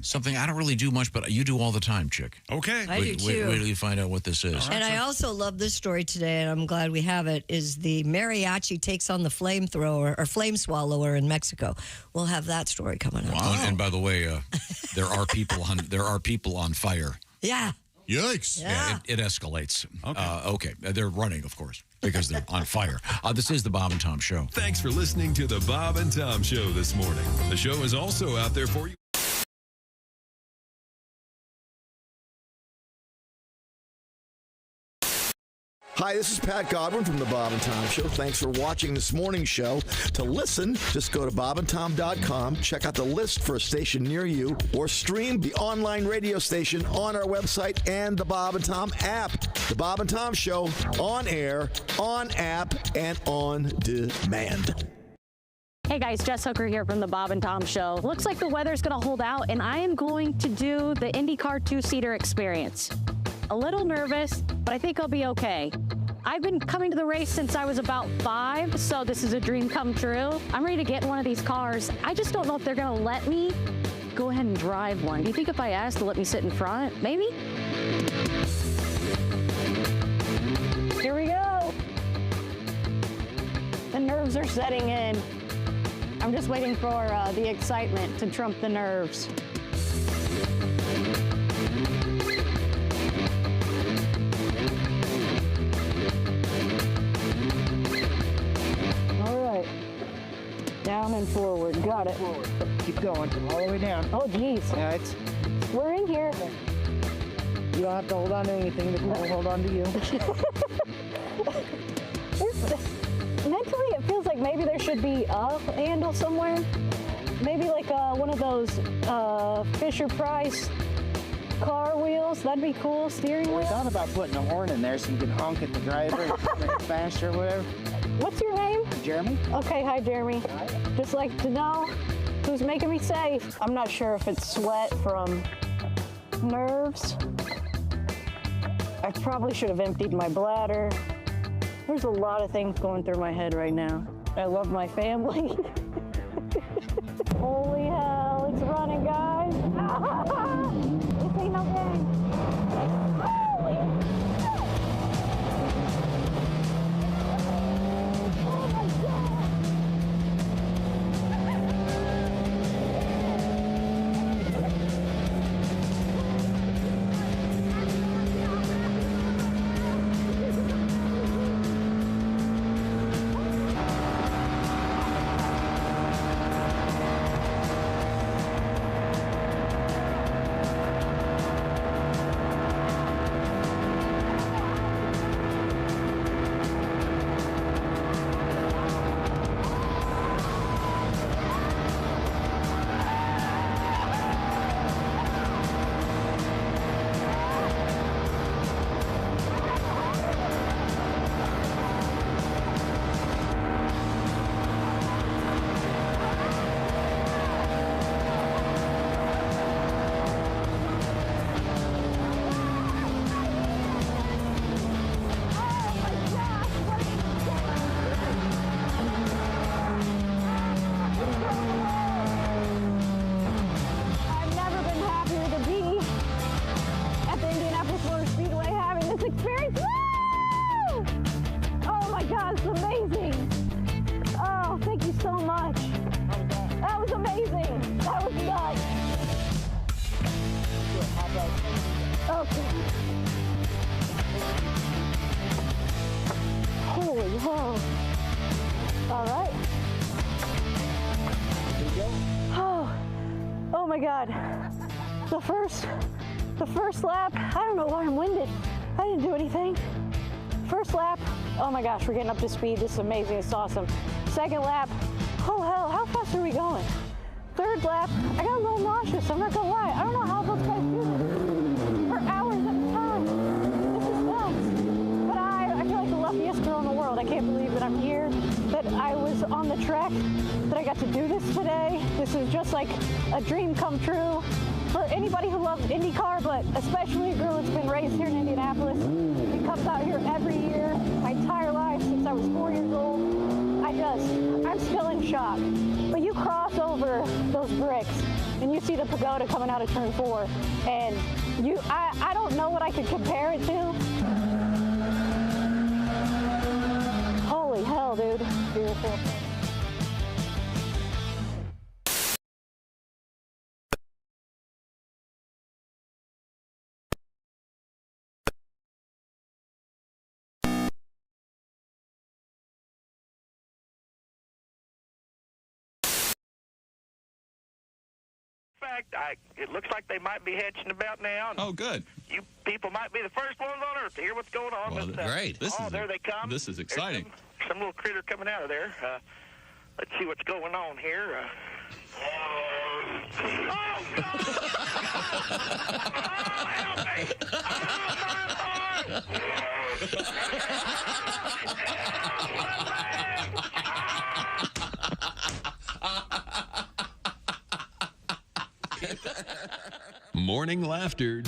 something I don't really do much, but you do all the time, Chick. Okay. I do, too. Wait till you find out what this is. And I also love this story today, and I'm glad we have it, is the mariachi takes on the flamethrower or flame swallower in Mexico. We'll have that story coming up. Wow. And by the way, there are people on fire. Yeah. Yikes. Yeah, it escalates. Okay. They're running, of course, because they're on fire. This is the Bob and Tom Show. Thanks for listening to the Bob and Tom Show this morning. The show is also out there for you. Hi, this is Pat Godwin from the Bob and Tom Show. Thanks for watching this morning's show. To listen, just go to bobandtom.com, check out the list for a station near you, or stream the online radio station on our website and the Bob and Tom app. The Bob and Tom Show, on air, on app, and on demand. Hey guys, Jess Hooker here from the Bob and Tom Show. Looks like the weather's going to hold out, and I am going to do the IndyCar two-seater experience. A little nervous, but I think I'll be okay. I've been coming to the race since I was about 5, so this is a dream come true. I'm ready to get in one of these cars. I just don't know if they're going to let me go ahead and drive one. Do you think if I asked to let me sit in front? Maybe? Here we go. The nerves are setting in. I'm just waiting for the excitement to trump the nerves. All right. Down and forward. Got it. Forward. Keep going. All the way down. Oh, geez. Yeah, We're in here. You don't have to hold on to anything. The car will hold on to you. Mentally, it feels like maybe there should be a handle somewhere. Maybe like one of those Fisher-Price car wheels. That'd be cool. Steering wheel. I thought about putting a horn in there so you can honk at the driver faster or whatever. What's your name? Jeremy. Okay, hi, Jeremy. Just like to know who's making me safe. I'm not sure if it's sweat from nerves. I probably should have emptied my bladder. There's a lot of things going through my head right now. I love my family. Holy hell, it's running, guys. This ain't no game. Holy hell. Oh my God. my God. The first lap, I don't know why I'm winded. I didn't do anything. First lap, oh my gosh, we're getting up to speed. This is amazing, it's awesome. Second lap, oh hell, how fast are we going? Third lap, I got a little nauseous, I'm not gonna lie. I don't know how those guys do this for hours at a time. This is nuts. But I feel like the luckiest girl in the world. I can't believe that I'm here, that I was on the track, that I got to do this today. This is just like a dream come true for anybody who loves IndyCar, but especially a girl that's been raised here in Indianapolis. She comes out here every I'm still in shock. But you cross over those bricks and you see the pagoda coming out of turn 4, and I don't know what I could compare it to. Holy hell, dude. Beautiful. Fact, it looks like they might be hatching about now. Oh, good. You people might be the first ones on Earth to hear what's going on. Well, but, great. There they come. This is exciting. Some little critter coming out of there. Let's see what's going on here. Morning laughter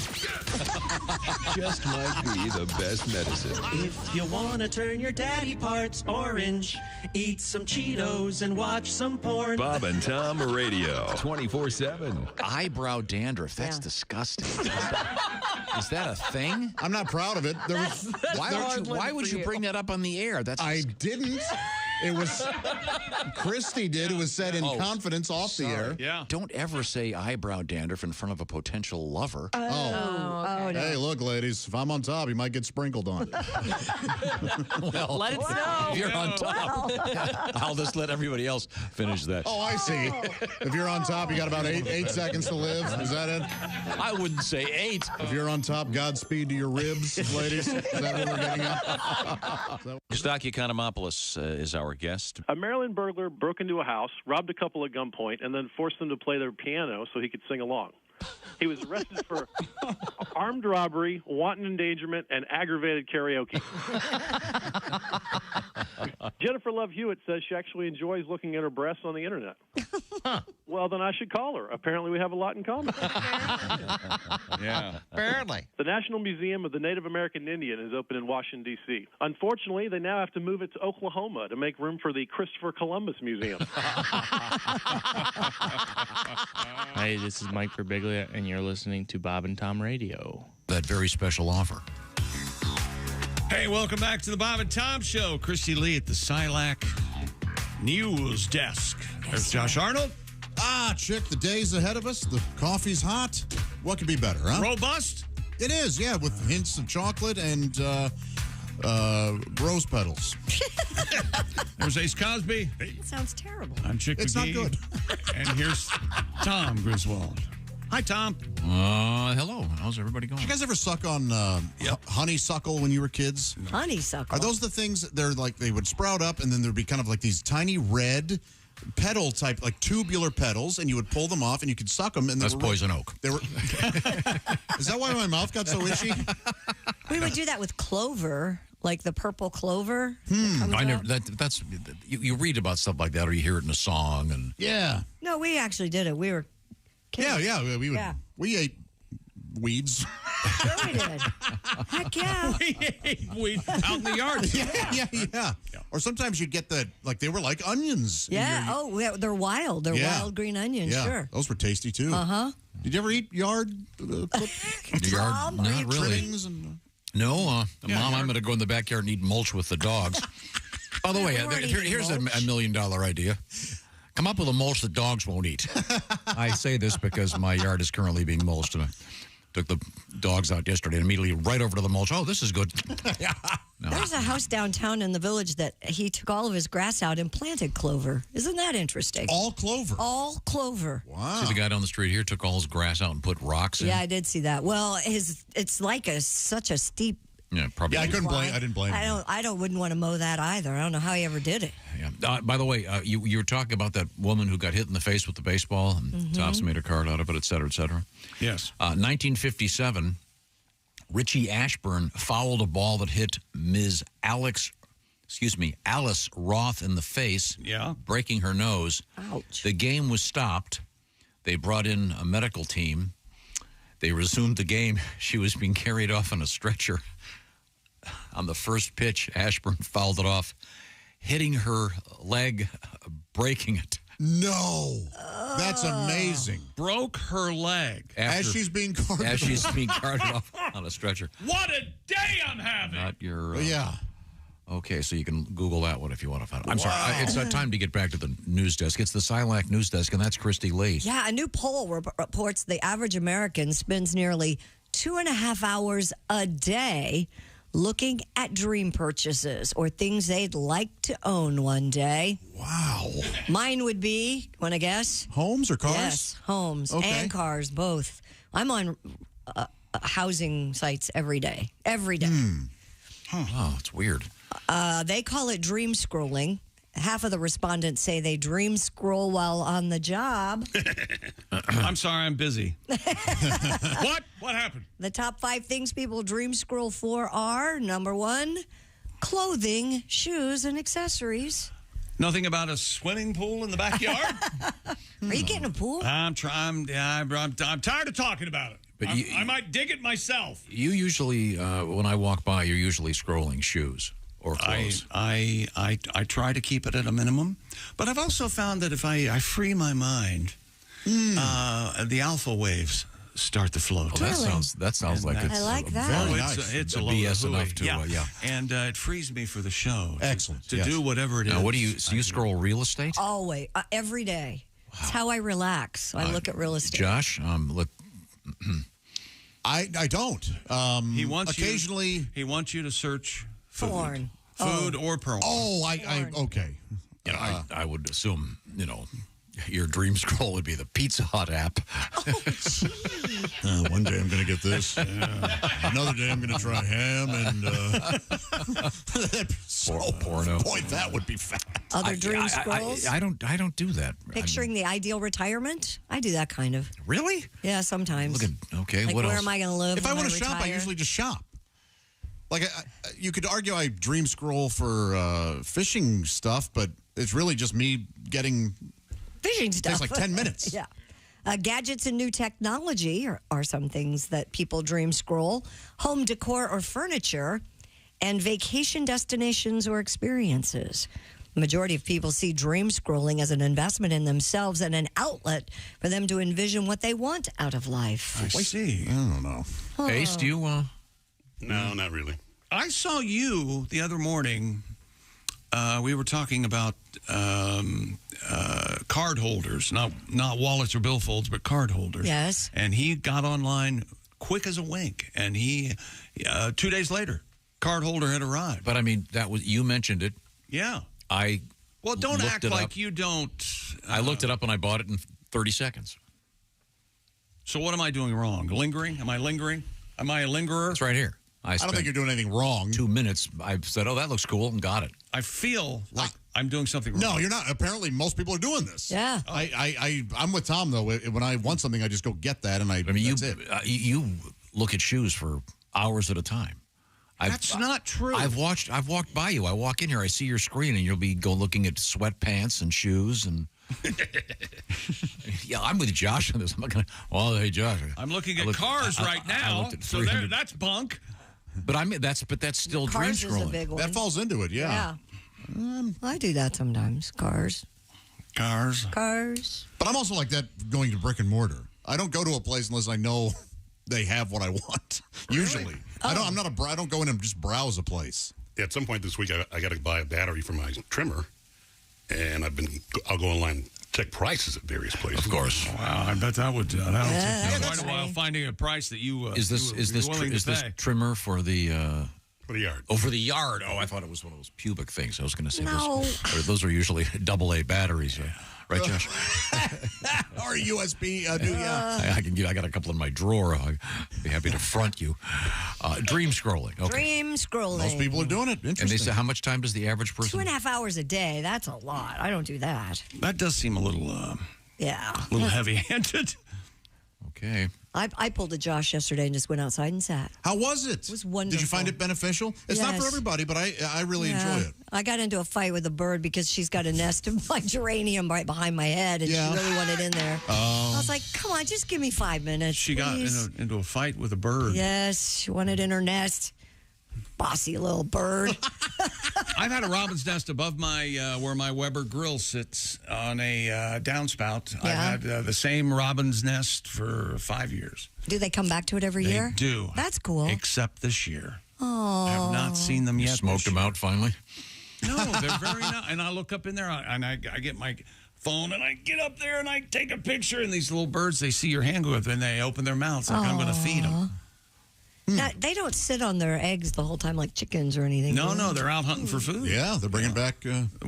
just might be the best medicine. If you want to turn your daddy parts orange, eat some Cheetos and watch some porn. Bob and Tom Radio, 24/7. Eyebrow dandruff. That's disgusting. Is that a thing? I'm not proud of it. Why would you bring that up on the air? I didn't. It was Christy did. It was said in confidence off the air. Yeah. Don't ever say eyebrow dandruff in front of a potential lover. No. Hey, look, ladies. If I'm on top, you might get sprinkled on. Well, Let it snow. If you're on top, I'll just let everybody else finish that. Oh, I see. If you're on top, you got about eight seconds to live. Is that it? I wouldn't say 8. If you're on top, Godspeed to your ribs, ladies. Is that what we're getting at? Kostaki Economopoulos is our guest. A Maryland burglar broke into a house, robbed a couple at gunpoint, and then forced them to play their piano so he could sing along. He was arrested for armed robbery, wanton endangerment, and aggravated karaoke. Jennifer Love Hewitt says she actually enjoys looking at her breasts on the internet. Well, then I should call her. Apparently, we have a lot in common. Yeah. Apparently. The National Museum of the Native American Indian is open in Washington, D.C. Unfortunately, they now have to move it to Oklahoma to make room for the Christopher Columbus Museum. Hey, this is Mike Birbiglia, and you're listening to Bob and Tom Radio. That very special offer. Hey, welcome back to the Bob and Tom Show. Christy Lee at the Silac News Desk. There's Josh Arnold. Chick, the day's ahead of us. The coffee's hot. What could be better, huh? Robust? It is, yeah, with hints of chocolate and rose petals. There's Ace Cosby. That sounds terrible. I'm Chick It's McGee. not good. And here's Tom Griswold. Hi, Tom. Hello. How's everybody going? Did you guys ever suck on honeysuckle when you were kids? Honeysuckle. Are those the things that they're like, they would sprout up and then there'd be kind of like these tiny red petal type, like tubular petals, and you would pull them off and you could suck them. And that's poison oak. They were. Is that why my mouth got so itchy? We would do that with clover, like the purple clover. I never. That's you read about stuff like that, or you hear it in a song, and No, we actually did it. We were kids. Yeah. We ate weeds. Sure we did. Heck yeah. We ate weeds out in the yard. Yeah. Or sometimes you'd get they were like onions. Yeah. They're wild. They're wild green onions. Yeah. Sure. Those were tasty too. Did you ever eat yard? Yard? Not really. No, Mom, I'm going to go in the backyard and eat mulch with the dogs. By the way, here's a $1 million idea. Come up with a mulch that dogs won't eat. I say this because my yard is currently being mulched, and I took the dogs out yesterday and immediately right over to the mulch. Oh, this is good. There's a house downtown in the village that he took all of his grass out and planted clover. Isn't that interesting? All clover? All clover. Wow. See the guy down the street here took all his grass out and put rocks in? Yeah, I did see that. Well, it's like such a steep. Yeah, probably. Yeah, I didn't blame him. I wouldn't want to mow that either. I don't know how he ever did it. Yeah. By the way, you were talking about that woman who got hit in the face with the baseball, and Tops made a card out of it, et cetera, et cetera. Yes. 1957, Richie Ashburn fouled a ball that hit Ms. Alice Roth in the face, breaking her nose. Ouch. The game was stopped. They brought in a medical team. They resumed the game. She was being carried off on a stretcher. On the first pitch, Ashburn fouled it off, hitting her leg, breaking it. No. That's amazing. Broke her leg. As she's being carted As she's being carted off on a stretcher. What a day I'm having. Not your... yeah. Okay, so you can Google that one if you want to find it. I'm sorry. It's time to get back to the news desk. It's the Silac news desk, and that's Christy Lee. Yeah, a new poll reports the average American spends nearly 2.5 hours a day looking at dream purchases or things they'd like to own one day. Wow. Mine would be, want to guess? Homes or cars? Yes, homes Okay. and cars, both. I'm on housing sites every day. Every day. Oh, it's weird. They call it dream scrolling. Half of the respondents say they dream scroll while on the job. I'm sorry, I'm busy. What? What happened? The top 5 things people dream scroll for are, number 1, clothing, shoes, and accessories. Nothing about a swimming pool in the backyard? Are you getting a pool? I'm trying. I'm tired of talking about it. But I might dig it myself. You usually, when I walk by, you're usually scrolling shoes or clothes. I try to keep it at a minimum, but I've also found that if I free my mind, the alpha waves start to flow. Oh, that sounds like it's I like that. very it's nice. It's a BS load of enough to yeah. And it frees me for the show. Excellent. To do whatever it is. Now, what do you? So you scroll real estate? Always. Every day. It's how I relax. I look at real estate. Josh, I don't. He wants occasionally. He wants you to search food, Porn. food or porn. Oh, okay. I would assume, your dream scroll would be the Pizza Hut app. One day I'm going to get this. Another day I'm going to try ham and porno. Boy, that would be fat. Other dream scrolls? I don't do that. Picturing the ideal retirement? I do that kind of. Really? Yeah, sometimes. Okay, like, what where else? am I going to live? If I want to shop, I usually just shop. Like, you could argue I dream scroll for fishing stuff, but it's really just me getting fishing stuff. Takes like 10 minutes. Yeah. Gadgets and new technology are some things that people dream scroll. Home decor or furniture, and vacation destinations or experiences. The majority of people see dream scrolling as an investment in themselves and an outlet for them to envision what they want out of life. I see. I don't know. Ace, do you? No, not really. I saw you the other morning. We were talking about card holders, not wallets or billfolds, but card holders. Yes. And he got online quick as a wink, and he 2 days later, card holder had arrived. But I mean, you mentioned it. Yeah. Well, don't act like you don't. I looked it up and I bought it in 30 seconds. So what am I doing wrong? Lingering? Am I lingering? Am I a lingerer? It's right here. I don't think you're doing anything wrong. 2 minutes. I said, "Oh, that looks cool," and got it. I feel like I'm doing something wrong. No, you're not. Apparently, most people are doing this. Yeah. I'm with Tom, though. When I want something, I just go get that, and that's it. You look at shoes for hours at a time. That's not true. I've walked by you. I walk in here, I see your screen, and you'll be looking at sweatpants and shoes and. Yeah, I'm with Josh on this. I'm not gonna. Well, hey, Josh. I'm looking at cars right now. So that's bunk. But that's still dream Cars is a scrolling. big one. That falls into it. Yeah. I do that sometimes. Cars. But I'm also like that going to brick and mortar. I don't go to a place unless I know they have what I want. Usually, I don't go in and just browse a place. Yeah, at some point this week, I got to buy a battery for my trimmer, and I'll go online and check prices at various places. Of course. Wow, I bet that would take quite a while finding a price that you is this trimmer for the yard? Oh, for the yard. Oh, I thought it was one of those pubic things. I was going to say No. those are usually AA batteries. Right, Josh? Or USB. I got a couple in my drawer. I'd be happy to front you. Dream scrolling. Okay. Dream scrolling. Most people are doing it. Interesting. And they say, how much time does the average person? 2.5 hours a day. That's a lot. I don't do that. That does seem a little heavy-handed. Okay. I pulled a Josh yesterday and just went outside and sat. How was it? It was wonderful. Did you find it beneficial? It's not for everybody, but I really enjoy it. I got into a fight with a bird because she's got a nest of my geranium right behind my head, and she really wanted in there. I was like, come on, just give me 5 minutes. She please. got into a fight with a bird. Yes, she wanted in her nest. Bossy little bird. I've had a robin's nest above my where my Weber grill sits on a downspout. Yeah. I've had the same robin's nest for 5 years. Do they come back to it every year? They do. That's cool. Except this year. Oh. I have not seen them You yet. smoked them out finally? No, they're very nice. And I look up in there, and I get my phone, and I get up there, and I take a picture, and these little birds, they see your hand go up, and they open their mouths like, I'm going to feed them. Now, they don't sit on their eggs the whole time like chickens or anything. No, they're out hunting for food. Yeah, they're bringing back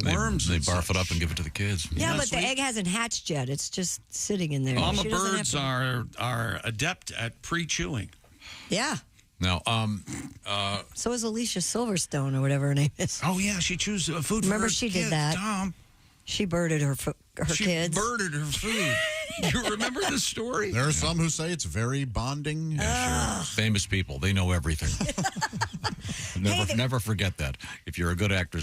worms. They barf it up and give it to the kids. Yeah, but the egg hasn't hatched yet. It's just sitting in there. Mama She doesn't have birds to- are adept at pre-chewing. Yeah. Now, So is Alicia Silverstone or whatever her name is. Oh, yeah, she chews food Remember for her she kids, did that. Tom. She birded her She kids. birded her food. You remember this story? There are some who say it's very bonding. Yeah, sure. Famous people, they know everything. Never forget that. If you're a good actor,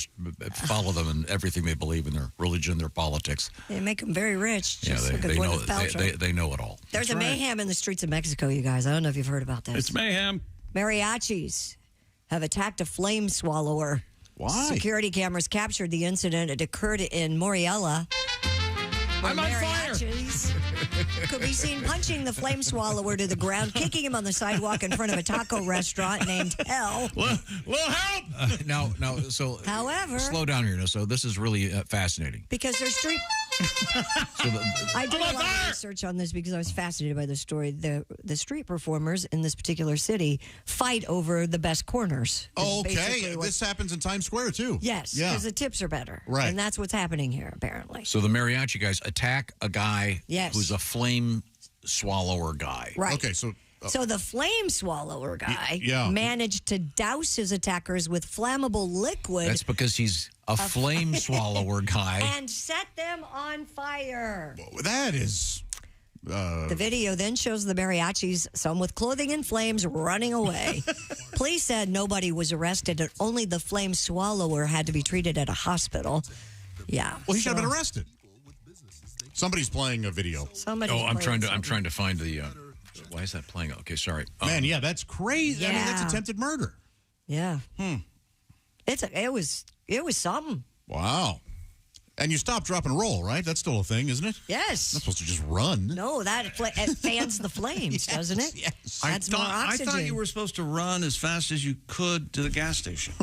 follow them in everything they believe in, their religion, their politics. They make them very rich. Just Yeah, look at they know. Gwyneth Paltrow. They know it all. There's a mayhem in the streets of Mexico, you guys. I don't know if you've heard about this. It's mayhem. Mariachis have attacked a flame swallower. Why? Security cameras captured the incident. It occurred in Moriela. I'm on mariachis could be seen punching the flame swallower to the ground, kicking him on the sidewalk in front of a taco restaurant named Hell. Little help! Now, so However, slow down here. Now, so this is really fascinating. because their street. I did a lot of research on this because I was fascinated by the story. The street performers in this particular city fight over the best corners. is Okay, basically what- this happens in Times Square, too. Yes, Yeah. because the tips are better. Right. And that's what's happening here, apparently. So the mariachi guys attack a guy Yes. who's a flame swallower guy. Right. Okay, so... So the flame swallower guy yeah. managed to douse his attackers with flammable liquid That's because he's a flame swallower guy. and set them on fire. That is... The video then shows the mariachis, some with clothing in flames, running away. Police said nobody was arrested, and only the flame swallower had to be treated at a hospital. Yeah. Well, he should have been arrested. Somebody's playing a video. I'm trying to find the. Why is that playing? Okay, sorry. Man, yeah, that's crazy. I mean, that's Yeah. attempted murder. Yeah. It was something. Wow. And you stop, drop, and roll, right? That's still a thing, isn't it? Yes. Not supposed to just run. No, it fans the flames, doesn't it? Yes. That's more I oxygen. thought you were supposed to run as fast as you could to the gas station.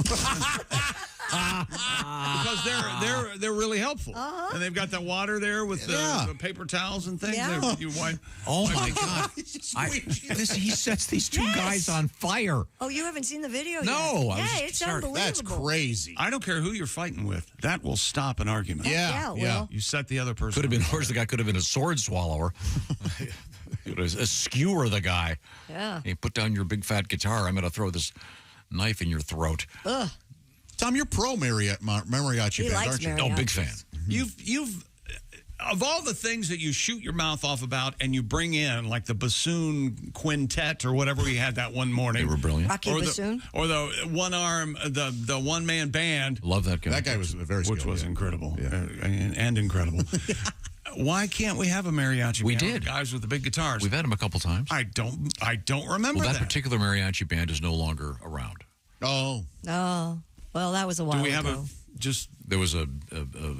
Because they're really helpful. And they've got that water there with the paper towels and things. Yeah. You wipe. Oh my God! He sets these two guys on fire. Oh, you haven't seen the video No, yet? I was- It's sorry. unbelievable. That's crazy. I don't care who you're fighting with. That will stop an argument. Yeah, it will. You set the other person. Could have been on fire. worse. The guy could have been a sword swallower. It was a skewer the guy. Yeah. Hey, put down your big fat guitar. I'm going to throw this knife in your throat. Ugh. Tom, you're pro mariachi He band, likes aren't you? mariachi. Oh, big fan. You've of all the things that you shoot your mouth off about and you bring in, like the bassoon quintet or whatever we had that one morning. They were brilliant. Rocky bassoon? Or the one arm, the one man band. Love that guy. That guy was very skilled. Which was yeah. incredible. And incredible. Why can't we have a mariachi We band? did. Guys with the big guitars. We've had him a couple times. I don't remember Well, that. that particular mariachi band is no longer around. Oh. Oh, well, that was a while Do we have ago. There was a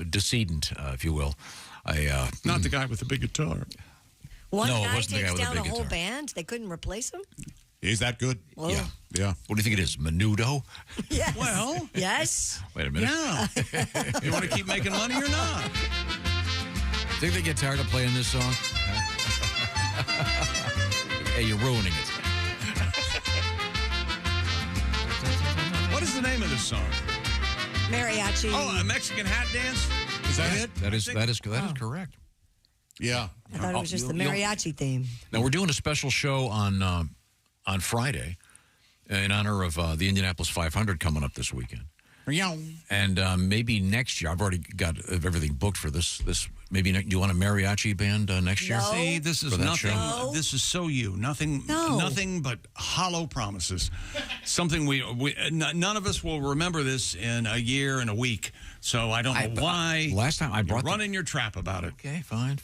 decedent, if you will. Not the guy with the big guitar. One No, it guy wasn't the guy takes with the down a big whole guitar. band? They couldn't replace him? Is that good? Well, Yeah. Yeah. What do you think it is? Menudo? Yes. Well, yes. Wait a minute. yeah. You want to keep making money or not? Think they get tired of playing this song? Hey, you're ruining it. What is the name of this song? Mariachi. Oh, a Mexican hat dance? Is that it? That is correct. Yeah. I thought it was just the mariachi theme. Now we're doing a special show on Friday in honor of the Indianapolis 500 coming up this weekend. And maybe next year, I've already got everything booked for this. Maybe do you want a mariachi band next year? No. See, this is For that nothing. show? This is so you. Nothing but hollow promises. Something none of us will remember this in a year and a week. So I don't know why. Last time I brought you're running your trap about it. Okay, fine.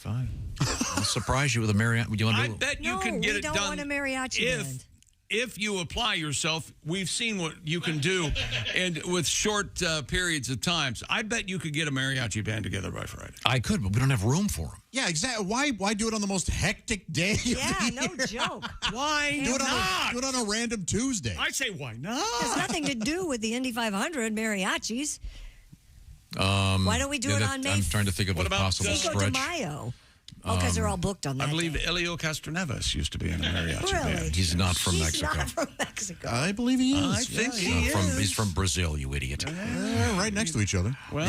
I'll surprise you with a mariachi. Do you want to I do? bet you No, can get we it don't done want a mariachi if band. if you apply yourself, we've seen what you can do, and with short periods of times, I bet you could get a mariachi band together by Friday. I could, but we don't have room for them. Yeah, exactly. Why do it on the most hectic day? of Yeah, the no year? joke. Why Do not? it on a random Tuesday. I say, why not? Has nothing to do with the Indy 500 mariachis. Why don't we do it on May I'm trying to think of What a about possible Cinco de stretch. Mayo? Because they're all booked on that. I believe day. Elio Castroneves used to be in a mariachi Really? band. He's not from He's Mexico. not from Mexico. I believe he is. I think he is. He's from Brazil, you idiot. Right next to each other. Well,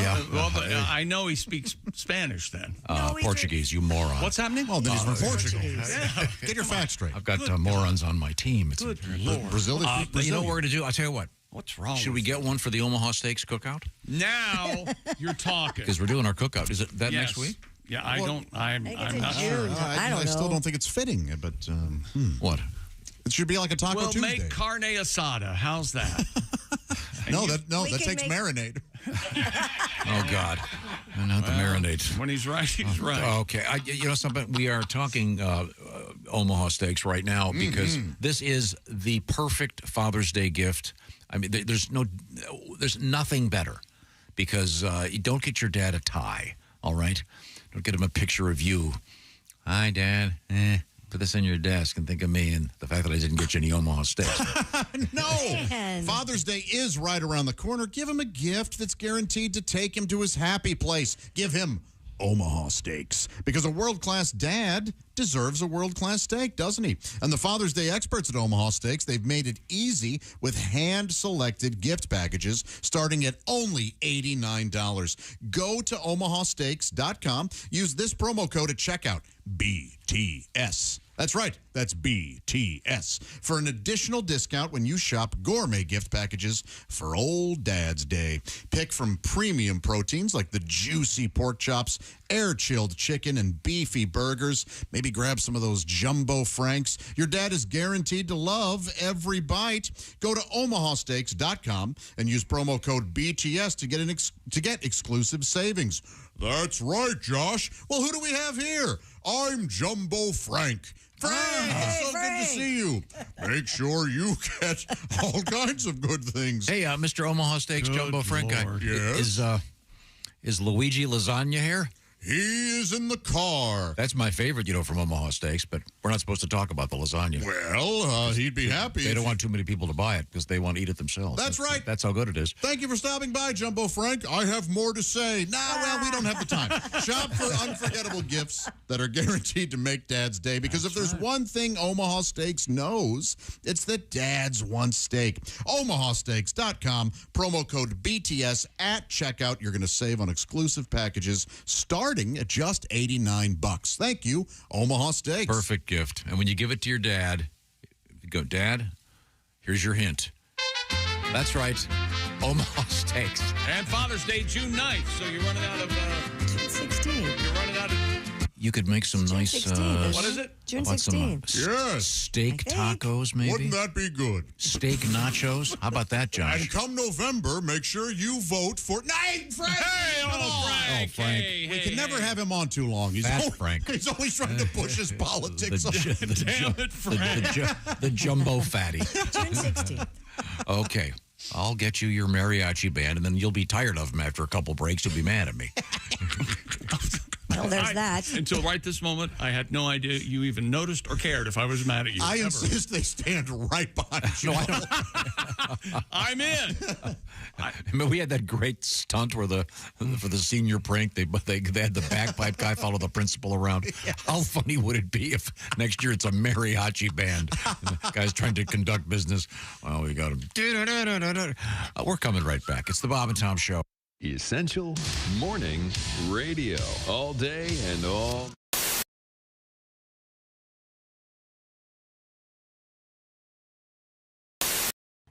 I know he speaks Spanish then. Portuguese, you moron. What's happening? Well, then he's from Portugal. Yeah. Get your facts straight. I've got morons on my team. It's Brazil. But you know what we're going to do? I'll tell you what. What's wrong? Should we get one for the Omaha Steaks cookout? Now you're talking. Because we're doing our cookout. Is it that Yes. next week? Yeah, I'm think it's not in sure. June. I don't still know. don't think it's fitting, but What? it should be like a Taco We'll Tuesday. make carne asada. How's that? that takes marinade. Oh, God. Not the marinade. When he's right, he's right. Okay. You know something? We are talking Omaha Steaks right now because this is the perfect Father's Day gift. I mean, there's nothing better because you don't get your dad a tie, all right? Don't get him a picture of you. Hi, Dad. Put this on your desk and think of me and the fact that I didn't get you any Omaha Steaks. No. Man. Father's Day is right around the corner. Give him a gift that's guaranteed to take him to his happy place. Give him Omaha Steaks. Because a world-class dad deserves a world-class steak, doesn't he? And the Father's Day experts at Omaha Steaks, they've made it easy with hand-selected gift packages starting at only $89. Go to omahasteaks.com. Use this promo code at checkout, BTS. That's right. That's BTS. For an additional discount when you shop gourmet gift packages for Old Dad's Day. Pick from premium proteins like the juicy pork chops, air-chilled chicken, and beefy burgers. Maybe grab some of those jumbo franks. Your dad is guaranteed to love every bite. Go to omahasteaks.com and use promo code BTS to get exclusive savings. That's right, Josh. Well, who do we have here? I'm Jumbo Frank. Frank, it's so good to see you. Make sure you get all kinds of good things. Hey, Mr. Omaha Steaks, Jumbo Frank. Yes? Is Luigi Lasagna here? He is in the car. That's my favorite, from Omaha Steaks, but we're not supposed to talk about the lasagna. Well, he'd be happy. They don't want too many people to buy it because they want to eat it themselves. That's right. That's how good it is. Thank you for stopping by, Jumbo Frank. I have more to say. We don't have the time. Shop for unforgettable gifts that are guaranteed to make Dad's day, because if there's one thing Omaha Steaks knows, it's that dads want steak. omahasteaks.com, promo code BTS at checkout. You're going to save on exclusive packages starting at just $89. Thank you, Omaha Steaks. Perfect gift. And when you give it to your dad, you go, Dad, here's your hint. That's right, Omaha Steaks. And Father's Day, June 9th, so you're running out of... June 16th. You're running out of... You could make some nice... 16th, what is it? June How about some, 16th. Yes. steak tacos, maybe? Wouldn't that be good? Steak nachos? How about that, Josh? And come November, make sure you vote for... Frank! Hey, come on! Frank! Frank. Hey, We hey, can never hey. have him on too long. Fast Frank. He's always trying to push his politics. Damn it, Frank. The jumbo fatty. June 16th. Okay. I'll get you your mariachi band, and then you'll be tired of them after a couple breaks. You'll be mad at me. Well, there's that. Until right this moment, I had no idea you even noticed or cared if I was mad at you. I ever. insist they stand right behind you. No, I don't. I'm in. I mean, we had that great stunt where for the senior prank, they had the bagpipe guy follow the principal around. Yes. How funny would it be if next year it's a mariachi band? And the guy's trying to conduct business. Well, we got him. We're coming right back. It's the Bob and Tom Show. Essential Morning Radio. All day and all.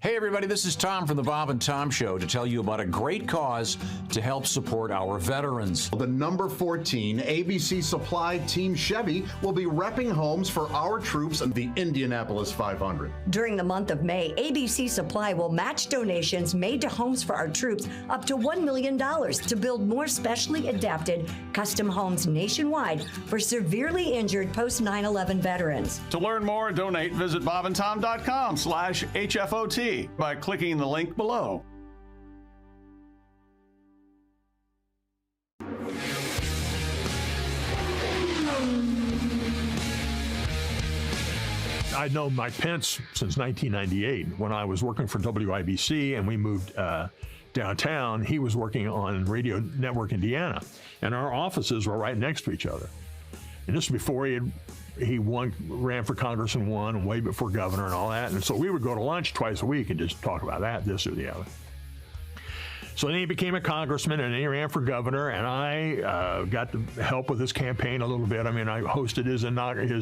Hey, everybody, this is Tom from the Bob and Tom Show to tell you about a great cause to help support our veterans. The number 14 ABC Supply Team Chevy will be repping homes for our troops in the Indianapolis 500. During the month of May, ABC Supply will match donations made to homes for our troops up to $1 million to build more specially adapted custom homes nationwide for severely injured post 9/11 veterans. To learn more and donate, visit bobandtom.com/HFOT by clicking the link below. I'd known Mike Pence since 1998 when I was working for WIBC and we moved downtown. He was working on Radio Network Indiana, and our offices were right next to each other. And this was before he ran for Congress and won, and way before governor and all that. And so we would go to lunch twice a week and just talk about that, this or the other. So then he became a congressman, and then he ran for governor, and I got to help with his campaign a little bit. I mean, I hosted his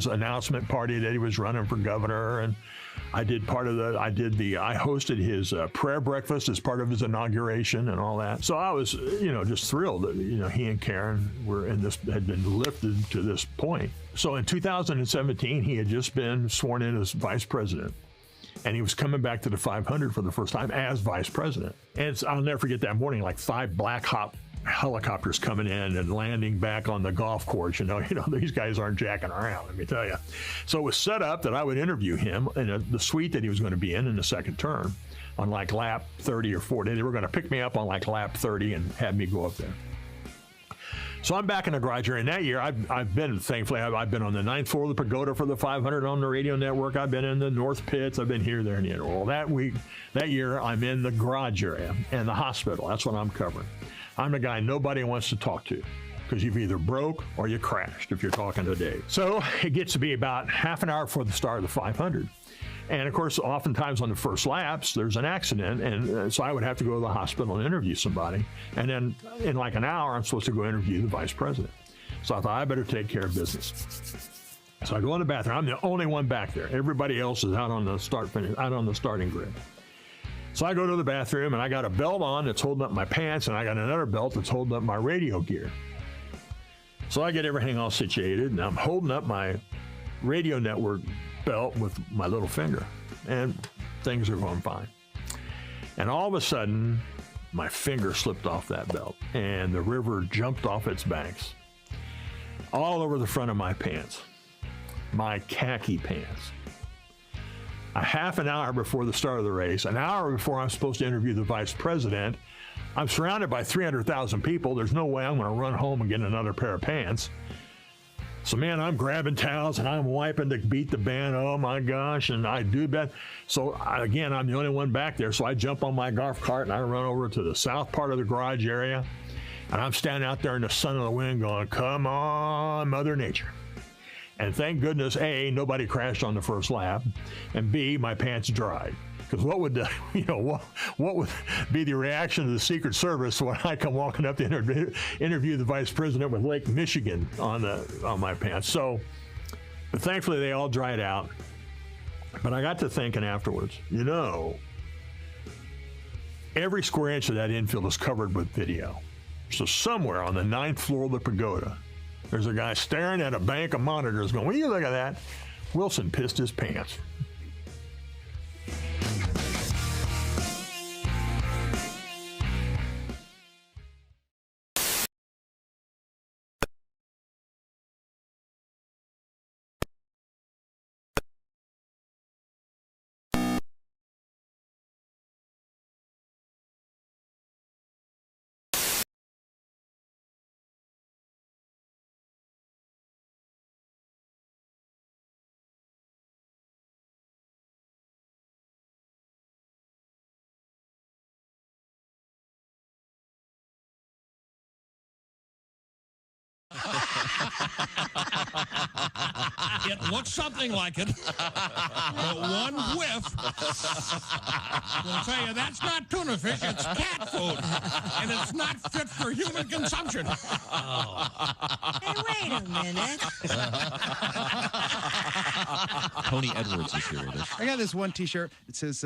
announcement party that he was running for governor, and I hosted his prayer breakfast as part of his inauguration and all that. So I was, just thrilled that, he and Karen had been lifted to this point. So in 2017, he had just been sworn in as vice president. And he was coming back to the 500 for the first time as vice president. And I'll never forget that morning, like 5 Black Hawk helicopters coming in and landing back on the golf course. These guys aren't jacking around, let me tell you. So it was set up that I would interview him in the suite that he was going to be in the second term on like lap 30 or 40. They were going to pick me up on like lap 30 and have me go up there. So I'm back in the garage area. And that year, I've been, thankfully, I've been on the 9th floor of the Pagoda for the 500 on the radio network. I've been in the North Pits. I've been here, there, and the other. Well, that year, I'm in the garage area and the hospital. That's what I'm covering. I'm the guy nobody wants to talk to because you've either broke or you crashed if you're talking to Dave. So it gets to be about half an hour before the start of the 500. And, of course, oftentimes on the first laps, there's an accident, and so I would have to go to the hospital and interview somebody. And then in like an hour, I'm supposed to go interview the vice president. So I thought, I better take care of business. So I go in the bathroom. I'm the only one back there. Everybody else is out on the starting grid. So I go to the bathroom, and I got a belt on that's holding up my pants, and I got another belt that's holding up my radio gear. So I get everything all situated, and I'm holding up my radio network belt with my little finger, and things are going fine. And all of a sudden, my finger slipped off that belt, and the river jumped off its banks all over the front of my pants, my khaki pants. A half an hour before the start of the race, an hour before I'm supposed to interview the vice president, I'm surrounded by 300,000 people. There's no way I'm going to run home and get another pair of pants. So, man, I'm grabbing towels and I'm wiping to beat the band. Oh, my gosh. And I do that. So, again, I'm the only one back there. So I jump on my golf cart and I run over to the south part of the garage area. And I'm standing out there in the sun and the wind going, come on, Mother Nature. And thank goodness, A, nobody crashed on the first lap. And B, my pants dried. Because what would what would be the reaction of the Secret Service when I come walking up to interview the vice president with Lake Michigan on my pants? So, but thankfully they all dried out. But I got to thinking afterwards, every square inch of that infield is covered with video. So somewhere on the 9th floor of the Pagoda, there's a guy staring at a bank of monitors going, "Will you look at that? Wilson pissed his pants." It looks something like it, but one whiff will tell you that's not tuna fish, it's cat food, and it's not fit for human consumption. Hey, wait a minute. Tony Edwards is here with us. I got this one T-shirt. It says,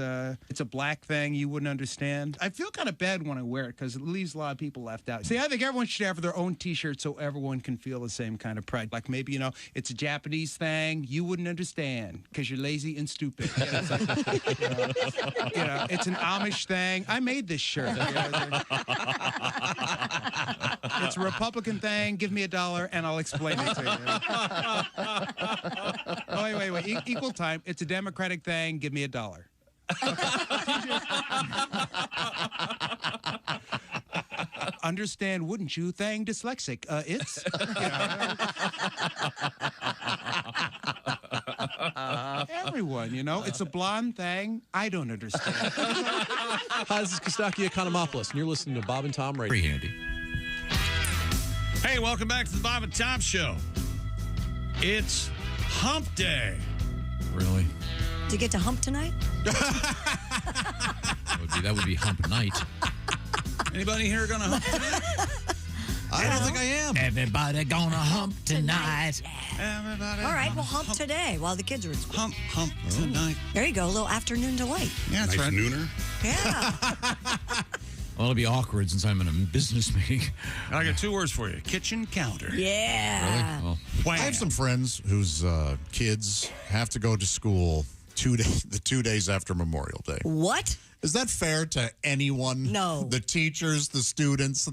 it's a black thing you wouldn't understand. I feel kind of bad when I wear it because it leaves a lot of people left out. See, I think everyone should have their own T-shirt so everyone can feel the same kind of pride. Like maybe, it's a Japanese thing you wouldn't understand because you're lazy and stupid. It's it's an Amish thing. I made this shirt. It's a Republican thing. Give me $1 and I'll explain it to you. Oh, wait. Equal time. It's a Democratic thing. Give me $1. Understand, wouldn't you? Thing dyslexic. It's. Everyone, it's a blonde thing. I don't understand. Hi, this is Kostaki Economopoulos, and you're listening to Bob and Tom Radio. Pretty handy. Hey, welcome back to the Bob and Tom Show. It's Hump Day. Really? Do you get to hump tonight? That would be hump night. Anybody here gonna hump tonight? I don't think I am. Everybody gonna hump tonight. Everybody. All right, we'll hump today while the kids are at school. Hump tonight. There you go, a little afternoon delight. Yeah, that's nice right. nooner. Yeah. Well, it'll be awkward since I'm in a business meeting. I got 2 words for you. Kitchen counter. Yeah. Really? I have some friends whose kids have to go to school the 2 days after Memorial Day. What? Is that fair to anyone? No. The teachers, the students, No.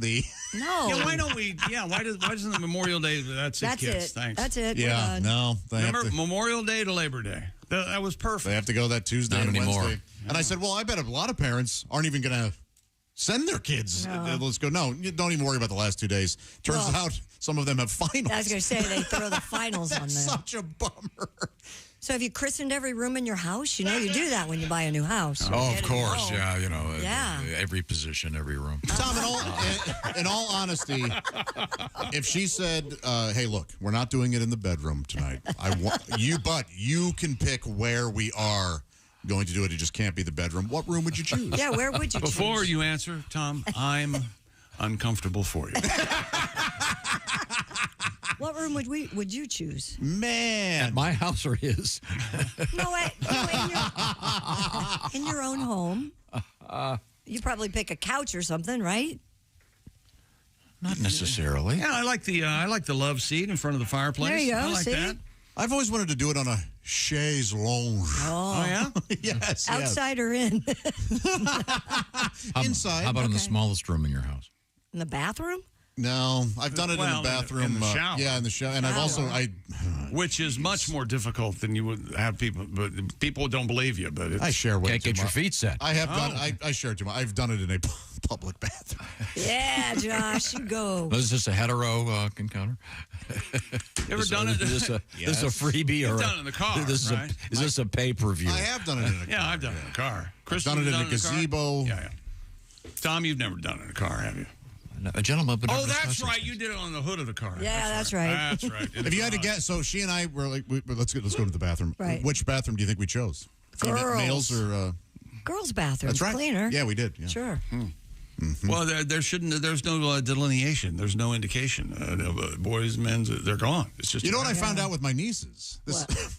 Yeah, why don't we? Yeah, why doesn't the Memorial Day? That's it, kids. it. Thanks. That's it. Yeah, no. Remember Memorial Day to Labor Day. That was perfect. They have to go that Tuesday Not and anymore. Wednesday. And I said, well, I bet a lot of parents aren't even going to send their kids. No. Let's go. No, you don't even worry about the last 2 days. Turns out some of them have finals. I was going to say, they throw the finals on there. Such a bummer. So have you christened every room in your house? You you do that when you buy a new house. Oh, of course. Yeah, Yeah. every position, every room. Tom, in all honesty, if she said, hey, look, we're not doing it in the bedroom tonight. But you can pick where we are going to do it. It just can't be the bedroom. What room would you choose? Yeah, where would you Before choose? you answer, Tom, I'm uncomfortable for you. What room would you choose? Man. At my house or his? No, in your own home. You probably pick a couch or something, right? Not necessarily. Yeah, I like the love seat in front of the fireplace. There you go, I like see? that. I've always wanted to do it on a chaise lounge. Oh, yeah? Yes. Outside or in? Inside. How about in the smallest room in your house? In the bathroom? No, I've done it in the bathroom. in the shower. Yeah, in the shower. And I've also, which is much more difficult than you would have people, but people don't believe you. But I share way Can't too get your much. feet set. I have done. I share too much. I've done it in a public bathroom. Yeah, Josh, you go. Is this a hetero encounter? You ever done it? Is this a freebie You've or done it in the car, Is this a pay-per-view? I have done it in a car. Yeah, I've done it in a car. Chris, I've done it in a car? gazebo. Yeah. Tom, you've never done it in a car, have you? A gentleman. But Oh, that's right. You did it on the hood of the car. Yeah, that's right. That's right. If you had to guess, so she and I were like, let's go to the bathroom. Right. Which bathroom do you think we chose? Girls. Males or? Girls' bathroom. That's right. Cleaner. Yeah, we did. Yeah. Sure. Mm-hmm. Well, there's no delineation. There's no indication. Boys, men's, they're gone. It's just. You know what I found out with my nieces?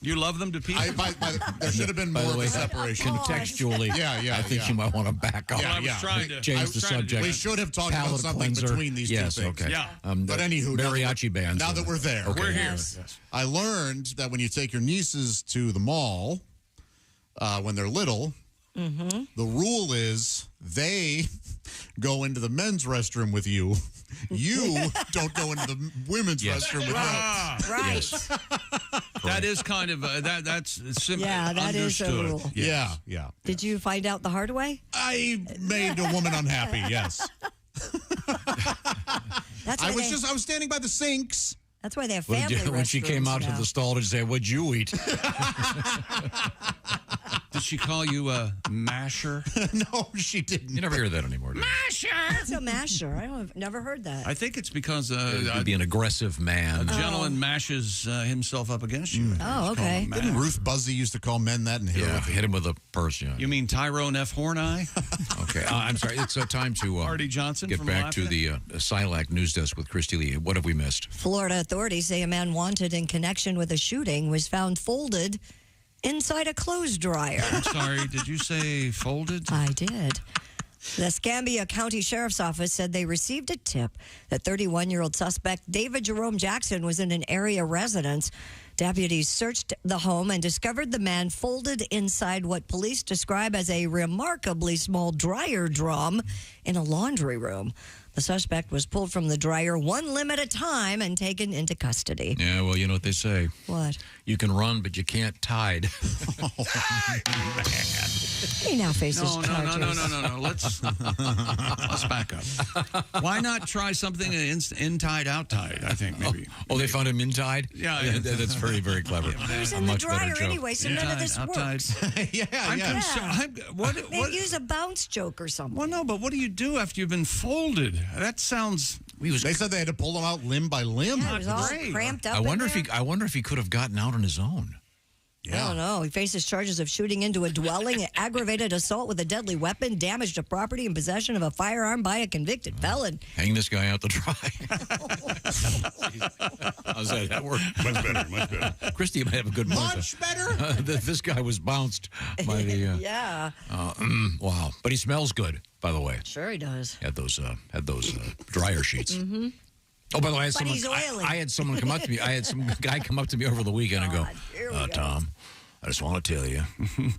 You love them to pieces. There should have been more of a separation. Contextually, yeah. I think you might want to back up. Change the subject. We should have talked about Palate something cleanser. between these two things. Okay. Yeah. But anywho, mariachi bands. Now that we're there, We're here. Yes. I learned that when you take your nieces to the mall when they're little, the rule is they go into the men's restroom with you. You don't go into the women's restroom with them. Right. Yes. That is kind of that's simple. Yeah, that is a understood. rule. Yes. Yeah. Did you find out the hard way? I made a woman unhappy. Yes. That's I why was standing by the sinks. That's why they have family When she came restrooms out now. to the stall to say, "What'd you eat?" Did she call you a masher? No, she didn't. You never hear that anymore, do you? Masher. What's a masher? I've never heard that. I think it's because You'd be an aggressive man. a gentleman mashes himself up against you. Oh, okay. Didn't Ruth Buzzy used to call men that and hit him with a purse. Yeah. You mean Tyrone F. Horneye? Okay, I'm sorry. It's time to Artie Johnson get from back to Alaska? the SILAC news desk with Christy Lee. What have we missed? Florida authorities say a man wanted in connection with a shooting was found folded inside a clothes dryer. I'm sorry, did you say folded? I did. The Escambia County Sheriff's Office said they received a tip that 31-year-old suspect David Jerome Jackson was in an area residence. Deputies searched the home and discovered the man folded inside what police describe as a remarkably small dryer drum in a laundry room. The suspect was pulled from the dryer one limb at a time and taken into custody. Yeah, well, you know what they say. What? You can run, but you can't tide. He now faces charges. No. Let's back up. Why not try something in-tide, out-tide, I think, maybe. Oh, they found him in-tide? Yeah. That's very, very clever. He was in the dryer anyway, so none of this works. Maybe use a bounce joke or something. Well, no, but what do you do after you've been folded? That sounds... They said they had to pull him out limb by limb. Yeah, it was all cramped up. I wonder if he could have gotten out on his own. I don't know. He faces charges of shooting into a dwelling, aggravated assault with a deadly weapon, damage to property, and possession of a firearm by a convicted felon. Hang this guy out to dry. How's that work? Much better. Christy might have a good point. Much better? This guy was bounced by the... Yeah. Wow. But he smells good, by the way. Sure he does. Had those dryer sheets. Mm-hmm. Oh, by the way, I had someone come up to me. I had some guy come up to me over the weekend and go, Tom, I just want to tell you,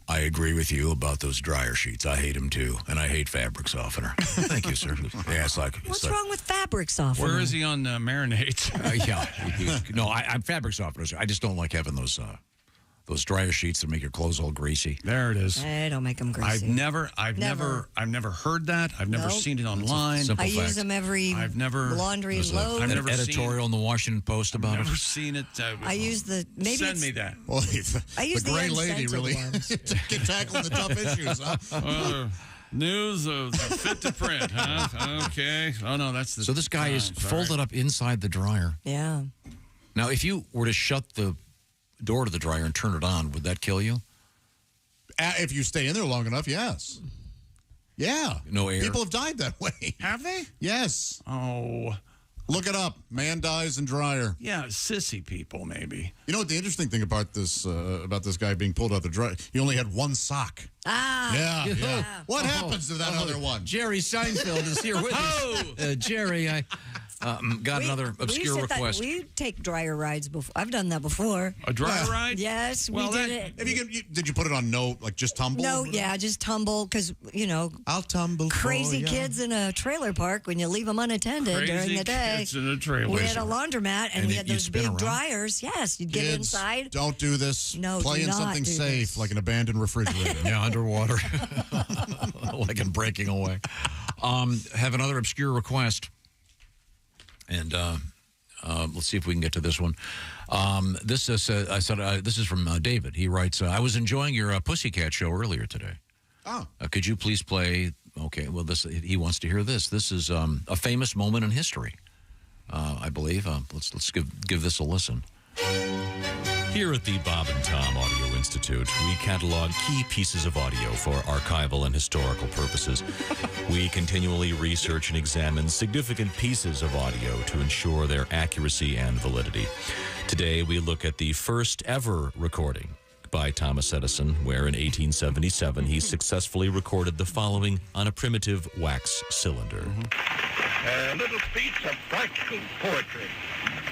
I agree with you about those dryer sheets. I hate them too, and I hate fabric softener. Thank you, sir. Yeah, What's wrong with fabric softener? Where is he on marinades? I'm fabric softener. I just don't like having those dryer sheets that make your clothes all greasy. There it is. Hey, don't make them greasy. I've never heard that. I've never seen it online. I use them every laundry load. I've never editorial in the Washington Post about it. I've never seen it. I use the send me that. Well, I use the gray lady really can tackle the tough issues, huh? News of fit to print, huh? Okay. Oh no, that's the. So this guy is folded up inside the dryer. Yeah. Now, if you were to shut the door to the dryer and turn it on, would that kill you? If you stay in there long enough, yes. Yeah. No air. People have died that way. Have they? Yes. Oh. Look it up. Man dies in dryer. Yeah, sissy people, maybe. You know what the interesting thing about this guy being pulled out the dryer? He only had one sock. Ah. Yeah. What happens to that other one? Jerry Seinfeld is here with us. Jerry, I got another obscure request. We take dryer rides before. I've done that before. A dryer ride? Yes, we did it. Did you put it on just tumble? No, just tumble because I'll tumble. Crazy kids in a trailer park when you leave them unattended during the day. Kids in a trailer. We had a laundromat and we had those big dryers. Yes, you'd get Kids, inside. Don't do this. No, play in something safe like an abandoned refrigerator. Yeah, underwater, like in Breaking Away. Have another obscure request. And let's see if we can get to this one. This is from David. He writes, I was enjoying your Pussycat show earlier today. Oh. Could you please play? Okay, well, he wants to hear this. This is a famous moment in history, I believe. Let's give this a listen. Here at the Bob and Tom Audio Institute, we catalog key pieces of audio for archival and historical purposes. We continually research and examine significant pieces of audio to ensure their accuracy and validity. Today, we look at the first ever recording by Thomas Edison, where in 1877 he successfully recorded the following on a primitive wax cylinder. A little piece of practical poetry.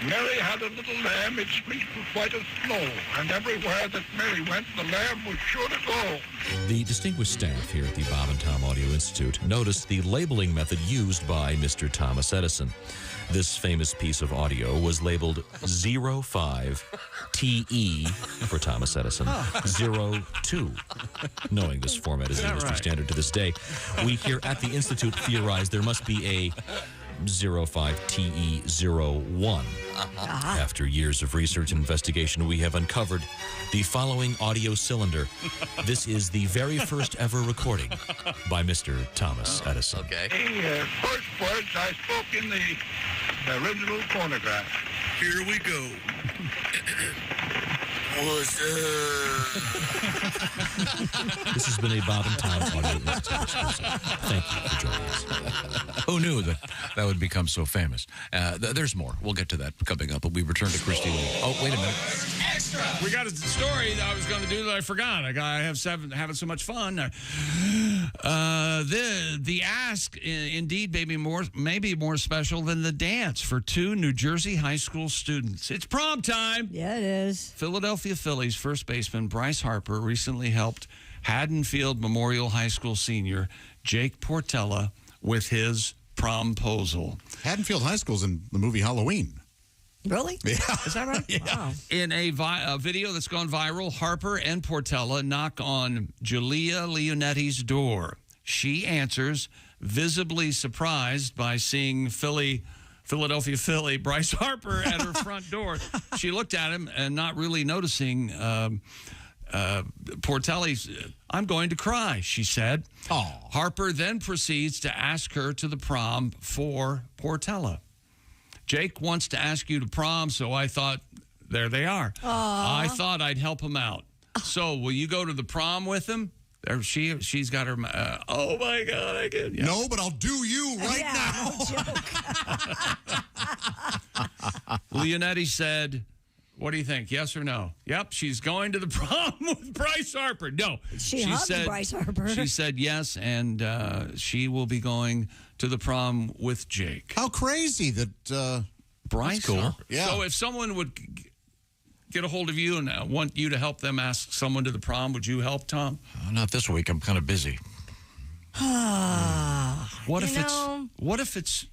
Mary had a little lamb, its fleece was white as snow, and everywhere that Mary went, the lamb was sure to go. The distinguished staff here at the Bob and Tom Audio Institute noticed the labeling method used by Mr. Thomas Edison. This famous piece of audio was labeled 05TE for Thomas Edison, 02. Knowing this format is industry standard to this day, we here at the Institute theorize there must be a 05TE01. After years of research and investigation, we have uncovered the following audio cylinder. This is the very first ever recording by Mr. Thomas Edison. Okay. The first words I spoke in the original phonograph. Here we go. What's up? This has been a Bob and Tom Audio Institute exclusive. Thank you for joining us. Who knew that would become so famous? There's more. We'll get to that coming up, but we return to Christy Lee. Oh, wait a minute. We got a story that I was going to do that I forgot. I have having so much fun. The ask, indeed, maybe more special than the dance for 2 New Jersey high school students. It's prom time. Yeah, it is. Philadelphia Phillies first baseman Bryce Harper recently helped Haddonfield Memorial High School senior Jake Portella with his promposal. Haddonfield High School's in the movie Halloween. Really? Yeah. Is that right? Yeah. Wow. In a video that's gone viral, Harper and Portella knock on Julia Leonetti's door. She answers, visibly surprised by seeing Philadelphia Philly Bryce Harper at her front door. She looked at him and not really noticing Portella's, I'm going to cry, she said. Aww. Harper then proceeds to ask her to the prom for Portella. Jake wants to ask you to prom, so I thought, there they are. Aww. I thought I'd help him out. So will you go to the prom with him? There, she's got her. Oh my God! I can. Yeah. No, but I'll do you right now. Leonetti said, "What do you think? Yes or no?" Yep, she's going to the prom with Bryce Harper. No, she hugged Bryce Harper. She said yes, and she will be going to the prom with Jake. How crazy that Bryce cool. Harper. Yeah. So if someone would get a hold of you and want you to help them ask someone to the prom, would you help, Tom? Not this week. I'm kind of busy. What if it's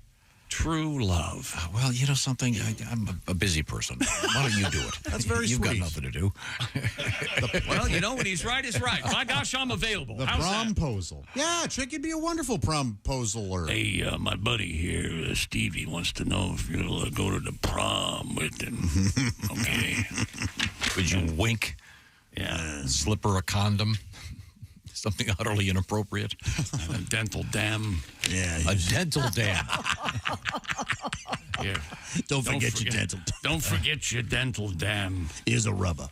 true love? Well, you know something? I'm a busy person. Why don't you do it? That's very You've sweet. got nothing to do. Well, you know, when he's right, it's right. My gosh, I'm available. The How's that? promposal. Yeah, Chick, you'd be a wonderful promposaler. Hey, my buddy here, Stevie, wants to know if you'll go to the prom with him. Okay. Would you wink? Yeah. Slip her a condom? Something utterly inappropriate. A dental dam. Yeah. A dental dam. Yeah. Don't forget your dental dam. Don't forget your dental dam. Here's a rubber.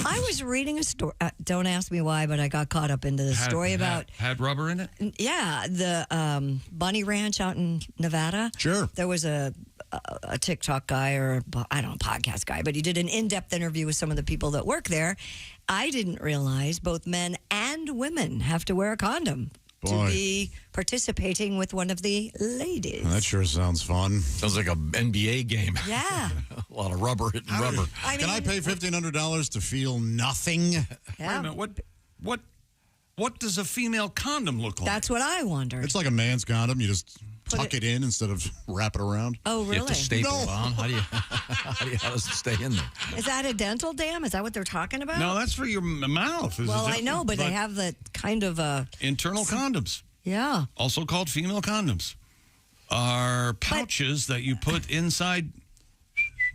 I was reading a story. Don't ask me why, but I got caught up into the story about. Had rubber in it? Yeah, the Bunny Ranch out in Nevada. Sure. There was a TikTok guy or, I don't know, podcast guy, but he did an in-depth interview with some of the people that work there. I didn't realize both men and women have to wear a condom to be participating with one of the ladies. That sure sounds fun. Sounds like an NBA game. Yeah. A lot of rubber hitting rubber. Can I pay $1,500 to feel nothing? Yeah. Wait a minute. What does a female condom look like? That's what I wondered. It's like a man's condom. You just tuck it in instead of wrap it around. Oh, really? You have to staple it on? How does it stay in there? Is that a dental dam? Is that what they're talking about? No, that's for your mouth. Well, I know, but they have the kind of internal condoms. Yeah. Also called female condoms. Are pouches that you put inside.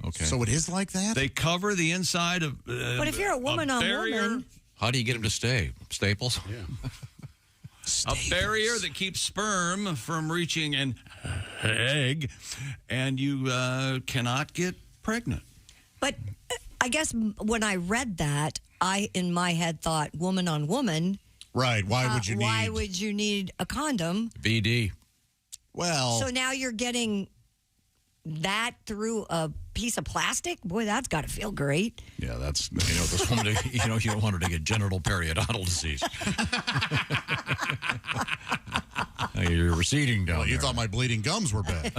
Okay. So it is like that? They cover the inside of. But if you're a woman on woman. How do you get them to stay? Staples? Yeah. A barrier that keeps sperm from reaching an egg, and you cannot get pregnant. But I guess when I read that, I, in my head, thought woman on woman. Right. Why would you need a condom? BD. Well. So now you're getting that through a piece of plastic? Boy, that's got to feel great. Yeah, that's... this woman, you don't want her to get genital periodontal disease. You're receding down You there. thought my bleeding gums were bad.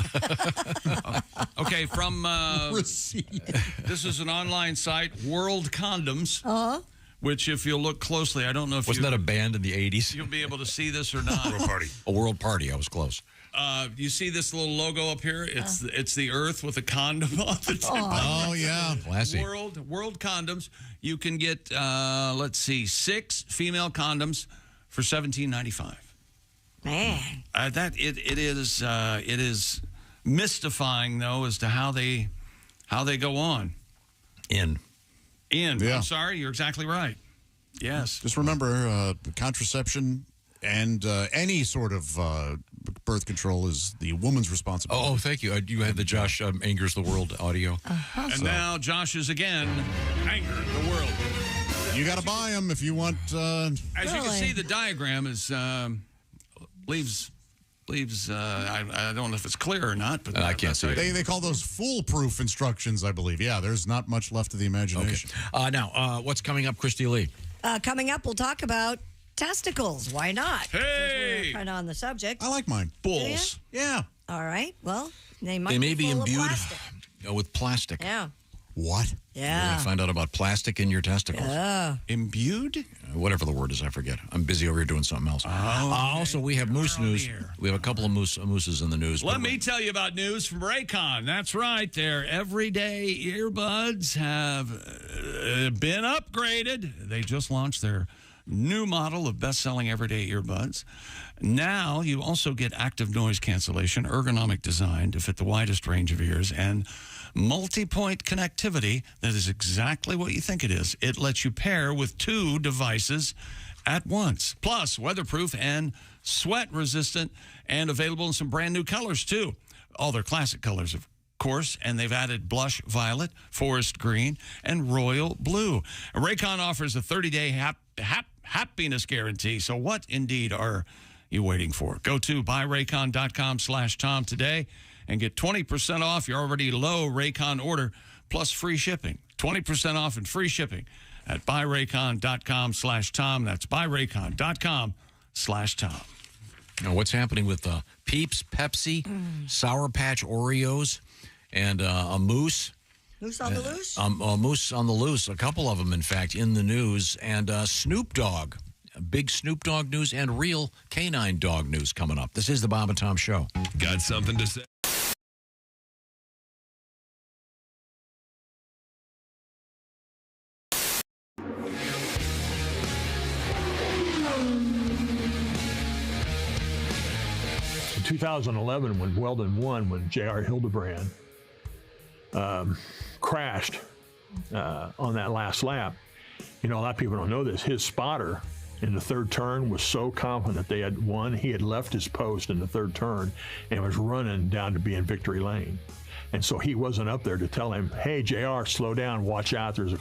Okay, from... Recede. This is an online site, World Condoms. Uh-huh. Which, if you look closely, I don't know if Wasn't that a band in the 80s? You'll be able to see this or not. World Party. A World Party. I was close. You see this little logo up here? It's the Earth with a condom on the top. Oh, yeah. Classy. World Condoms. You can get, 6 female condoms for $17.95. Man. It is mystifying, though, as to how they go on. In. Yeah. I'm sorry, you're exactly right. Yes. Just remember, contraception and any sort of birth control is the woman's responsibility. Oh, thank you. You had the Josh Angers the World audio. And now Josh is again angering the world. You got to buy them if you want. As you can see, the diagram is leaves leaves, I don't know if it's clear or not, but I can't see it. They call those foolproof instructions, I believe. Yeah, there's not much left of the imagination. Okay. Now, what's coming up, Christy Lee? Coming up, we'll talk about testicles. Why not? Hey! We're kind of on the subject. I like mine. Bulls. Yeah. All right. Well, they might They may be full of imbued plastic. with plastic. Yeah. What? Yeah. You're gonna find out about plastic in your testicles. Imbued? Whatever the word is, I forget. I'm busy over here doing something else. Also, we have moose news. We have a couple of mooses in the news. Let me tell you about news from Raycon. That's right. Their everyday earbuds have been upgraded. They just launched their new model of best-selling everyday earbuds. Now you also get active noise cancellation, ergonomic design to fit the widest range of ears, and multi-point connectivity that is exactly what you think it is. It lets you pair with 2 devices at once. Plus, weatherproof and sweat-resistant, and available in some brand new colors, too. All their classic colors, of course, and they've added blush violet, forest green, and royal blue. Raycon offers a 30-day happiness guarantee. So what, indeed, are you waiting for? Go to buyraycon.com/Tom today and get 20% off your already low Raycon order plus free shipping. 20% off and free shipping at buyraycon.com/Tom. That's buyraycon.com/Tom. Now, what's happening with Peeps, Pepsi, Sour Patch Oreos, and a moose? Moose on the loose? A moose on the loose. A couple of them, in fact, in the news. And Snoop Dogg. Big Snoop Dogg news and real canine dog news coming up. This is the Bob and Tom Show. Got something to say? In 2011, when Weldon won, when J.R. Hildebrand crashed on that last lap, a lot of people don't know this. His spotter in the third turn was so confident they had won, he had left his post in the third turn and was running down to be in victory lane. And so he wasn't up there to tell him, hey, JR, slow down, watch out, there's a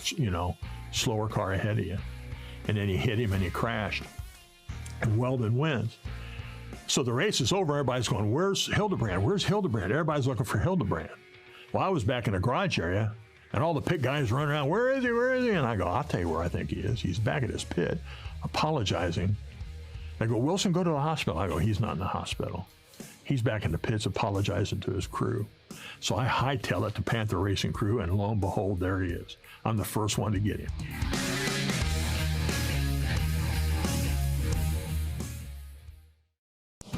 slower car ahead of you. And then he hit him and he crashed. And Weldon wins. So the race is over, everybody's going, where's Hildebrand? Where's Hildebrand? Everybody's looking for Hildebrand. Well, I was back in the garage area, and all the pit guys running around, where is he, where is he? And I go, I'll tell you where I think he is. He's back at his pit, apologizing. They go, Wilson, go to the hospital. I go, he's not in the hospital. He's back in the pits apologizing to his crew. So I hightail it to Panther Racing Crew, and lo and behold, there he is. I'm the first one to get him.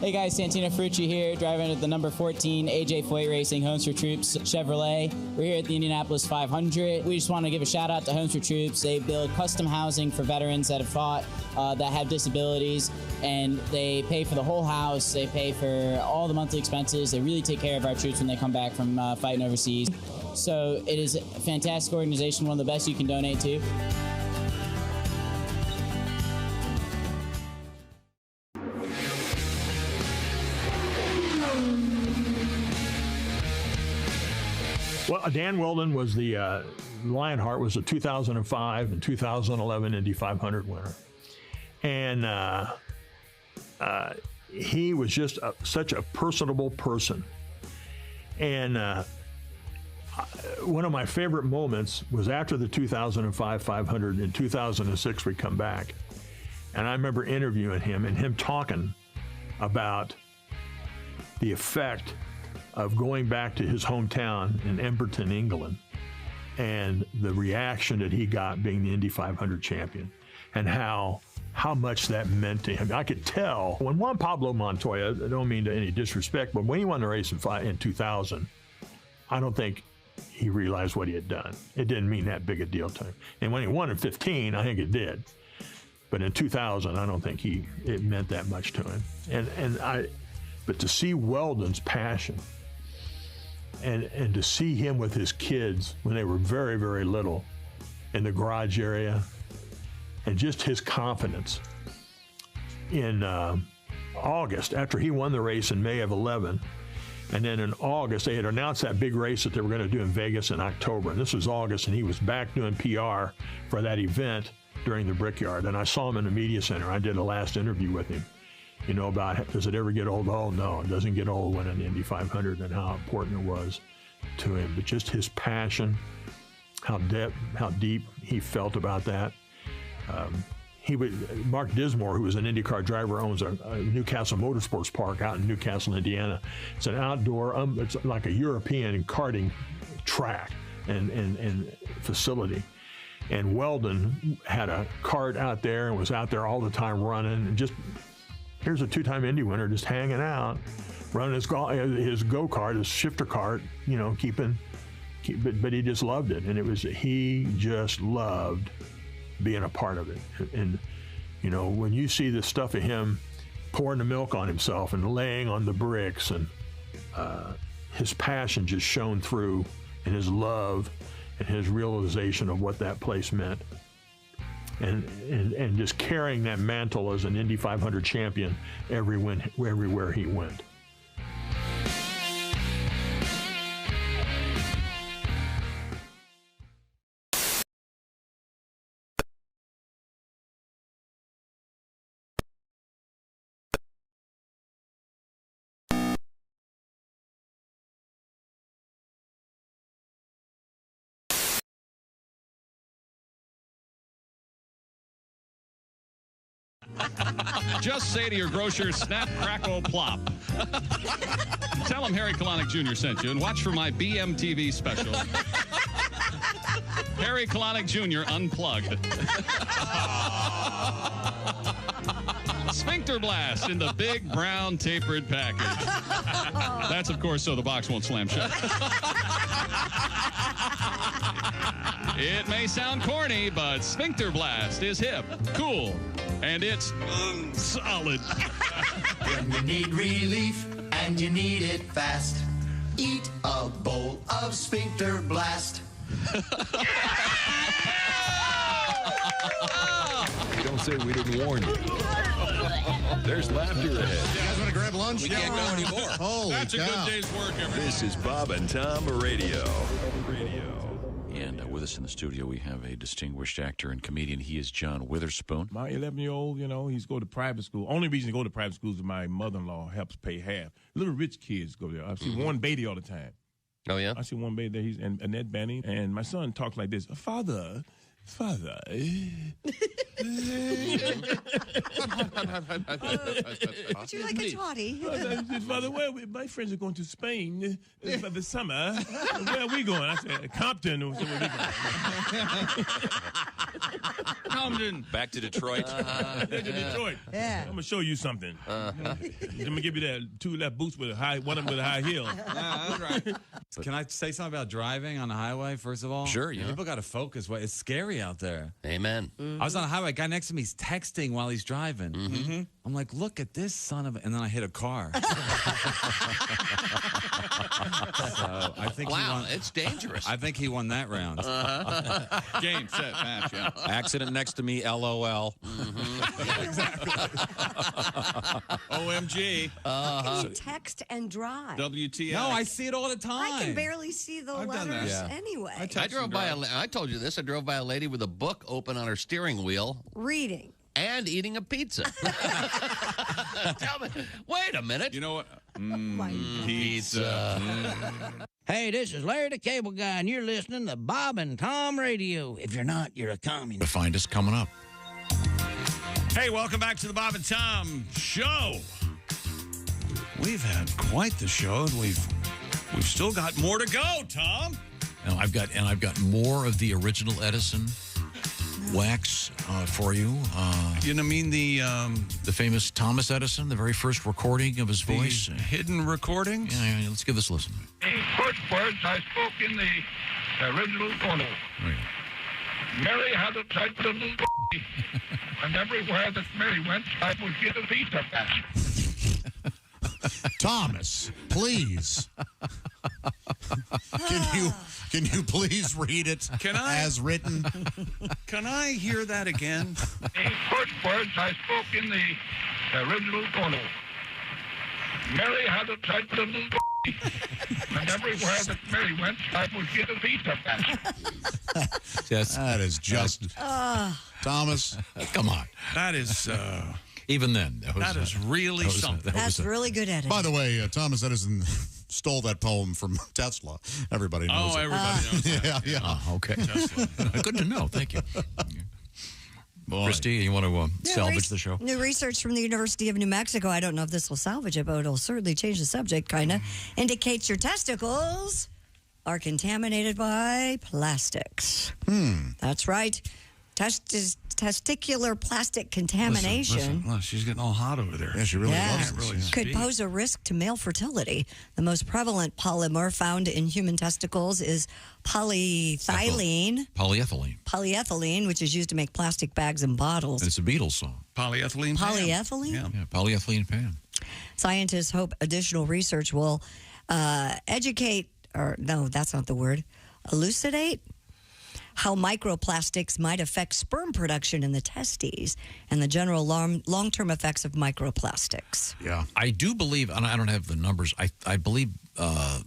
Hey guys, Santino Ferrucci here, driving at the number 14 AJ Foyt Racing Homes for Troops Chevrolet. We're here at the Indianapolis 500. We just want to give a shout out to Homes for Troops. They build custom housing for veterans that have fought, that have disabilities, and they pay for the whole house. They pay for all the monthly expenses. They really take care of our troops when they come back from fighting overseas. So it is a fantastic organization, one of the best you can donate to. Well, Dan Weldon was the Lionheart was a 2005 and 2011 Indy 500 winner, and he was just such a personable person. And one of my favorite moments was after the 2005 500. In 2006, we come back, and I remember interviewing him and him talking about the effect of going back to his hometown in Emberton, England, and the reaction that he got being the Indy 500 champion, and how much that meant to him. I could tell when Juan Pablo Montoya, I don't mean to any disrespect, but when he won the race in 2000, I don't think he realized what he had done. It didn't mean that big a deal to him. And when he won in 15, I think it did. But in 2000, I don't think it meant that much to him. But to see Weldon's passion, and to see him with his kids when they were very, very little in the garage area, and just his confidence in August, after he won the race in May of 11, and then in August, they had announced that big race that they were going to do in Vegas in October, and this was August, and he was back doing PR for that event during the Brickyard, and I saw him in the media center. I did a last interview with him, you know, about does it ever get old? Oh, no, it doesn't get old winning the Indy 500 and how important it was to him. But just his passion, how deep he felt about that. Mark Dismore, who was an IndyCar driver, owns a Newcastle Motorsports Park out in Newcastle, Indiana. It's an outdoor, it's like a European karting track and facility. And Weldon had a kart out there and was out there all the time running. And just here's a 2-time Indy winner just hanging out, running his go-kart, his shifter kart, you know, but he just loved it. And he just loved being a part of it. And you know, when you see the stuff of him pouring the milk on himself and laying on the bricks, and his passion just shone through, and his love and his realization of what that place meant, and just carrying that mantle as an Indy 500 champion everywhere he went. Just say to your grocer, snap, crackle, plop. Tell him Harry Kalanick Jr. sent you, and watch for my BMTV special. Harry Kalanick Jr. Unplugged. Sphincter blast in the big brown tapered package. That's, of course, so the box won't slam shut. It may sound corny, but Sphincter Blast is hip, cool, and it's solid. When you need relief and you need it fast, eat a bowl of Sphincter Blast. Don't say we didn't warn you. There's laughter ahead. You guys want to grab lunch? We can't go anymore. Holy That's cow. a good day's work, everybody. This is Bob and Tom Radio. And with us in the studio, we have a distinguished actor and comedian. He is John Witherspoon. My 11-year-old, you know, he's go to private school. Only reason to go to private schools is my mother-in-law helps pay half. Little rich kids go there. I see Warren Beatty all the time. Oh, yeah? I see Warren Beatty there. He's and Annette Bening. And my son talks like this. Father. Would you like a toddy? Father, my friends are going to Spain for the summer. Where are we going? I said, Compton. Or somewhere we going. Compton. Back to Detroit. Back to Detroit. Yeah. I'm going to show you something. I'm going to give you that 2 left boots with one of them with a high heel. That's right. Can I say something about driving on the highway, first of all? Sure, yeah. People got to focus. It's scary out there. Amen. I was on a highway. A guy next to me is texting while he's driving. I'm like, look at this son of a... And then I hit a car. So I think it's dangerous. I think he won that round. Game, set, match, yeah. Accident next to me, LOL. Exactly. OMG. How can you text and drive? WTF. No, I see it all the time. I can barely see the I've done that. letters anyway. I drove by I told you this. I drove by a lady with a book open on her steering wheel. Reading. And eating a pizza. Tell me, wait a minute. You know what? Pizza. Hey, this is Larry the Cable Guy, and you're listening to Bob and Tom Radio. If you're not, you're a communist. To find us coming up. Hey, welcome back to the Bob and Tom Show. We've had quite the show, and we've still got more to go, Tom. Now I've got more of the original Edison wax for you. You know, I mean the famous Thomas Edison, the very first recording of his voice, hidden recording. Yeah, let's give this a listen. The first words I spoke in the original phono. Mary had a tight little and everywhere that Mary went, I would get a pizza patch. Thomas, please. Can you please read it as written? Can I hear that again? The first words I spoke in the original phono. Mary had a tight little and everywhere that Mary went, I would get a pizza patch. Yes, that is just Thomas. Come on. That is. Even then, that is really something. That's really good editing. By the way, Thomas Edison stole that poem from Tesla. Everybody knows. Oh, everybody knows that. Yeah. Oh, okay. Good to know. Thank you. Christy, you want to salvage the show? New research from the University of New Mexico, I don't know if this will salvage it, but it'll certainly change the subject, kind of, indicates your testicles are contaminated by plastics. That's right. Testicular plastic contamination. Listen, she's getting all hot over there. Yeah, she really loves it. Could pose a risk to male fertility. The most prevalent polymer found in human testicles is polyethylene. Polyethylene, which is used to make plastic bags and bottles. And it's a Beatles song. Polyethylene. Polyethylene? Yeah, polyethylene pan. Scientists hope additional research will educate, or no, that's not the word, elucidate how microplastics might affect sperm production in the testes and the general long-term effects of microplastics. Yeah. I do believe, and I don't have the numbers, I believe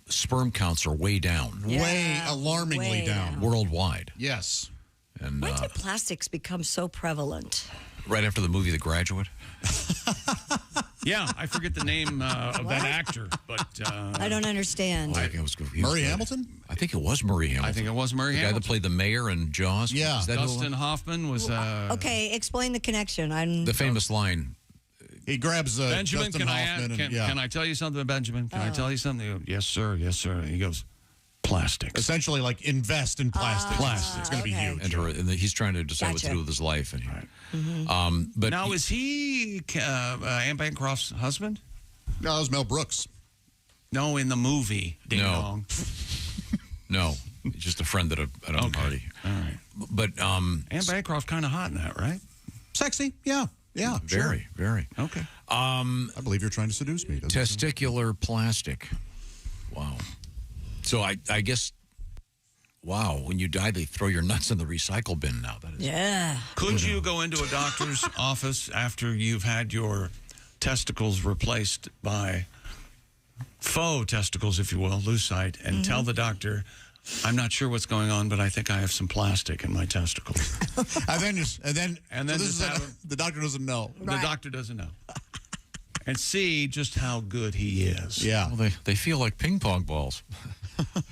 sperm counts are way down. Way alarmingly down. Worldwide. Yes. And When did plastics become so prevalent? right after the movie The Graduate. Yeah, I forget the name of that actor, but I don't understand. I think it was Murray Hamilton? I think it was Murray Hamilton. I think it was Murray the Hamilton. guy that played the mayor in Jaws. Yeah. Is that Dustin Hoffman was. Okay, explain the connection. The famous line. He grabs Benjamin, Dustin Hoffman. can I tell you something, Benjamin? Can I tell you something? He goes, yes, sir. Yes, sir. He goes, plastics. Essentially, like, invest in plastic. It's going to be huge. And he's trying to decide what to do with his life. And but now, is he Anne Bancroft's husband? No, that was Mel Brooks. No, in the movie. Ding dong. No, he's just a friend at a party. All right. But Anne Bancroft kind of hot in that, right? Sexy, yeah. Yeah, very, very. Okay. I believe you're trying to seduce me. Testicular plastic. Wow. So I guess, wow, when you die, they throw your nuts in the recycle bin now. That is. Yeah. Could you go into a doctor's office after you've had your testicles replaced by faux testicles, if you will, lucite, and tell the doctor, I'm not sure what's going on, but I think I have some plastic in my testicles. and then the doctor doesn't know. The doctor doesn't know. And see just how good he is. Yeah. Well, they feel like ping pong balls.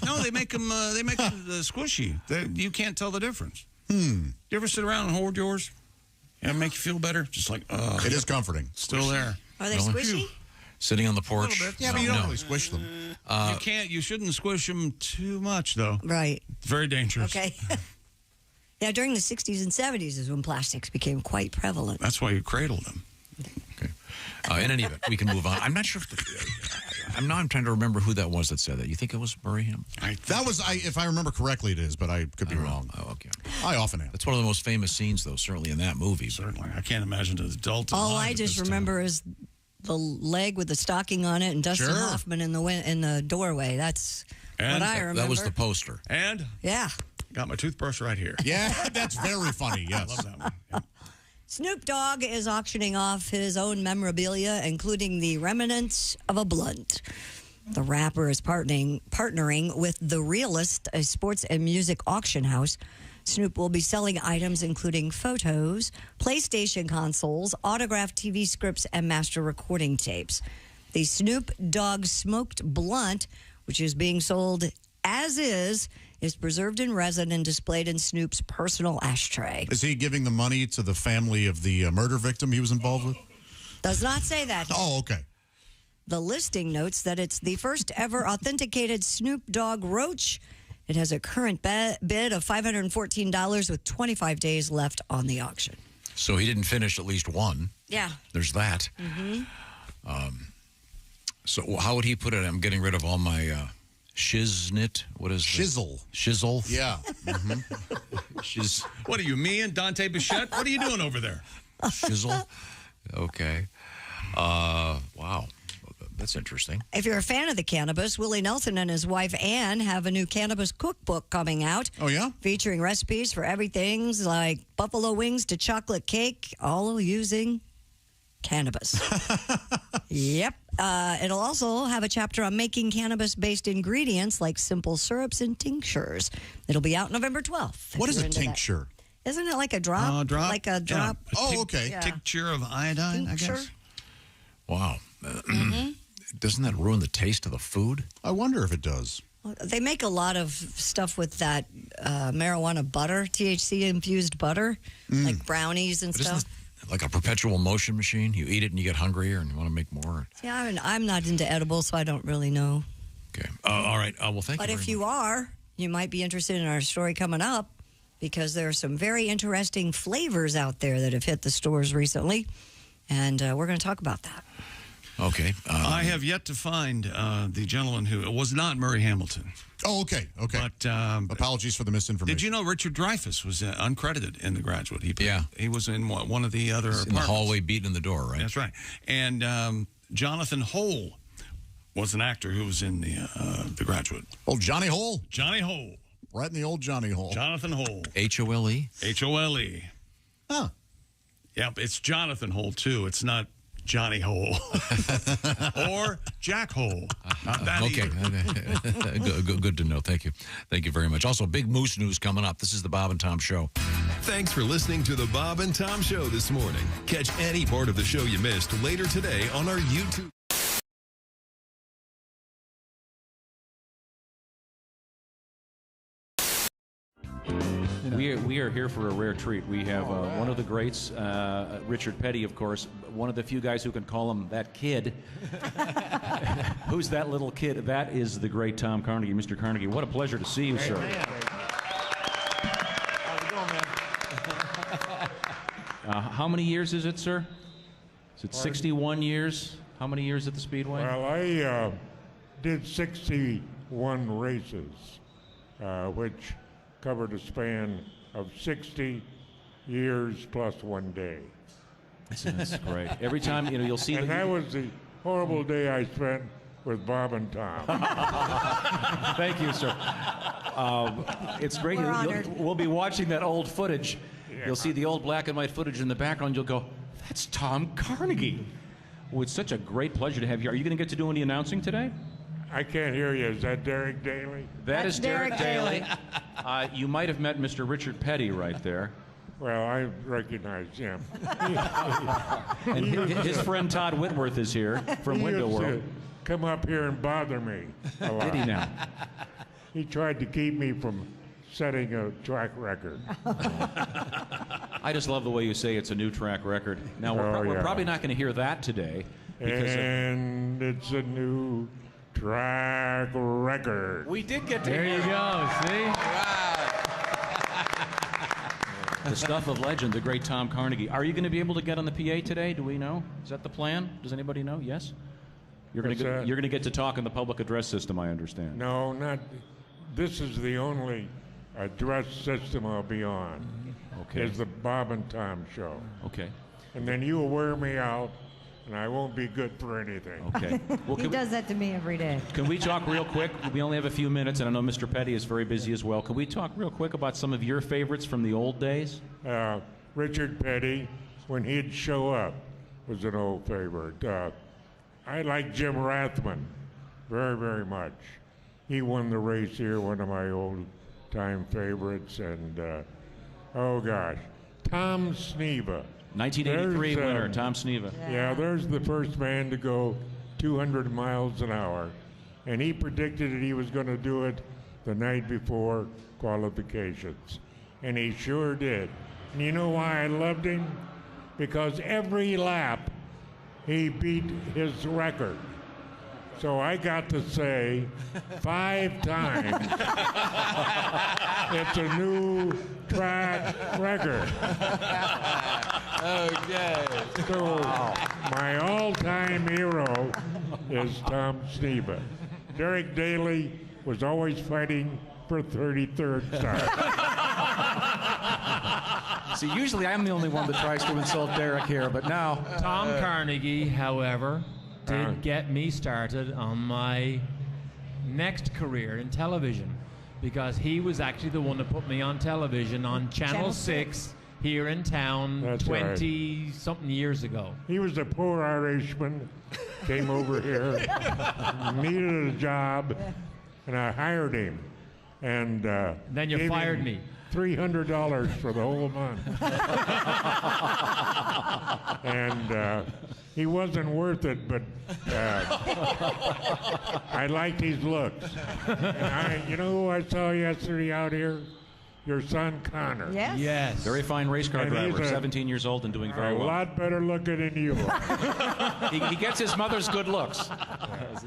No, they make them squishy. You can't tell the difference. You ever sit around and hold yours? And make you feel better? Just like, it is comforting. Still there. Are they squishy? Sitting on the porch. Yeah, but you don't really squish them. You shouldn't squish them too much, though. Right. It's very dangerous. Okay. Yeah, during the 60s and 70s is when plastics became quite prevalent. That's why you cradle them. Okay. In any event, we can move on. I'm not sure if I'm trying to remember who that was that said that. You think it was Murray Hamilton? That was, if I remember correctly, it is, but I could be wrong. Oh, okay. I often am. That's one of the most famous scenes, though, certainly in that movie. Certainly. I can't imagine an adult. All I just remember is the leg with the stocking on it and Dustin Hoffman in the doorway. That's what I remember. That was the poster. And? Yeah. Got my toothbrush right here. Yeah, that's very funny, yes. I love that one. Yeah. Snoop Dogg is auctioning off his own memorabilia, including the remnants of a blunt. The rapper is partnering with The Realist, a sports and music auction house. Snoop will be selling items including photos, PlayStation consoles, autographed TV scripts, and master recording tapes. The Snoop Dogg smoked blunt, which is being sold as is preserved in resin and displayed in Snoop's personal ashtray. Is he giving the money to the family of the murder victim he was involved with? Does not say that. Oh, okay. The listing notes that it's the first ever authenticated Snoop Dogg roach. It has a current bid of $514 with 25 days left on the auction. So he didn't finish at least one. Yeah. There's that. So how would he put it? I'm getting rid of all my shiznit. What is Shizzle. Shizzle? Yeah. What are you, me and Dante Bichette? What are you doing over there? Shizzle? Okay. Wow. That's interesting. If you're a fan of the cannabis, Willie Nelson and his wife Ann have a new cannabis cookbook coming out. Oh, yeah? Featuring recipes for everything like buffalo wings to chocolate cake, all using cannabis. Yep. It'll also have a chapter on making cannabis-based ingredients like simple syrups and tinctures. It'll be out November 12th. What is a tincture? Isn't it like a drop? Drop? Like a drop? Yeah. Oh, okay. Yeah. Tincture of iodine, I guess. Wow. Doesn't that ruin the taste of the food? I wonder if it does. Well, they make a lot of stuff with that marijuana butter, THC-infused butter, like brownies and But isn't stuff. it like a perpetual motion machine? You eat it and you get hungrier and you want to make more. Yeah, I'm not into edibles, so I don't really know. Okay. All right. Well, thank you. But if you are, you might be interested in our story coming up because there are some very interesting flavors out there that have hit the stores recently, and we're going to talk about that. Okay. I have yet to find the gentleman who it was not Murray Hamilton. Oh, okay. But apologies for the misinformation. Did you know Richard Dreyfuss was uncredited in The Graduate? He was in one of the other in the apartments. hallway beating the door, right? That's right. And Jonathan Hole was an actor who was in the Graduate. Oh, Johnny Hole. Johnny Hole. Right in the old Johnny Hole. Jonathan Hole. H-O-L-E? H-O-L-E. Huh. Yep, it's Jonathan Hole, too. It's not Johnny Hole. Or Jack Hole. Not that Okay. Good to know. Thank you. Thank you very much. Also, big Moose news coming up. This is the Bob and Tom Show. Thanks for listening to the Bob and Tom Show this morning. Catch any part of the show you missed later today on our YouTube. We are here for a rare treat. We have one of the greats, Richard Petty, of course, one of the few guys who can call him that kid. Who's that little kid? That is the great Tom Carnegie. Mr. Carnegie, what a pleasure to see you, sir. How's it going, man? How many years is it, sir? Is it 61 years? How many years at the Speedway? Well, I did 61 races, which covered a span of 60 years plus 1 day. That's great. Every time, you'll see. And that was the horrible day I spent with Bob and Tom. Thank you, sir. It's great. We'll be watching that old footage. Yeah. You'll see the old black and white footage in the background. You'll go, that's Tom Carnegie. Well, it's such a great pleasure to have you. Are you going to get to do any announcing today? I can't hear you. Is that Derek Daly? That is Derek Daly. You might have met Mr. Richard Petty right there. Well, I recognize him. And his friend Todd Whitworth is here from Window used World. to come up here and bother me a lot. Did he now? He tried to keep me from setting a track record. I just love the way you say it's a new track record. Now, we're probably not going to hear that today. And it's a new track record. We did get to There hear you go, the stuff of legend, the great Tom Carnegie. Are you going to be able to get on the PA today? Do we know? Is that the plan? Does anybody know? Yes? You're going to get to talk in the public address system, I understand. No, not. This is the only address system I'll be on. Okay. Is the Bob and Tom Show. Okay. And then you will wear me out, and I won't be good for anything. Okay. Well, He does that to me every day. Can we talk real quick? We only have a few minutes, and I know Mr. Petty is very busy as well. Can we talk real quick about some of your favorites from the old days? Richard Petty, when he'd show up, was an old favorite. I like Jim Rathman very, very much. He won the race here, one of my old-time favorites. And, oh, gosh, Tom Sneva. 1983 winner, Tom Sneva. Yeah, there's the first man to go 200 miles an hour. And he predicted that he was going to do it the night before qualifications. And he sure did. And you know why I loved him? Because every lap he beat his record. So I got to say 5 times it's a new track record. Okay. So my all-time hero is Tom Sneva. Derek Daly was always fighting for 33rd start. See, usually I'm the only one that tries to insult Derek here, but now... Tom Carnegie, however, did get me started on my next career in television, because he was actually the one that put me on television on Channel 6 here in town 20-something years ago. He was a poor Irishman, came over here, needed a job, and I hired him. And Then you gave fired him me. $300 for the whole month. And he wasn't worth it, but I liked his looks. And you know who I saw yesterday out here? Your son, Connor. Yes. Very fine race car And he's driver, a- 17 years old and doing A very well. lot better looking than you are. He gets his mother's good looks.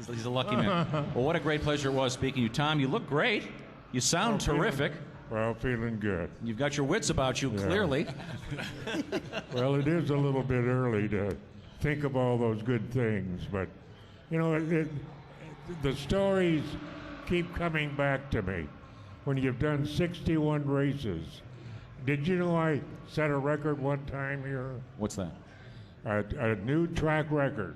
He's a lucky man. Well, what a great pleasure it was speaking to you. Tom, you look great. You sound terrific. Well, feeling good. You've got your wits about you, clearly. Well, it is a little bit early to think of all those good things, but, you know, the stories keep coming back to me. When you've done 61 races. Did you know I set a record one time here? What's that? A new track record.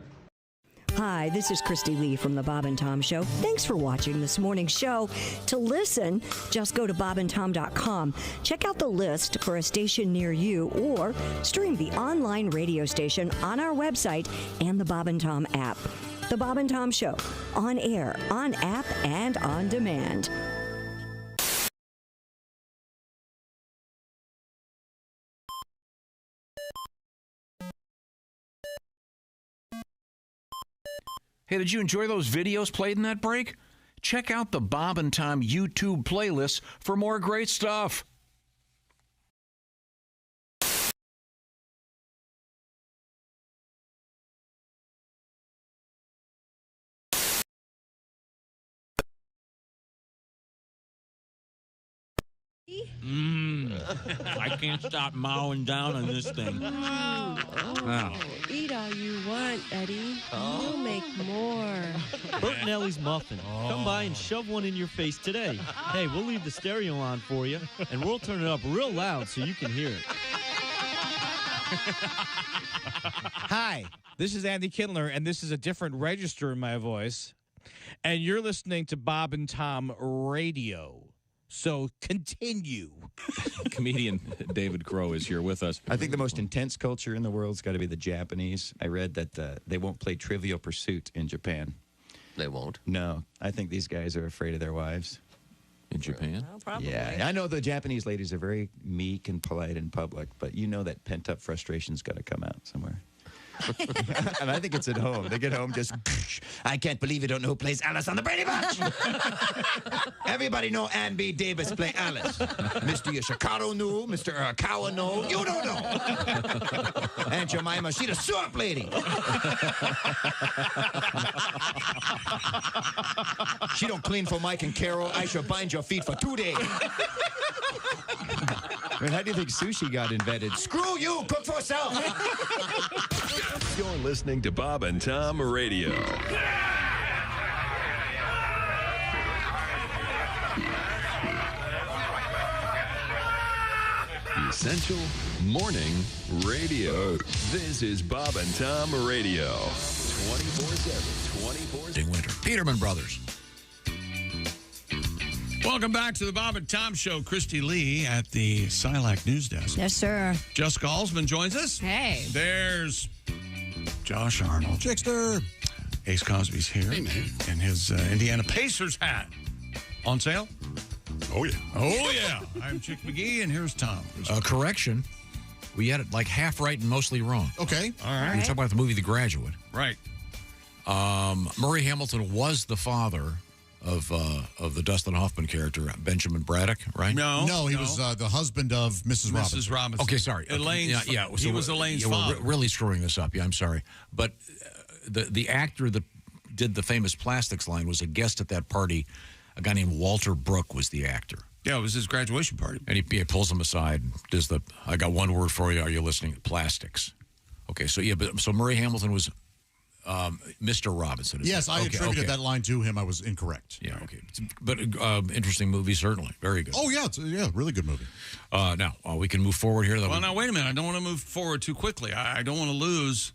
Hi, this is Christy Lee from The Bob and Tom Show. Thanks for watching this morning's show. To listen, just go to bobandtom.com. Check out the list for a station near you or stream the online radio station on our website and the Bob and Tom app. The Bob and Tom Show, on air, on app, and on demand. Hey, did you enjoy those videos played in that break? Check out the Bob and Tom YouTube playlist for more great stuff. I can't stop mowing down on this thing. Wow. Eat all you want, Eddie. We'll make more. Bert and Ellie's Muffin. Come by and shove one in your face today. Hey, we'll leave the stereo on for you, and we'll turn it up real loud so you can hear it. Hi, this is Andy Kindler, and this is a different register in my voice. And you're listening to Bob and Tom Radio. So continue. Comedian David Crow is here with us. I think the most intense culture in the world's got to be the Japanese. I read that they won't play Trivial Pursuit in Japan. They won't? No. I think these guys are afraid of their wives. In Japan? Well, probably. Yeah. I know the Japanese ladies are very meek and polite in public, but you know that pent-up frustration's got to come out somewhere. And I think it's at home. They get home just, I can't believe you don't know who plays Alice on the Brady Bunch. Everybody know Ann B. Davis play Alice. Mr. Yoshikaru knew, Mr. Arakawa know. You don't know. Aunt Jemima, she the swamp lady. She don't clean for Mike and Carol. I shall bind your feet for 2 days. I mean, how do you think sushi got invented? Screw you, cook for yourself. You're listening to Bob and Tom Radio. Essential Morning Radio. This is Bob and Tom Radio. 24/7, 24/7. Winter. Peterman Brothers. Welcome back to the Bob and Tom Show. Christy Lee at the Silac News Desk. Yes, sir. Jessica Alsman joins us. Hey. There's Josh Arnold. Chickster. Ace Cosby's here. Hey, man. In his Indiana Pacers hat. On sale? Oh, yeah. Oh, yeah. I'm Chick McGee, and here's Tom. Correction. We had it like half right and mostly wrong. Okay. All We right. talk about the movie The Graduate. Right. Murray Hamilton was the father of the Dustin Hoffman character, Benjamin Braddock, right? No, he was the husband of Mrs. Robinson. Mrs. Robinson. Okay, sorry. Elaine's, Yeah. he was Elaine's father. We're really screwing this up. Yeah, I'm sorry. But the actor that did the famous plastics line was a guest at that party. A guy named Walter Brooke was the actor. Yeah, it was his graduation party. And he pulls him aside and does I got one word for you. Are you listening? Plastics. Okay, so Murray Hamilton was Mr. Robinson. Yes, I attributed that line to him. I was incorrect. Yeah, okay. But interesting movie, certainly. Very good. Oh, yeah. It's really good movie. Now, we can move forward here. Well, now, wait a minute. I don't want to move forward too quickly. I don't want to lose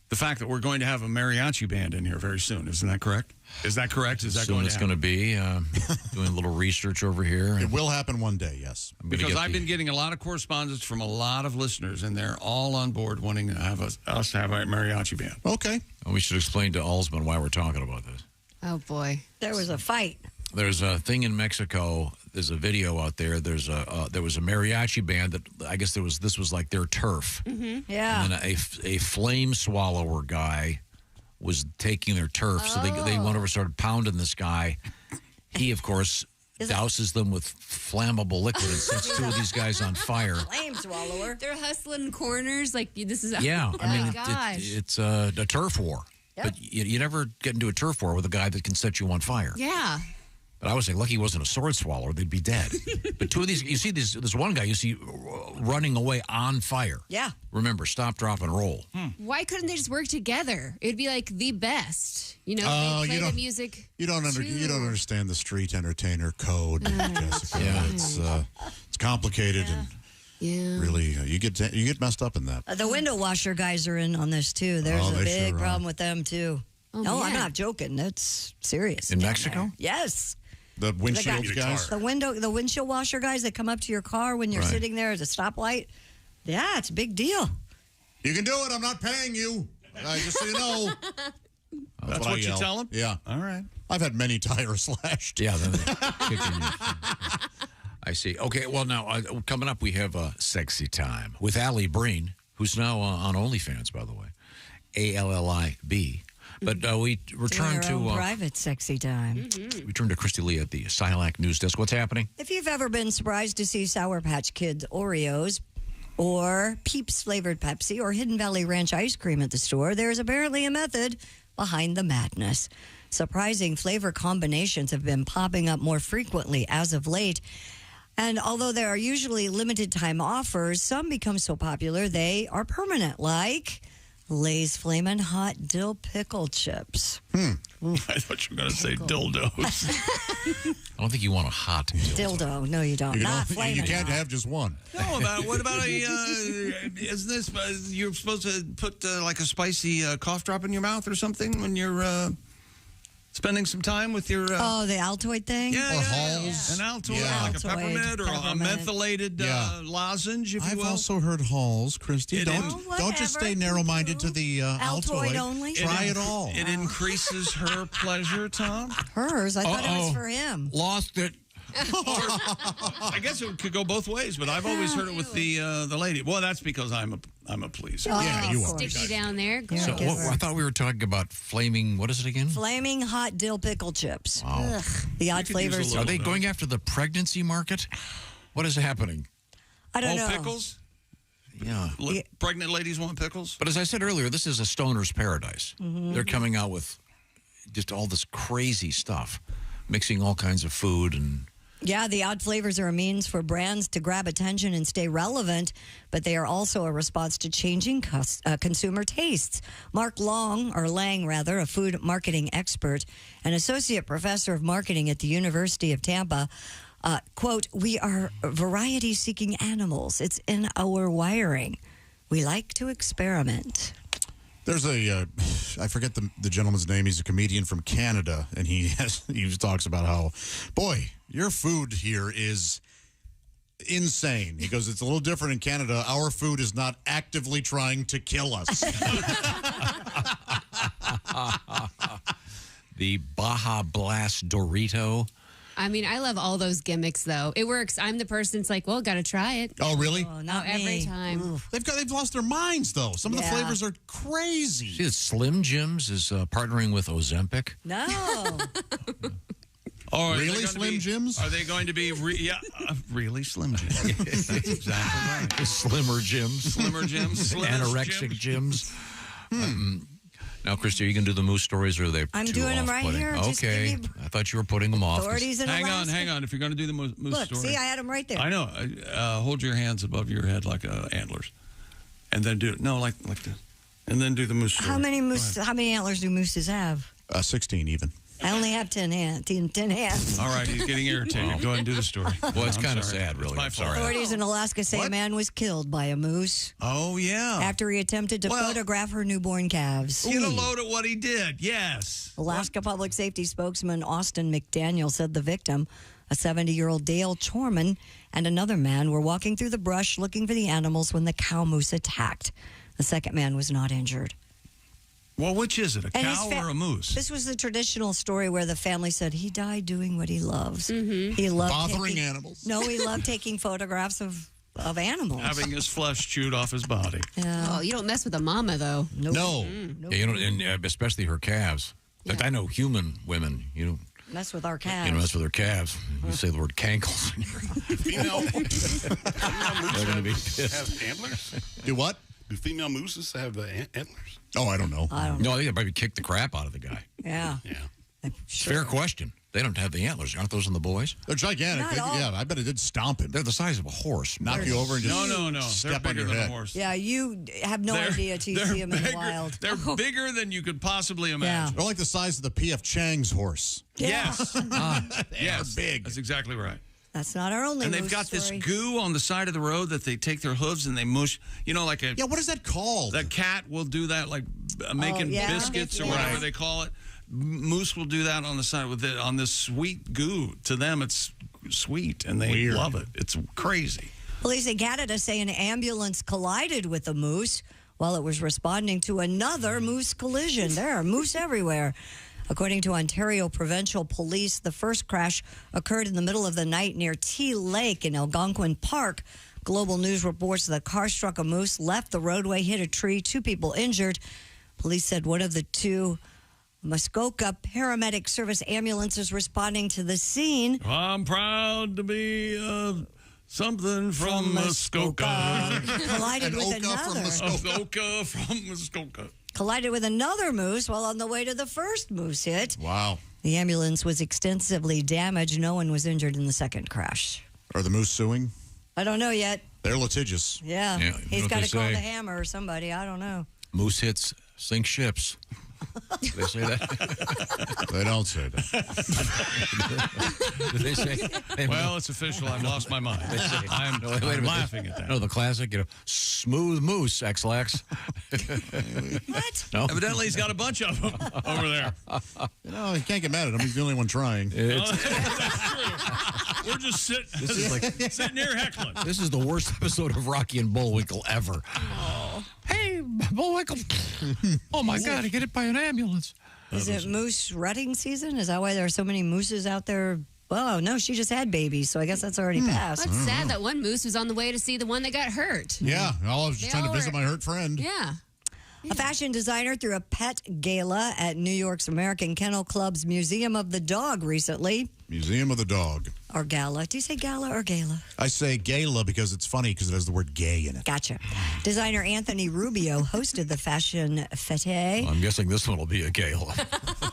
the fact that we're going to have a mariachi band in here very soon. Isn't that correct? Is that correct? Is that soon going it's to going to be doing a little research over here. It will happen one day, yes. Because I've been getting a lot of correspondence from a lot of listeners, and they're all on board wanting to have us to have a mariachi band. Okay. And we should explain to Alsman why we're talking about this. Oh, boy. There was a fight. There's a thing in Mexico. There's a video out there. There was a mariachi band that I guess this was like their turf. Yeah. And then a flame swallower guy was taking their turf, so they went over and started pounding this guy. He, of course, douses them with flammable liquid and sets two of these guys on fire. Flame swallower. They're hustling corners like this is. Yeah, I mean, gosh. it's a turf war. Yep. But you never get into a turf war with a guy that can set you on fire. Yeah. But I was like, lucky he wasn't a sword swallower; they'd be dead. But two of these, you see this one guy you see running away on fire. Yeah. Remember, stop, drop, and roll. Why couldn't they just work together? It would be like the best. You know, they play the music. You don't understand the street entertainer code, Jessica. Yeah. It's complicated and really you get messed up in that. The window washer guys are in on this too. There's a big problem with them too. Oh, no, I'm man. not joking. That's serious. In Mexico? Yes. The windshield guys? The windshield washer guys that come up to your car when you're sitting there at a stoplight. Yeah, it's a big deal. You can do it. I'm not paying you. Just so you know. That's what you tell them? Yeah. All right. I've had many tires slashed. Yeah. Then I see. Okay, well, now, coming up, we have Sexy Time with Alli Breen, who's now on OnlyFans, by the way. ALLIB. But we return to private sexy time. We turn to Christy Lee at the Silac News Desk. What's happening? If you've ever been surprised to see Sour Patch Kids Oreos or Peeps flavored Pepsi or Hidden Valley Ranch ice cream at the store, there's apparently a method behind the madness. Surprising flavor combinations have been popping up more frequently as of late. And although there are usually limited time offers, some become so popular they are permanent, like Lay's Flamin' Hot Dill Pickle Chips. I thought you were going to say dildos. I don't think you want a hot dildo. No, you don't. Not flaming. You can't have just one. No, what about is this, you're supposed to put like a spicy cough drop in your mouth or something when you're spending some time with your... the Altoid thing? Yeah, Halls. An Altoid, like a peppermint or a mentholated lozenge, if you will. I've also heard Halls, Christy. Don't just stay narrow-minded to the Altoid. Only? Try it all. It increases her pleasure, Tom. Hers? I thought it was for him. Lost it. I guess it could go both ways, but I've always heard it with the lady. Well, that's because I'm a police. Yeah, you are. Stick you down there. So I thought we were talking about flaming. What is it again? Flaming hot dill pickle chips. Wow. Ugh. The odd flavors. Are they going after the pregnancy market? What is happening? I don't know. Pickles? Yeah. Pregnant ladies want pickles? But as I said earlier, this is a stoner's paradise. Mm-hmm. They're coming out with just all this crazy stuff, mixing all kinds of food and... Yeah, the odd flavors are a means for brands to grab attention and stay relevant, but they are also a response to changing consumer tastes. Mark Lang, a food marketing expert and associate professor of marketing at the University of Tampa, quote, "We are variety-seeking animals. It's in our wiring. We like to experiment." There's I forget the gentleman's name. He's a comedian from Canada, and he talks about how, boy, your food here is insane. He goes, it's a little different in Canada. Our food is not actively trying to kill us. The Baja Blast Dorito. I mean, I love all those gimmicks, though. It works. I'm the person that's like, well, got to try it. Oh, really? Oh, not every me. time. They've lost their minds, though. Some of the flavors are crazy. See that Slim Jims is partnering with Ozempic? No. Really, Slim Jims? Are they going to be really Slim Jims? That's exactly right. Slimmer Jims. Slimmer Jims. Anorexic Jims. Now, Christy, are you going to do the moose stories, or are they I'm too doing them right off-putting? here. Just Okay. give me I thought you were putting them off. authorities in Alaska. Hang on. If you're going to do the moose Look, story. see, I had them right there. I know. Hold your hands above your head like antlers. And then do it. No, like this. And then do the moose story. How many antlers do mooses have? 16 even. I only have 10 hands. All right, he's getting irritated. Go ahead and do the story. Well, it's kind of sad, really. My I'm sorry. Authorities in Alaska say a man was killed by a moose. Oh, yeah. After he attempted to photograph her newborn calves. Get a load at what he did. Yes. Alaska Public Safety spokesman Austin McDaniel said the victim, a 70-year-old Dale Chorman, and another man were walking through the brush looking for the animals when the cow moose attacked. The second man was not injured. Well, which is it, a And cow or a moose? This was the traditional story where the family said he died doing what he loves. He loved Bothering taking, animals. No, he loved taking photographs of animals. Having his flesh chewed off his body. Yeah. Oh, you don't mess with a mama, though. No. Yeah, you know, and especially her calves. In fact, I know human women, you know, Mess with our calves. you know, mess with their calves. You say the word cankles. Female moose They're going to be pissed. have antlers? Do what? Do female mooses have antlers? Oh, I don't know. No, they probably kick the crap out of the guy. Yeah. Yeah. Fair question. They don't have the antlers. Aren't those in the boys? They're gigantic. Yeah, I bet it did stomp him. They're the size of a horse. Knock you over and just No. step They're on bigger your than head. a horse. Yeah, you have no idea till you see them in the wild. They're bigger than you could possibly imagine. They're like the size of the P.F. Chang's horse. Yes. Yes. Big. That's exactly right. That's not our only And they've moose got story. this goo on the side of the road that they take their hooves and they mush. You know, like a... Yeah, what is that called? The cat will do that, like making yeah. biscuits or Yeah. whatever they call it. Moose will do that on the side with it on this sweet goo. To them, it's sweet, and they love it. It's crazy. Police in Canada say an ambulance collided with a moose while it was responding to another moose collision. There are moose everywhere. According to Ontario Provincial Police, the first crash occurred in the middle of the night near Tea Lake in Algonquin Park. Global News reports the car struck a moose, left the roadway, hit a tree, 2 people injured. Police said one of the 2 Muskoka Paramedic Service ambulances responding to the scene. I'm proud to be something from Muskoka. Collided with another. Oka from Muskoka. Collided with another moose while on the way to the first moose hit. Wow. The ambulance was extensively damaged. No one was injured in the second crash. Are the moose suing? I don't know yet. They're litigious. Yeah. Yeah, you know He's what got they to call say. the hammer or somebody. I don't know. Moose hits sink ships. Do they say that? They don't say that. Do they say? Well, it's official. I've lost my mind. I'm laughing at that. No, the classic, you know, smooth moose, X-Lax. What? No? Evidently, he's got a bunch of them over there. No, you can't get mad at him. He's the only one trying. That's true. We're just sitting here heckling. This is the worst episode of Rocky and Bullwinkle ever. Hey, Bullwinkle. Oh, my God, I get hit by an ambulance. Is it moose rutting season? Is that why there are so many mooses out there? Oh, no, she just had babies, so I guess that's already passed. That's sad that one moose was on the way to see the one that got hurt. Yeah, I was just trying to visit my hurt friend. Yeah. A fashion designer threw a pet gala at New York's American Kennel Club's Museum of the Dog recently. Museum of the Dog. Or gala. Do you say gala or gala? I say gala because it's funny because it has the word gay in it. Gotcha. Designer Anthony Rubio hosted the fashion fete. I'm guessing this one will be a gala.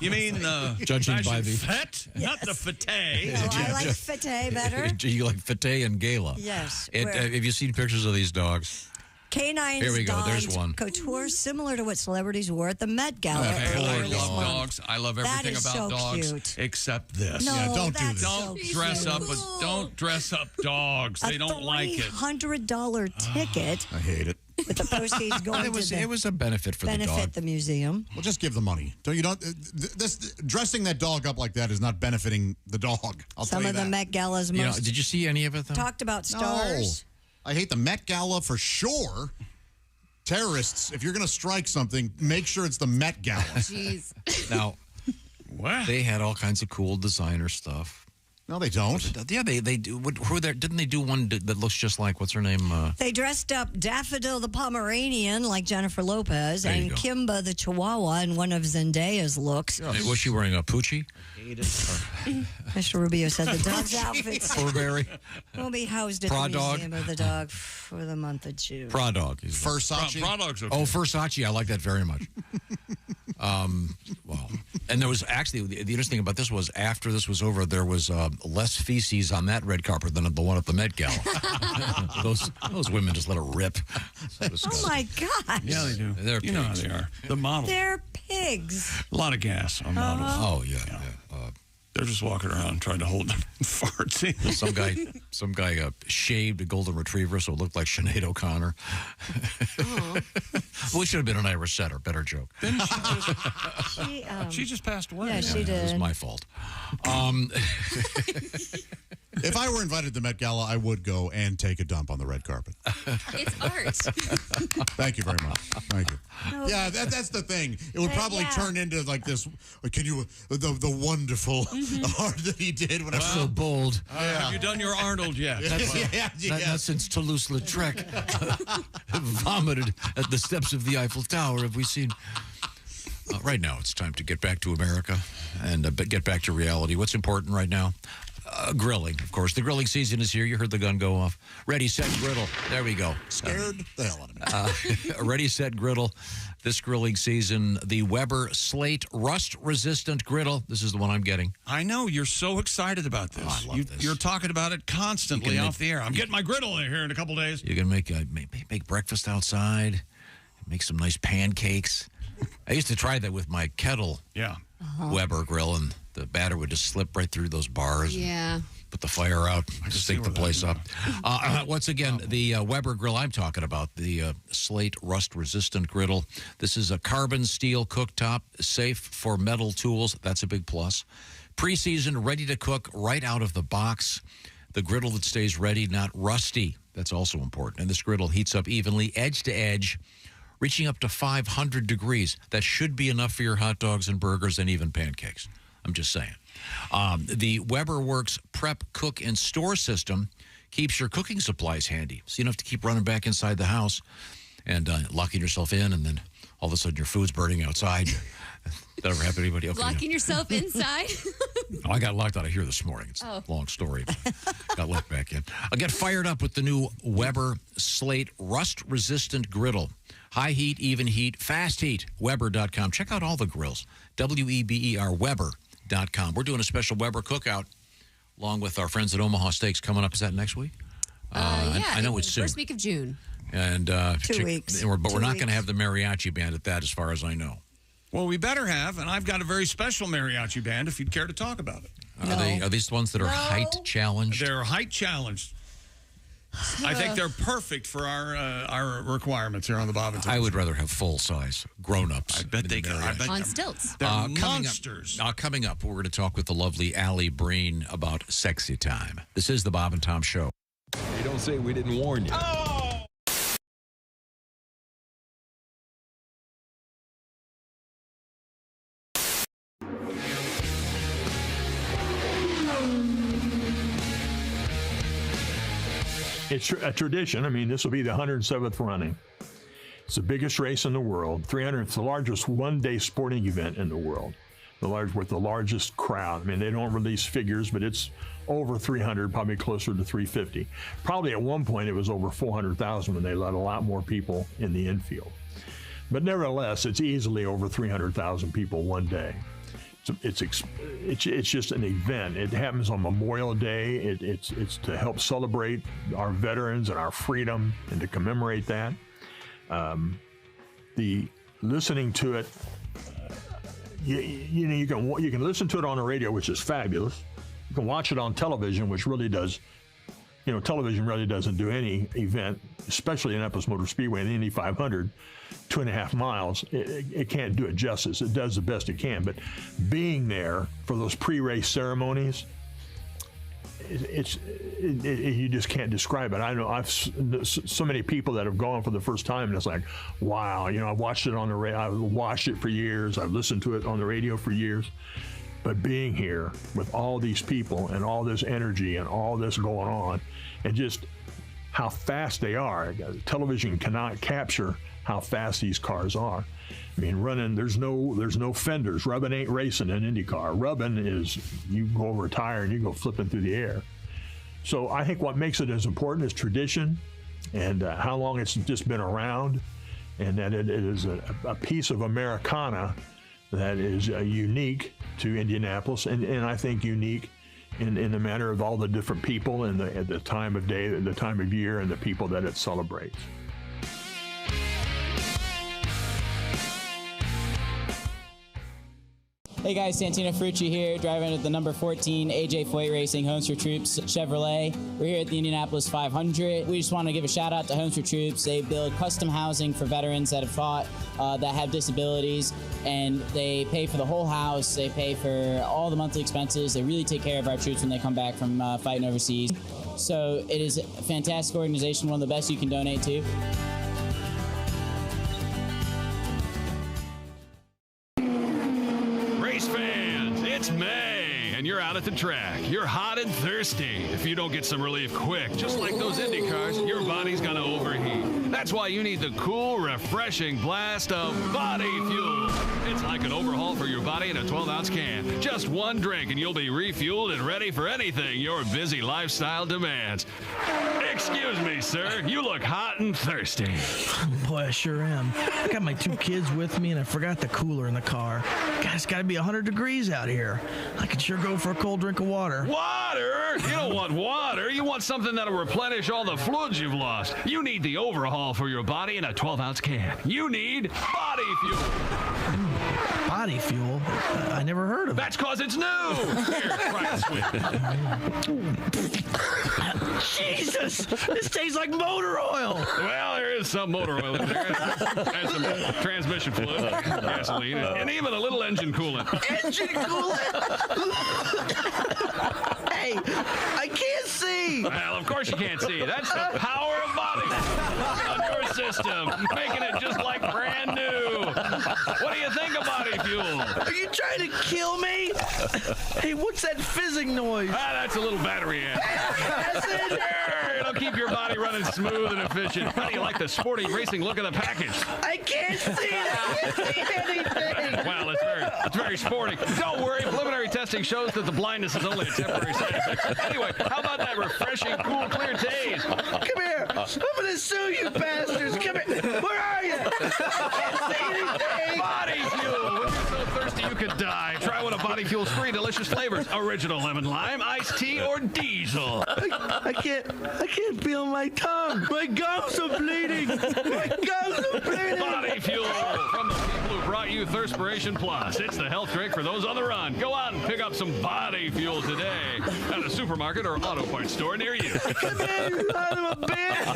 You mean Judging by the fete, not the fete. Oh, I like fete better. You like fete and gala. Yes. Have you seen pictures of these dogs? Canines Here we go. There's donned one. couture similar to what celebrities wore at the Met Gala Okay, earlier I this love month. dogs. I love That everything is about so dogs cute. except this. No, Yeah, don't do that's this. so Don't dress up, but don't dress up dogs. They don't like it. $300 ticket I hate it. with the proceeds going It was a benefit for the dog. benefit the museum. Well, just give the money. Dressing that dog up like that is not benefiting the dog. I'll Some tell of you the that. Met Gala's You know, most did you see any of it, though? talked about No. stars. I hate the Met Gala for sure. Terrorists, if you're going to strike something, make sure it's the Met Gala. Jeez. Now, What? they had all kinds of cool designer stuff. No, they don't. Yeah, they do. Didn't they do one that looks just like, what's her name? They dressed up Daffodil the Pomeranian like Jennifer Lopez There you and go. Kimba the Chihuahua in one of Zendaya's looks. Was she wearing a Poochie? Mr. Rubio said the dog's outfits Burberry? will be housed at Pra the dog? Museum of the Dog for the month of June. Pra dog. Versace. Products are Oh, Versace. I like that very much. Well, and there was actually, the interesting thing about this was after this was over, there was less feces on that red carpet than the one at the Met Gala. those women just let it rip. So Oh disgusting. my gosh. Yeah, they do. They're you know how pigs. they are. The models. They're pigs. A lot of gas on models. Oh, yeah. They're just walking around trying to hold them in farts. Some guy Some guy shaved a golden retriever so it looked like Sinead O'Connor. We should have been an Irish setter. Better joke. She just passed away. Yeah, she It was did. my fault. If I were invited to Met Gala, I would go and take a dump on the red carpet. It's art. Thank you very much. Thank you. No. Yeah, that's the thing. It would probably turn into like this. Can you the wonderful art that he did when I was So bold. Have you done your Arnold yet? Not since Toulouse-Lautrec vomited at the steps of the Eiffel Tower have we seen. Right now, it's time to get back to America and get back to reality. What's important right now? Grilling, of course. The grilling season is here. You heard the gun go off. Ready, set, griddle. There we go. Scared the hell out of me. Ready, set, griddle. This grilling season, the Weber Slate Rust-Resistant Griddle. This is the one I'm getting. I know. You're so excited about this. I love this. You're talking about it constantly off the air. I'm getting my griddle in here in a couple days. You can make breakfast outside, make some nice pancakes. I used to try that with my kettle Weber grill, and the batter would just slip right through those bars. Yeah. Put the fire out, just stink the place up. Once again, the Weber grill I'm talking about, the Slate Rust-Resistant Griddle. This is a carbon steel cooktop, safe for metal tools. That's a big plus. Pre-seasoned, ready to cook right out of the box. The griddle that stays ready, not rusty. That's also important. And this griddle heats up evenly, edge to edge, reaching up to 500 degrees. That should be enough for your hot dogs and burgers and even pancakes. I'm just saying. The Weber Works Prep, Cook, and Store system keeps your cooking supplies handy, so you don't have to keep running back inside the house and locking yourself in, and then all of a sudden your food's burning outside. That ever happened to anybody? Okay, Locking yourself inside? I got locked out of here this morning. It's a long story. Got let back in. I'll get fired up with the new Weber Slate Rust-Resistant Griddle. High heat, even heat, fast heat. Weber.com. Check out all the grills. WEBER, Weber.com. We're doing a special Weber cookout along with our friends at Omaha Steaks coming up. Is that next week? I know it's soon. First week of June. And 2 weeks. But we're not going to have the mariachi band at that, as far as I know. Well, we better have, and I've got a very special mariachi band if you'd care to talk about it. Are these the ones that are height challenged? They're height challenged. I think they're perfect for our requirements here on the Bob and Tom. I would rather have full-size grown-ups. I bet they can. On stilts. They're monsters. Coming up, we're going to talk with the lovely Alli Breen about sexy time. This is the Bob and Tom Show. You don't say we didn't warn you. It's a tradition. I mean, this will be the 107th running. It's the biggest race in the world. It's the largest one-day sporting event in the world. With the largest crowd. I mean, they don't release figures, but it's over 300, probably closer to 350. Probably at one point it was over 400,000 when they let a lot more people in the infield. But nevertheless, it's easily over 300,000 people one day. It's just an event. It happens on Memorial Day. It's to help celebrate our veterans and our freedom and to commemorate that. The listening to it, you can listen to it on the radio, which is fabulous. You can watch it on television, which really does. Television really doesn't do any event, especially Indianapolis Motor Speedway and Indy 500, 2.5 miles. It can't do it justice. It does the best it can, but being there for those pre-race ceremonies, you just can't describe it. I know I've so many people that have gone for the first time, and it's like, wow. I've watched it on the radio. I've watched it for years. I've listened to it on the radio for years. But being here with all these people and all this energy and all this going on, and just how fast they are. Television cannot capture how fast these cars are. I mean, running, there's no fenders. Rubbing ain't racing in IndyCar. Rubbing is you go over a tire and you go flipping through the air. So I think what makes it as important is tradition and how long it's just been around, and that it is a piece of Americana that is unique to Indianapolis, and I think unique in the matter of all the different people and the time of day, the time of year, and the people that it celebrates. Hey guys, Santino Ferrucci here, driving at the number 14 AJ Foyt Racing Homes for Troops Chevrolet. We're here at the Indianapolis 500. We just want to give a shout out to Homes for Troops. They build custom housing for veterans that have fought, that have disabilities, and they pay for the whole house. They pay for all the monthly expenses. They really take care of our troops when they come back from fighting overseas. So it is a fantastic organization, one of the best you can donate to. Race fans, it's May, and you're out at the track. You're hot and thirsty. If you don't get some relief quick, just like those Indy cars, your body's gonna overheat. That's why you need the cool, refreshing blast of body fuel. It's like an overhaul for your body in a 12-ounce can. Just one drink, and you'll be refueled and ready for anything your busy lifestyle demands. Excuse me, sir. You look hot and thirsty. Boy, I sure am. I got my 2 kids with me, and I forgot the cooler in the car. God, it's got to be 100 degrees out here. I could sure go for a cold drink of water. Water? You don't want water. You want something that'll replenish all the fluids you've lost. You need the overhaul for your body in a 12-ounce can. You need body fuel. Body fuel? I never heard of it. That's because it's new. Here, try it, sweet. Jesus! This tastes like motor oil. Well, there is some motor oil in there. There's some transmission fluid, gasoline, and even a little engine coolant. Engine coolant? Hey, I can't see. Well, of course you can't see. That's the power of body on your system, making it just like brand new. What do you think of body fuel? Are you trying to kill me? Hey, what's that fizzing noise? That's a little battery amp. It'll keep your body running smooth and efficient. How do you like the sporty racing look of the package? I can't see it. I can't see anything. Well, it's very sporty. Don't worry, preliminary testing shows that the blindness is only a temporary side effect. Anyway, how about that refreshing, cool, clear taste? Come here. I'm going to sue you bastards. Come here. Where are you? I can't see anything. Body fuel. When you're so thirsty you could die. Try one of Body Fuel's 3 delicious flavors. Original lemon lime, iced tea, or diesel. I can't feel my tongue. My gums are bleeding. My gums are bleeding. Body Fuel from the people who brought you Thirspiration Plus. It's the health drink for those on the run. Go out and pick up some Body Fuel today at a supermarket or auto parts store near you. Come here, you son of a bitch.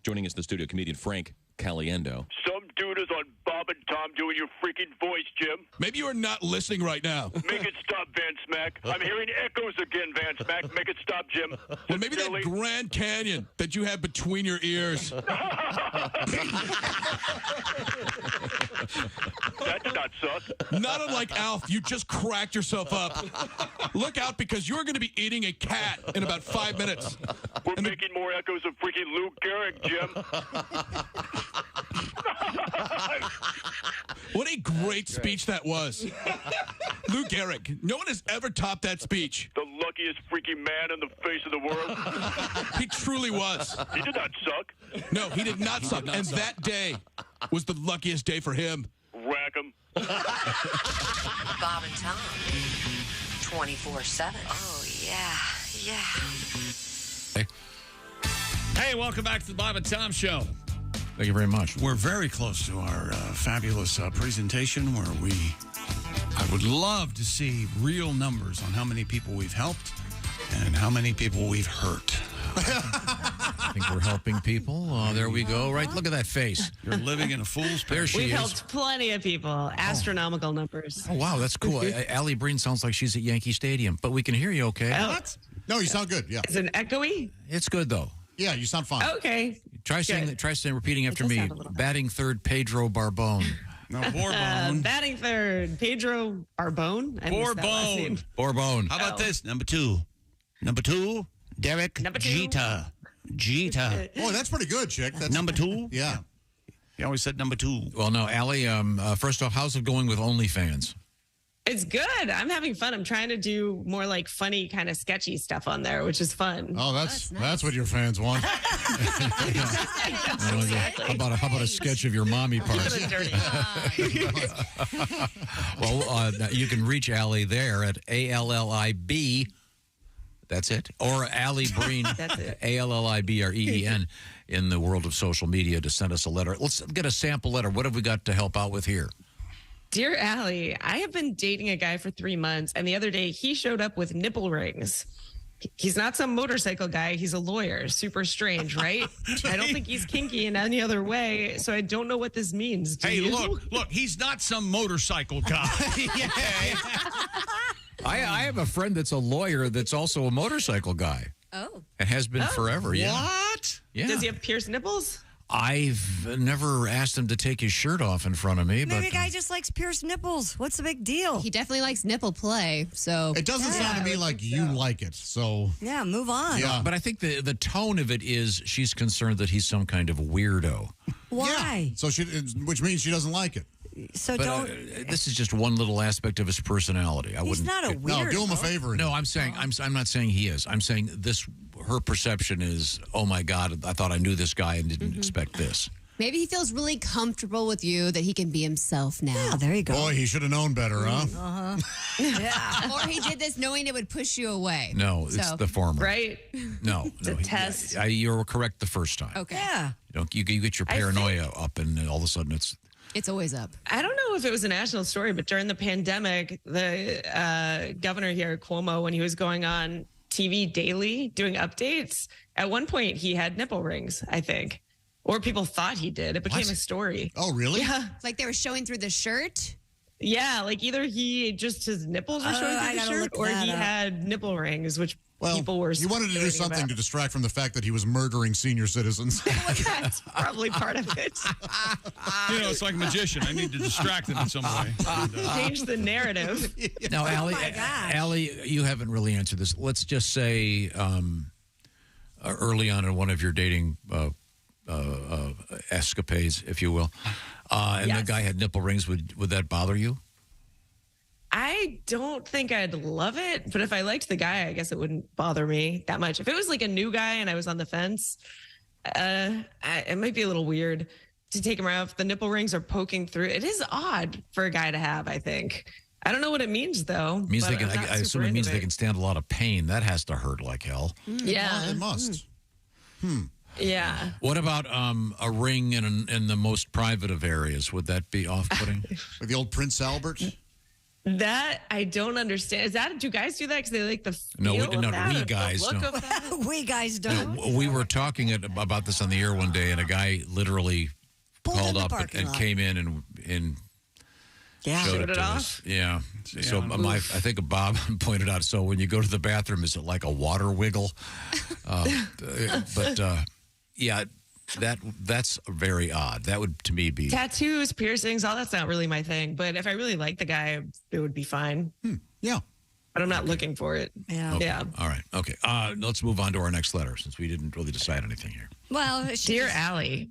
Joining us in the studio, comedian Frank Caliendo. Some dude is on Bob and Tom doing your freaking voice, Jim. Maybe you're not listening right now. Make it stop, Van Smack. I'm hearing echoes again, Van Smack. Make it stop, Jim. Well, maybe that Grand Canyon that you have between your ears. That's not sus. Not unlike Alf, you just cracked yourself up. Look out, because you're going to be eating a cat in about 5 minutes. We're making more echoes of freaking Lou Gehrig, Jim. What a great speech that was. Lou Gehrig. No one has ever topped that speech. The luckiest freaking man in the face of the world. He truly was. He did not suck. No, he did not suck. And that day was the luckiest day for him. Rack him. Bob and Tom. 24/7. Oh, yeah. Hey, welcome back to the Bob and Tom Show. Thank you very much. We're very close to our fabulous presentation where I would love to see real numbers on how many people we've helped and how many people we've hurt. I think we're helping people. Oh, there we go. Right, look at that face. You're living in a fool's There she We've is. helped plenty of people. Astronomical numbers. Oh, wow, that's cool. Alli Breen sounds like she's at Yankee Stadium, but we can hear you okay. What? No, you sound good, yeah. Is it echoey? It's good, though. Yeah, you sound fine. Okay. Try repeating after me. Batting third, Pedro Barbone. No, Bourbon. Batting third, Pedro Barbone. Bourbon. Bourbon. How about this? Number two, Derek Jeter. Oh, that's pretty good, chick. That's number 2? Yeah. He always said number 2. Well, no, Alli, first off, how's it going with OnlyFans? It's good. I'm having fun. I'm trying to do more like funny, kind of sketchy stuff on there, which is fun. Oh, that's what your fans want. How about a sketch of your mommy parts? Well, you can reach Alli there at ALLIB. That's it. Or Alli Breen. That's it. ALLIBREEN in the world of social media to send us a letter. Let's get a sample letter. What have we got to help out with here? Dear Allie, I have been dating a guy for 3 months, and the other day he showed up with nipple rings. He's not some motorcycle guy. He's a lawyer. Super strange, right? I don't think he's kinky in any other way, so I don't know what this means. Do you? Look, he's not some motorcycle guy. I have a friend that's a lawyer that's also a motorcycle guy. Oh. And has been forever, yeah. What? Yeah. Does he have pierced nipples? I've never asked him to take his shirt off in front of me. Maybe but a guy just likes pierced nipples. What's the big deal? He definitely likes nipple play. So It doesn't sound to me like you like it. So yeah, move on. Yeah. But I think the tone of it is she's concerned that he's some kind of weirdo. Why? Yeah. So which means she doesn't like it. So But don't. this is just one little aspect of his personality. I He's wouldn't. not a weirdo. No, do him a favor. No, I'm saying I'm not saying he is. I'm saying this. Her perception is, oh my God, I thought I knew this guy and didn't expect this. maybe he feels really comfortable with you that he can be himself now. Yeah, there you go. Boy, he should have known better, huh? Yeah. Or he did this knowing it would push you away. No, it's the former. Right? No, It's a test. You were correct the first time. Okay. Yeah. You get your paranoia up, and all of a sudden It's always up. I don't know if it was a national story, but during the pandemic, the governor here, Cuomo, when he was going on TV daily doing updates, at one point he had nipple rings, I think. Or people thought he did. It became a story. Oh, really? Yeah. Like they were showing through the shirt? Yeah, like either his nipples were showing I through the gotta shirt, look or that he up. had nipple rings, which Well, people were. he wanted to do speculating something about. to distract from the fact that he was murdering senior citizens. That's probably part of it. It's like a magician. I need to distract them in some way. Change the narrative. Now, Alli, you haven't really answered this. Let's just say early on in one of your dating escapades, if you will, and the guy had nipple rings, would that bother you? I don't think I'd love it, but if I liked the guy, I guess it wouldn't bother me that much. If it was like a new guy and I was on the fence, it might be a little weird to take him around if the nipple rings are poking through. It is odd for a guy to have, I think. I don't know what it means, though. It means but they can. I'm not I assume super it means into they can stand a lot of pain. That has to hurt like hell. Yeah. It must. Yeah. What about a ring in the most private of areas? Would that be off-putting? Like the old Prince Albert? That I don't understand. Do guys do that because they like the No, feel of no, that, we or the guys, look no. of that? We guys don't. We were talking about this on the air one day, and a guy literally called in the up parking and lot. came in and Yeah. showed Showed it it to off? us. Yeah. So I think Bob pointed out. So when you go to the bathroom, is it like a water wiggle? Yeah, that's very odd. That would to me be Tattoos, piercings, all that's not really my thing. But if I really like the guy, it would be fine. Yeah. But I'm not looking for it. Yeah. Okay. Yeah. All right. Okay. Let's move on to our next letter since we didn't really decide anything here. Well, Dear Allie,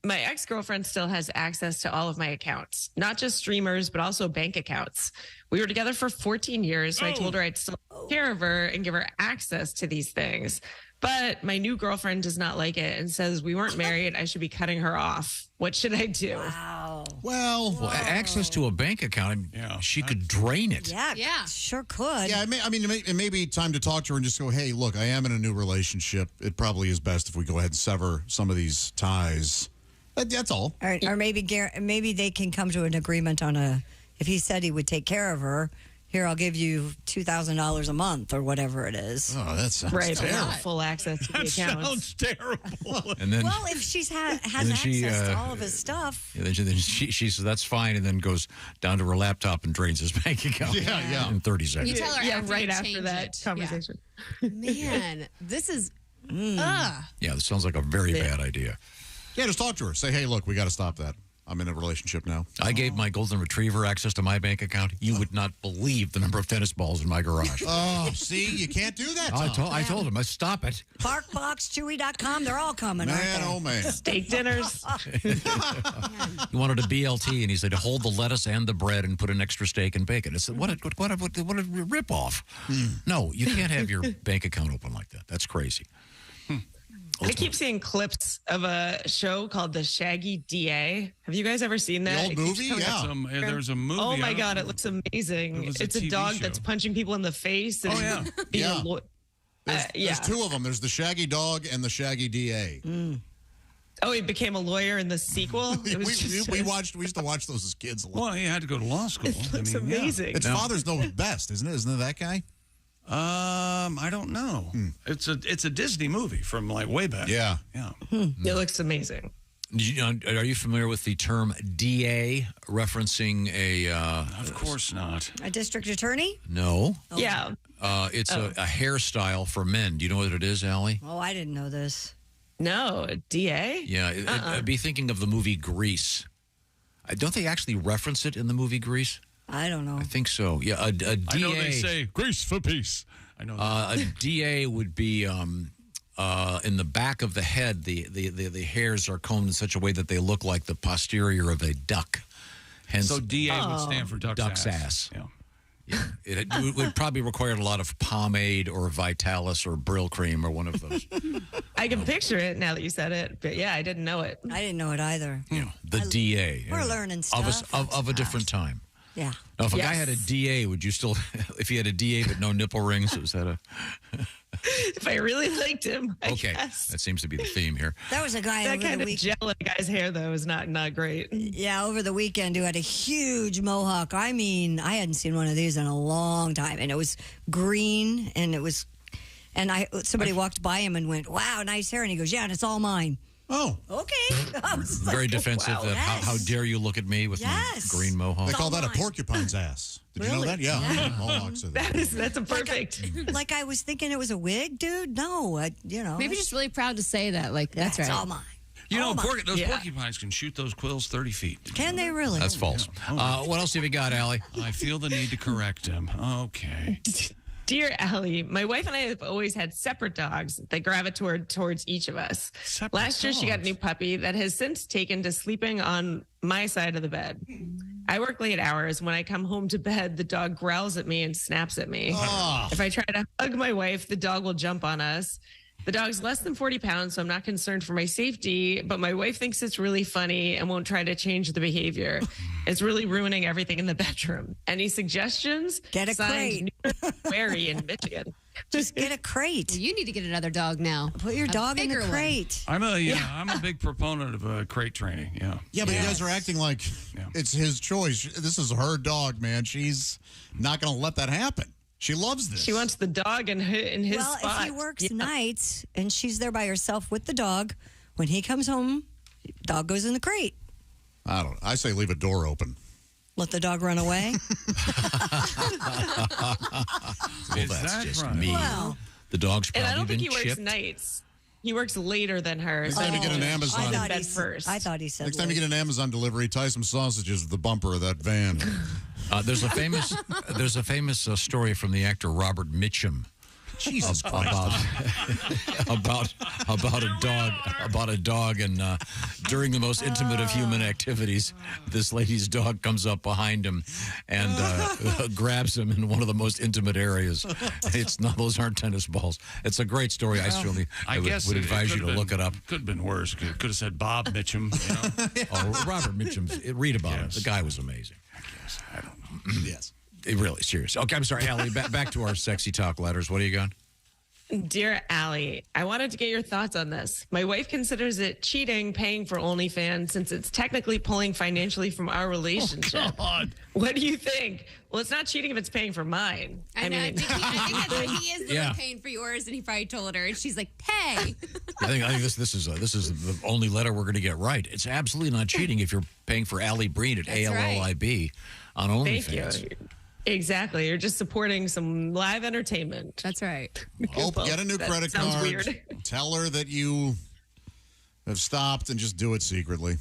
my ex-girlfriend still has access to all of my accounts, not just streamers, but also bank accounts. We were together for 14 years, so I told her I'd still take care of her and give her access to these things. But my new girlfriend does not like it and says we weren't married. I should be cutting her off. What should I do? Wow. Well, access to a bank account, she could drain it. Yeah. Sure could. yeah, it may be time to talk to her and just go, hey, look, I am in a new relationship. It probably is best if we go ahead and sever some of these ties. That's all. Or maybe they can come to an agreement on if he said he would take care of her, here, I'll give you $2,000 a month or whatever it is. Oh, that sounds Right, but terrible. not full access to the accounts. Sounds terrible. And then, Well, if she's has then access she, to all of his stuff. then she says that's fine, and then goes down to her laptop and drains his bank account. Yeah. In 30 seconds. You tell her after right you after change that it. conversation. Yeah. Man, this is. Yeah, this sounds like a very bad idea. Yeah, just talk to her. Say, hey, look, we got to stop that. I'm in a relationship now. I gave my golden retriever access to my bank account. You would not believe the number of tennis balls in my garage. Oh, see, you can't do that. I told him, stop it. BarkBoxChewy.com, they're all coming, aren't they? Oh, man. Steak dinners. He wanted a BLT, and he said, hold the lettuce and the bread and put an extra steak and bacon. I said, what a ripoff. No, you can't have your bank account open like that. That's crazy. I keep seeing clips of a show called The Shaggy DA. Have you guys ever seen that? The old movie? Yeah. There's a movie. Oh, my God. It looks amazing. It's a dog that's punching people in the face. And There's two of them. There's the Shaggy Dog and the Shaggy DA. Oh, he became a lawyer in the sequel? we used to watch those as kids a lot. Well, he had to go to law school. It looks amazing. It's Fathers Know Best, isn't it? Isn't it that guy? I don't know. It's a Disney movie from like way back. Yeah. It looks amazing. Are you familiar with the term DA referencing a... of course not. A district attorney? No. Oh. Yeah. It's a hairstyle for men. Do you know what it is, Allie? Oh, I didn't know this. No, DA? Yeah, I'd be thinking of the movie Grease. Don't they actually reference it in the movie Grease? I don't know. I think so. Yeah, a DA. I know they say Grease for peace. I know. A DA would be in the back of the head. The hairs are combed in such a way that they look like the posterior of a duck. Hence, so DA would stand for duck's ass. Yeah. Yeah. It would probably require a lot of pomade or Vitalis or Brill cream or one of those. I can picture it now that you said it, but yeah, I didn't know it. I didn't know it either. The DA. We're learning stuff. Of a different time. Yeah. Now, if a guy had a DA, would you still, if he had a DA but no nipple rings, was that a... If I really liked him, I guess. That seems to be the theme here. That was a guy that over kind the of weekend. gel in a guy's hair, though, is not great. Yeah, over the weekend, who had a huge mohawk. I mean, I hadn't seen one of these in a long time, and it was green, and it was, and somebody walked by him and went, "Wow, nice hair," and he goes, "Yeah, and it's all mine." Oh, okay. I was like, Very defensive. wow. How dare you look at me with my green mohawk? They call that a porcupine's ass. Did you know that? Yeah. Mohawks are there. That's a perfect. Like I was thinking it was a wig, dude. No, Maybe just really proud to say that. Like that's right. It's all mine. You know, those porcupines can shoot those quills 30 feet. Can they really? That's false. What else have you got, Allie? I feel the need to correct him. Okay. Dear Allie, my wife and I have always had separate dogs that gravitate towards each of us. Last year, she got a new puppy that has since taken to sleeping on my side of the bed. I work late hours. When I come home to bed, the dog growls at me and snaps at me. Oh. If I try to hug my wife, the dog will jump on us. The dog's less than 40 pounds, so I'm not concerned for my safety, but my wife thinks it's really funny and won't try to change the behavior. It's really ruining everything in the bedroom. Any suggestions? Get a Signed, Wary in Michigan. Just get a crate. You need to get another dog now. Put your dog in the bigger crate. I'm a big proponent of crate training. Yeah. Yeah, but you guys are acting like it's his choice. This is her dog, man. She's not going to let that happen. She loves this. She wants the dog in his spot. Well, if he works Yeah. nights and she's there by herself with the dog, when he comes home, dog goes in the crate. I say leave a door open. Let the dog run away. That's just right? mean. Wow. The dog's And probably I don't think been he works chipped. nights. He works later than her. Next time you get an Amazon. I thought he said Next time you get an Amazon delivery, tie some sausages to the bumper of that van. There's a famous story from the actor Robert Mitchum. Jesus about a dog, and during the most intimate of human activities, this lady's dog comes up behind him and grabs him in one of the most intimate areas. Those aren't tennis balls. It's a great story. I would advise you to look it up. Could have been worse. Could have said Bob Mitchum. Robert Mitchum. Read about him. The guy was amazing. I don't know. Yes. Really serious. Okay, I'm sorry, Allie. Back to our sexy talk letters. What do you got? Dear Allie, I wanted to get your thoughts on this. My wife considers it cheating paying for OnlyFans since it's technically pulling financially from our relationship. Oh, God. What do you think? Well, it's not cheating if it's paying for mine. I know. I think that's what he is the one paying for yours, and he probably told her, and she's like, "Pay." I think this is the only letter we're going to get right. It's absolutely not cheating if you're paying for Alli Breen at ALLIB on OnlyFans. Thank you. Exactly. You're just supporting some live entertainment. That's right. Get a new credit card. Sounds weird. Tell her that you have stopped and just do it secretly.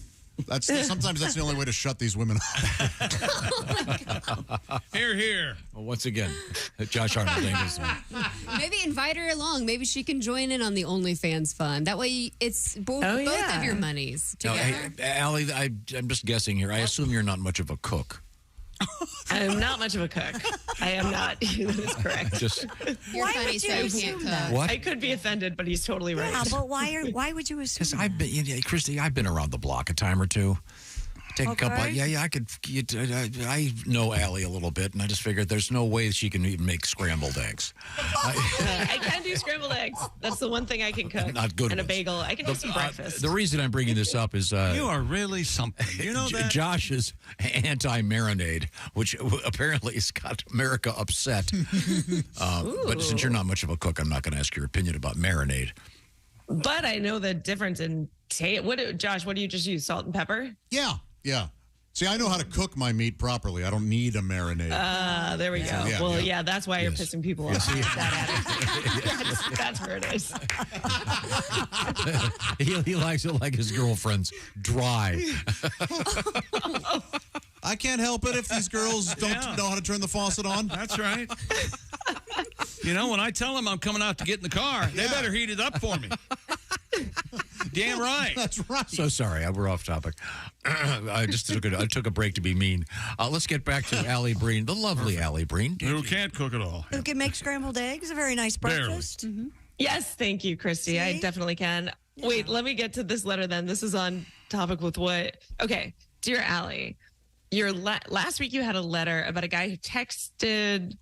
Sometimes that's the only way to shut these women up. Here. Well, once again, Josh Arnold Danielson. Maybe invite her along. Maybe she can join in on the OnlyFans fund. That way, it's both of your monies Now, together. hey, Allie, I'm just guessing here. I assume you're not much of a cook. I'm not much of a cook. I am not. That is correct. You're funny, so you can't cook. What? I could be offended, but he's totally right. Yeah, but why would you assume? Christy, I've been around the block a time or two. Take a couple. I could. I know Allie a little bit, and I just figured there's no way she can even make scrambled eggs. I can do scrambled eggs. That's the one thing I can cook. Not good And a ones. bagel. I can do some breakfast. The reason I'm bringing this up is You are really something. You know that? Josh is anti-marinade, which apparently has got America upset. But since you're not much of a cook, I'm not going to ask your opinion about marinade. But I know the difference in taste. Josh, what do you just use? Salt and pepper? Yeah. See, I know how to cook my meat properly. I don't need a marinade. There we go. Yeah, well, yeah. That's why you're pissing people off. That's where it is. He likes it like his girlfriend's dry. I can't help it if these girls don't know how to turn the faucet on. That's right. You know, when I tell them I'm coming out to get in the car, they better heat it up for me. Damn right. That's right. So sorry, we're off topic. I took a break to be mean. Let's get back to Alli Breen, the lovely Alli Breen. Who can't cook at all. Who can make scrambled eggs? A very nice breakfast. Mm-hmm. Yes, thank you, Christy. I definitely can. Yeah. Wait, let me get to this letter then. This is on topic with what? Okay, dear Alli, last week you had a letter about a guy who tested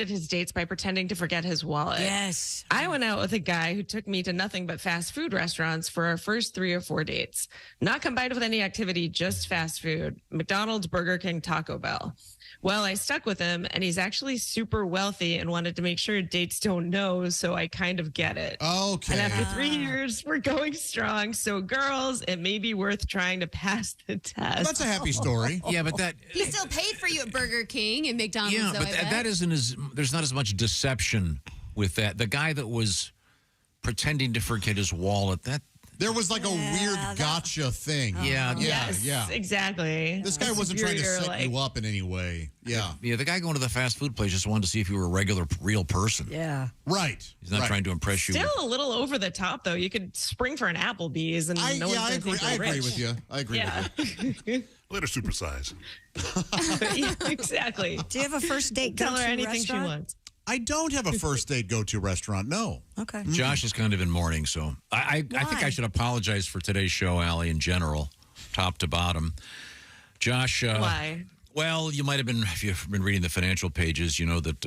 his dates by pretending to forget his wallet. Yes. I went out with a guy who took me to nothing but fast food restaurants for our first 3 or 4 dates. Not combined with any activity, just fast food. McDonald's, Burger King, Taco Bell. Well, I stuck with him, and he's actually super wealthy and wanted to make sure dates don't know, so I kind of get it. Okay. And after 3 years, we're going strong. So, girls, it may be worth trying to pass the test. Well, that's a happy story. Yeah, but that... He still paid for you at Burger King and McDonald's, Yeah, though, but that isn't as... There's not as much deception with that. The guy that was pretending to forget his wallet, there was like a weird gotcha thing. Yeah. Yes, exactly. This guy wasn't trying to set you up in any way. Yeah. Yeah, the guy going to the fast food place just wanted to see if you were a real person. Yeah. Right. He's not trying to impress you. Still a little over the top, though. You could spring for an Applebee's and no one's going to think you're I agree rich. with you. I agree with you. Let her supersize. Yeah, exactly. Do you have a first date Tell her go-to anything restaurant? she wants. I don't have a first date go-to restaurant, no. Okay. Josh is kind of in mourning, so I think I should apologize for today's show, Allie, in general, top to bottom. Josh. Why? Well, you might have been, if you've been reading the financial pages, you know that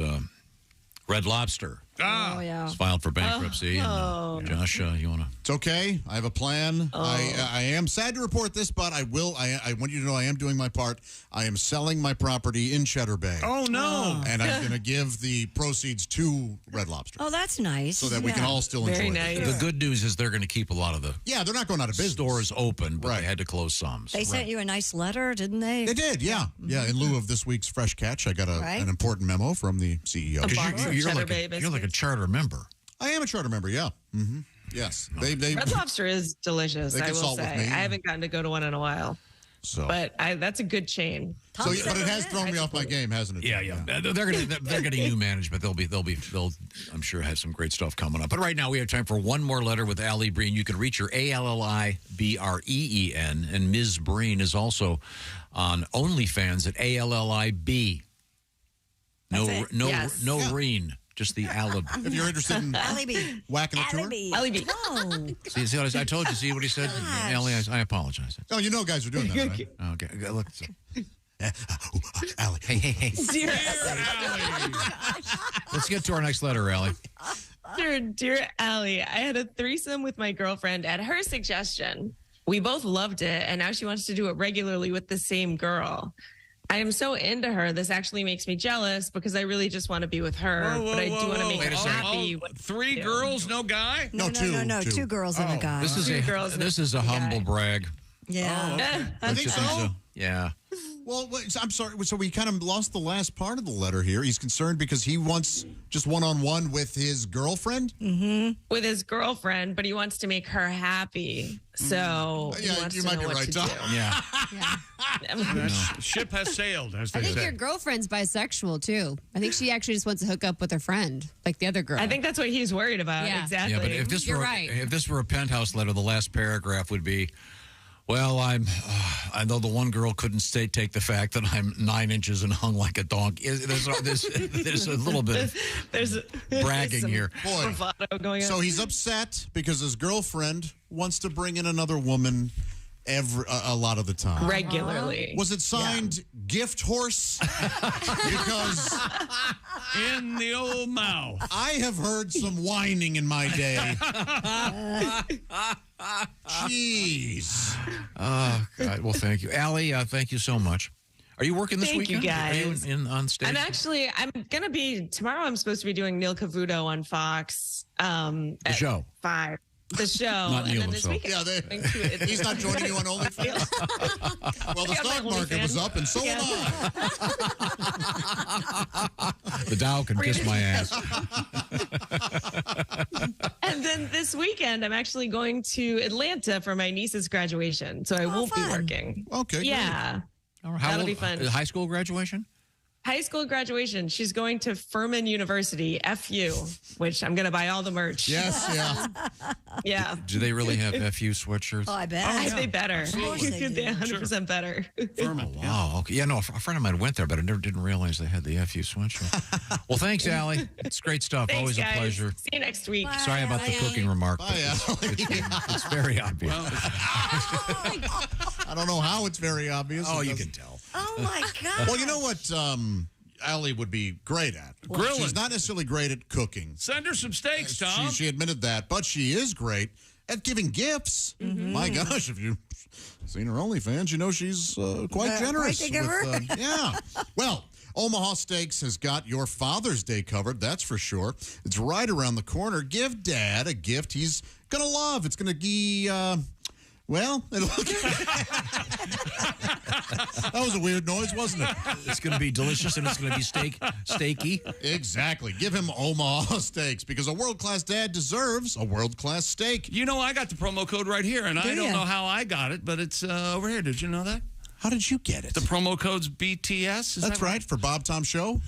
Red Lobster yeah. is filed for bankruptcy. And, Josh, you want to? It's okay. I have a plan. I am sad to report this, but I want you to know I am doing my part. I am selling my property in Cheddar Bay. Oh, no. And I'm going to give the proceeds to Red Lobster. Oh, that's nice. So that we can all still enjoy it. The good news is they're going to keep a lot of the they're not going out of business. Stores open, but they had to close some. They sent you a nice letter, didn't they? They did, yeah. Yeah, in lieu of this week's Fresh Catch, I got an important memo from the CEO. You're like a charter member. I am a charter member, yeah. Mm-hmm. Yes. Red Lobster is delicious, They I will consult with say. me. I haven't gotten to go to one in a while. So, but that's a good chain. But it has thrown me off my game, hasn't it? Yeah. They're getting new management. They'll I'm sure have some great stuff coming up. But right now we have time for one more letter with Alli Breen. You can reach her ALLIBREEN, and Ms. Breen is also on OnlyFans at ALLIB. No Reen. Just the alibi. If you're interested in whacking a tour. Alibi. No. See what I told you? See what he said? Allie, I apologize. Oh, you know guys are doing that, right? Okay. Look. Allie. Hey. Dear Allie. Let's get to our next letter, Allie. Dear Allie, I had a threesome with my girlfriend at her suggestion. We both loved it, and now she wants to do it regularly with the same girl. I am so into her. This actually makes me jealous because I really just want to be with her, but I do want to make her happy. 3 girls, no guy? No, 2 girls and a guy. This is a humble brag. Yeah. I think so. Yeah. Well, I'm sorry. So we kind of lost the last part of the letter here. He's concerned because he wants just one-on-one with his girlfriend? Mm-hmm. With his girlfriend, but he wants to make her happy. So he wants you to might know be what right, to Tom. do. Yeah. Yeah. Ship has sailed, as I they think say. your girlfriend's bisexual too. I think she actually just wants to hook up with her friend, like the other girl. I think that's what he's worried about. Yeah. Exactly. Yeah, but if this You're were right. if this were a Penthouse letter, the last paragraph would be, "Well, I know the one girl couldn't take the fact that I'm 9 inches and hung like a donkey." There's a little bit of there's bragging some here. bravado going on. So he's upset because his girlfriend wants to bring in another woman a lot of the time. Regularly. Was it signed Gift Horse? Because in the old mouth. I have heard some whining in my day. Jeez. Oh, God. Well, thank you. Allie, thank you so much. Are you working this Thank you, weekend? guys. Are you on stage? I'm going to be, tomorrow I'm supposed to be doing Neil Cavuto on Fox. The show. 5. The show. Not and Neil then this himself. weekend. Yeah, he's not joining you on OnlyFans. Well, the I got my stock market was OnlyFans. up, and so am I. The Dow can kiss my ass. And then this weekend, I'm actually going to Atlanta for my niece's graduation. So I won't be working. Okay. Yeah. How That'll old- be fun. High school graduation? High school graduation. She's going to Furman University, FU, which I'm going to buy all the merch. Yes, yeah. Yeah. Do they really have FU sweatshirts? Oh, I bet. They better. Absolutely. They 100% better. Furman. Wow. Okay. Yeah, no, a friend of mine went there, but I never didn't realize they had the FU sweatshirt. Well, thanks, Allie. It's great stuff. Thanks, Always guys. a pleasure. See you next week. Sorry about the cooking remark. Bye, Allie. It's very obvious. I don't know how it's very obvious. Oh, you can tell. Oh, my God. Well, you know what Allie would be great at? Grilling. She's not necessarily great at cooking. Send her some steaks, Tom. She admitted that, but she is great at giving gifts. My gosh, if you've seen her OnlyFans, you know she's quite generous. Quite the giver. Yeah. Well, Omaha Steaks has got your Father's Day covered, that's for sure. It's right around the corner. Give Dad a gift he's going to love. It's going to be... well, that was a weird noise, wasn't it? It's going to be delicious and it's going to be steaky. Exactly. Give him Omaha Steaks because a world-class dad deserves a world-class steak. You know, I got the promo code right here, and I don't know how I got it, but it's over here. Did you know that? How did you get it? The promo code's BTS. Is That's that right, for Bob Tom Show.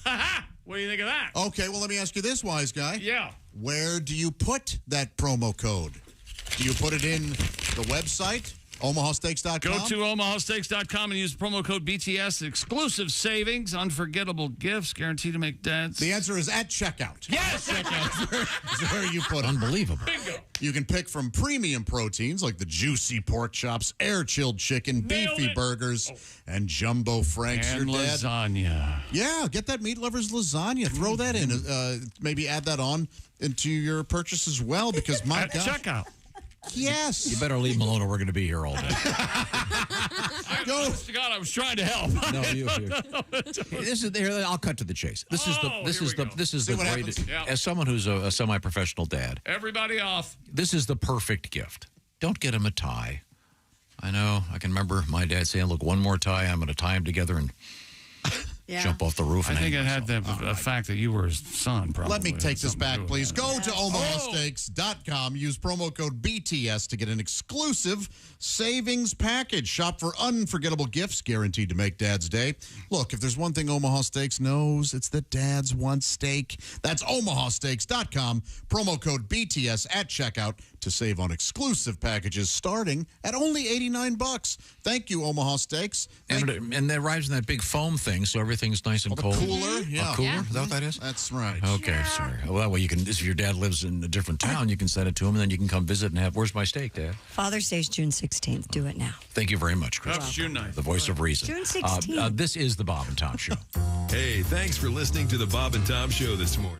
What do you think of that? Okay, well, let me ask you this, wise guy. Yeah. Where do you put that promo code? Do you put it in the website, omahasteaks.com? Go to omahasteaks.com and use promo code BTS. Exclusive savings, unforgettable gifts, guaranteed to make dads. The answer is at checkout. Yes! Checkout is where you put it. Unbelievable. Bingo. You can pick from premium proteins like the juicy pork chops, air-chilled chicken, Nailed beefy it. burgers, and jumbo franks. And Your dad. lasagna. Yeah, get that meat lovers lasagna. Throw that in. Maybe add that on into your purchase as well because my At gosh. checkout. Yes. You better leave him alone or we're going to be here all day. Honest to God, I was trying to help. No, this is there. I'll cut to the chase. This is the greatest. Yeah. As someone who's a semi-professional dad, Everybody off. this is the perfect gift. Don't get him a tie. I know. I can remember my dad saying, "Look, one more tie. I'm going to tie them together and jump off the roof." I And think it hang had the fact that you were his son, probably. Let me take this back, please. Go to Oh. omahasteaks.com. Use promo code BTS to get an exclusive savings package. Shop for unforgettable gifts guaranteed to make Dad's Day. Look, if there's one thing Omaha Steaks knows, it's that dads want steak. That's omahasteaks.com. Promo code BTS at checkout to save on exclusive packages starting at only $89. Thank you, Omaha Steaks. And it arrives in that big foam thing, so everything's nice and cold. Cooler, yeah. A cooler? Is that what that is? That's right. Okay, sorry. Well, that way you can, if your dad lives in a different town, you can send it to him, and then you can come visit and have, where's my steak, Dad? Father's Day is June 16th. Do it now. Thank you very much, Chris. That's June 9th. The voice of reason. June 16th. This is the Bob and Tom Show. Hey, thanks for listening to the Bob and Tom Show this morning.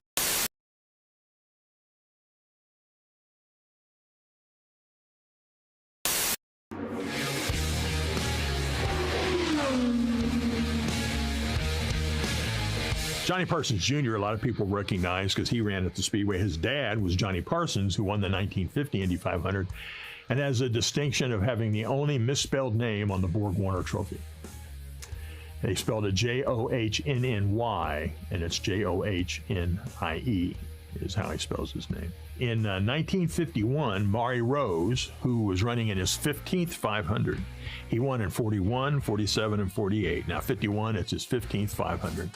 Johnny Parsons Jr., a lot of people recognize because he ran at the Speedway. His dad was Johnny Parsons, who won the 1950 Indy 500 and has a distinction of having the only misspelled name on the Borg Warner Trophy. They spelled it Johnnny, and it's Johnie is how he spells his name. In 1951, Maury Rose, who was running in his 15th 500, he won in 41, 47, and 48. Now 51, it's his 15th 500.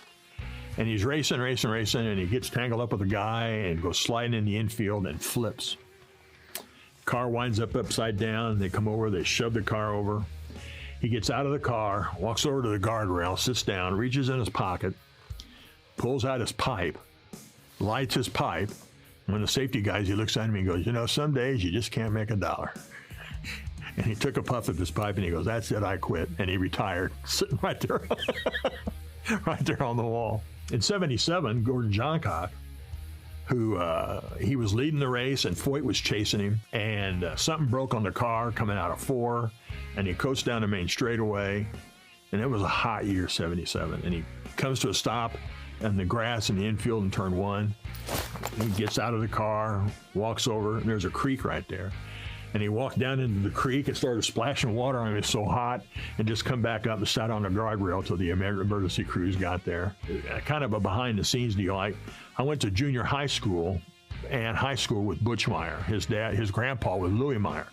And he's racing, and he gets tangled up with a guy and goes sliding in the infield and flips. Car winds up upside down. They come over, they shove the car over. He gets out of the car, walks over to the guardrail, sits down, reaches in his pocket, pulls out his pipe, lights his pipe. When the safety guys, he looks at him and he goes, some days you just can't make $1. And he took a puff of his pipe and he goes, that's it, I quit. And he retired, sitting right there, right there on the wall. In 77, Gordon Johncock, who he was leading the race and Foyt was chasing him, and something broke on the car coming out of 4, and he coasted down the main straightaway, and it was a hot year, 77, and he comes to a stop in the grass in the infield in turn 1. He gets out of the car, walks over, and there's a creek right there. And he walked down into the creek and started splashing water on him. It was so hot, and just come back up and sat on the guardrail till the emergency crews got there. Kind of a behind-the-scenes deal. I went to junior high school and high school with Butch Meyer. His grandpa was Louis Meyer.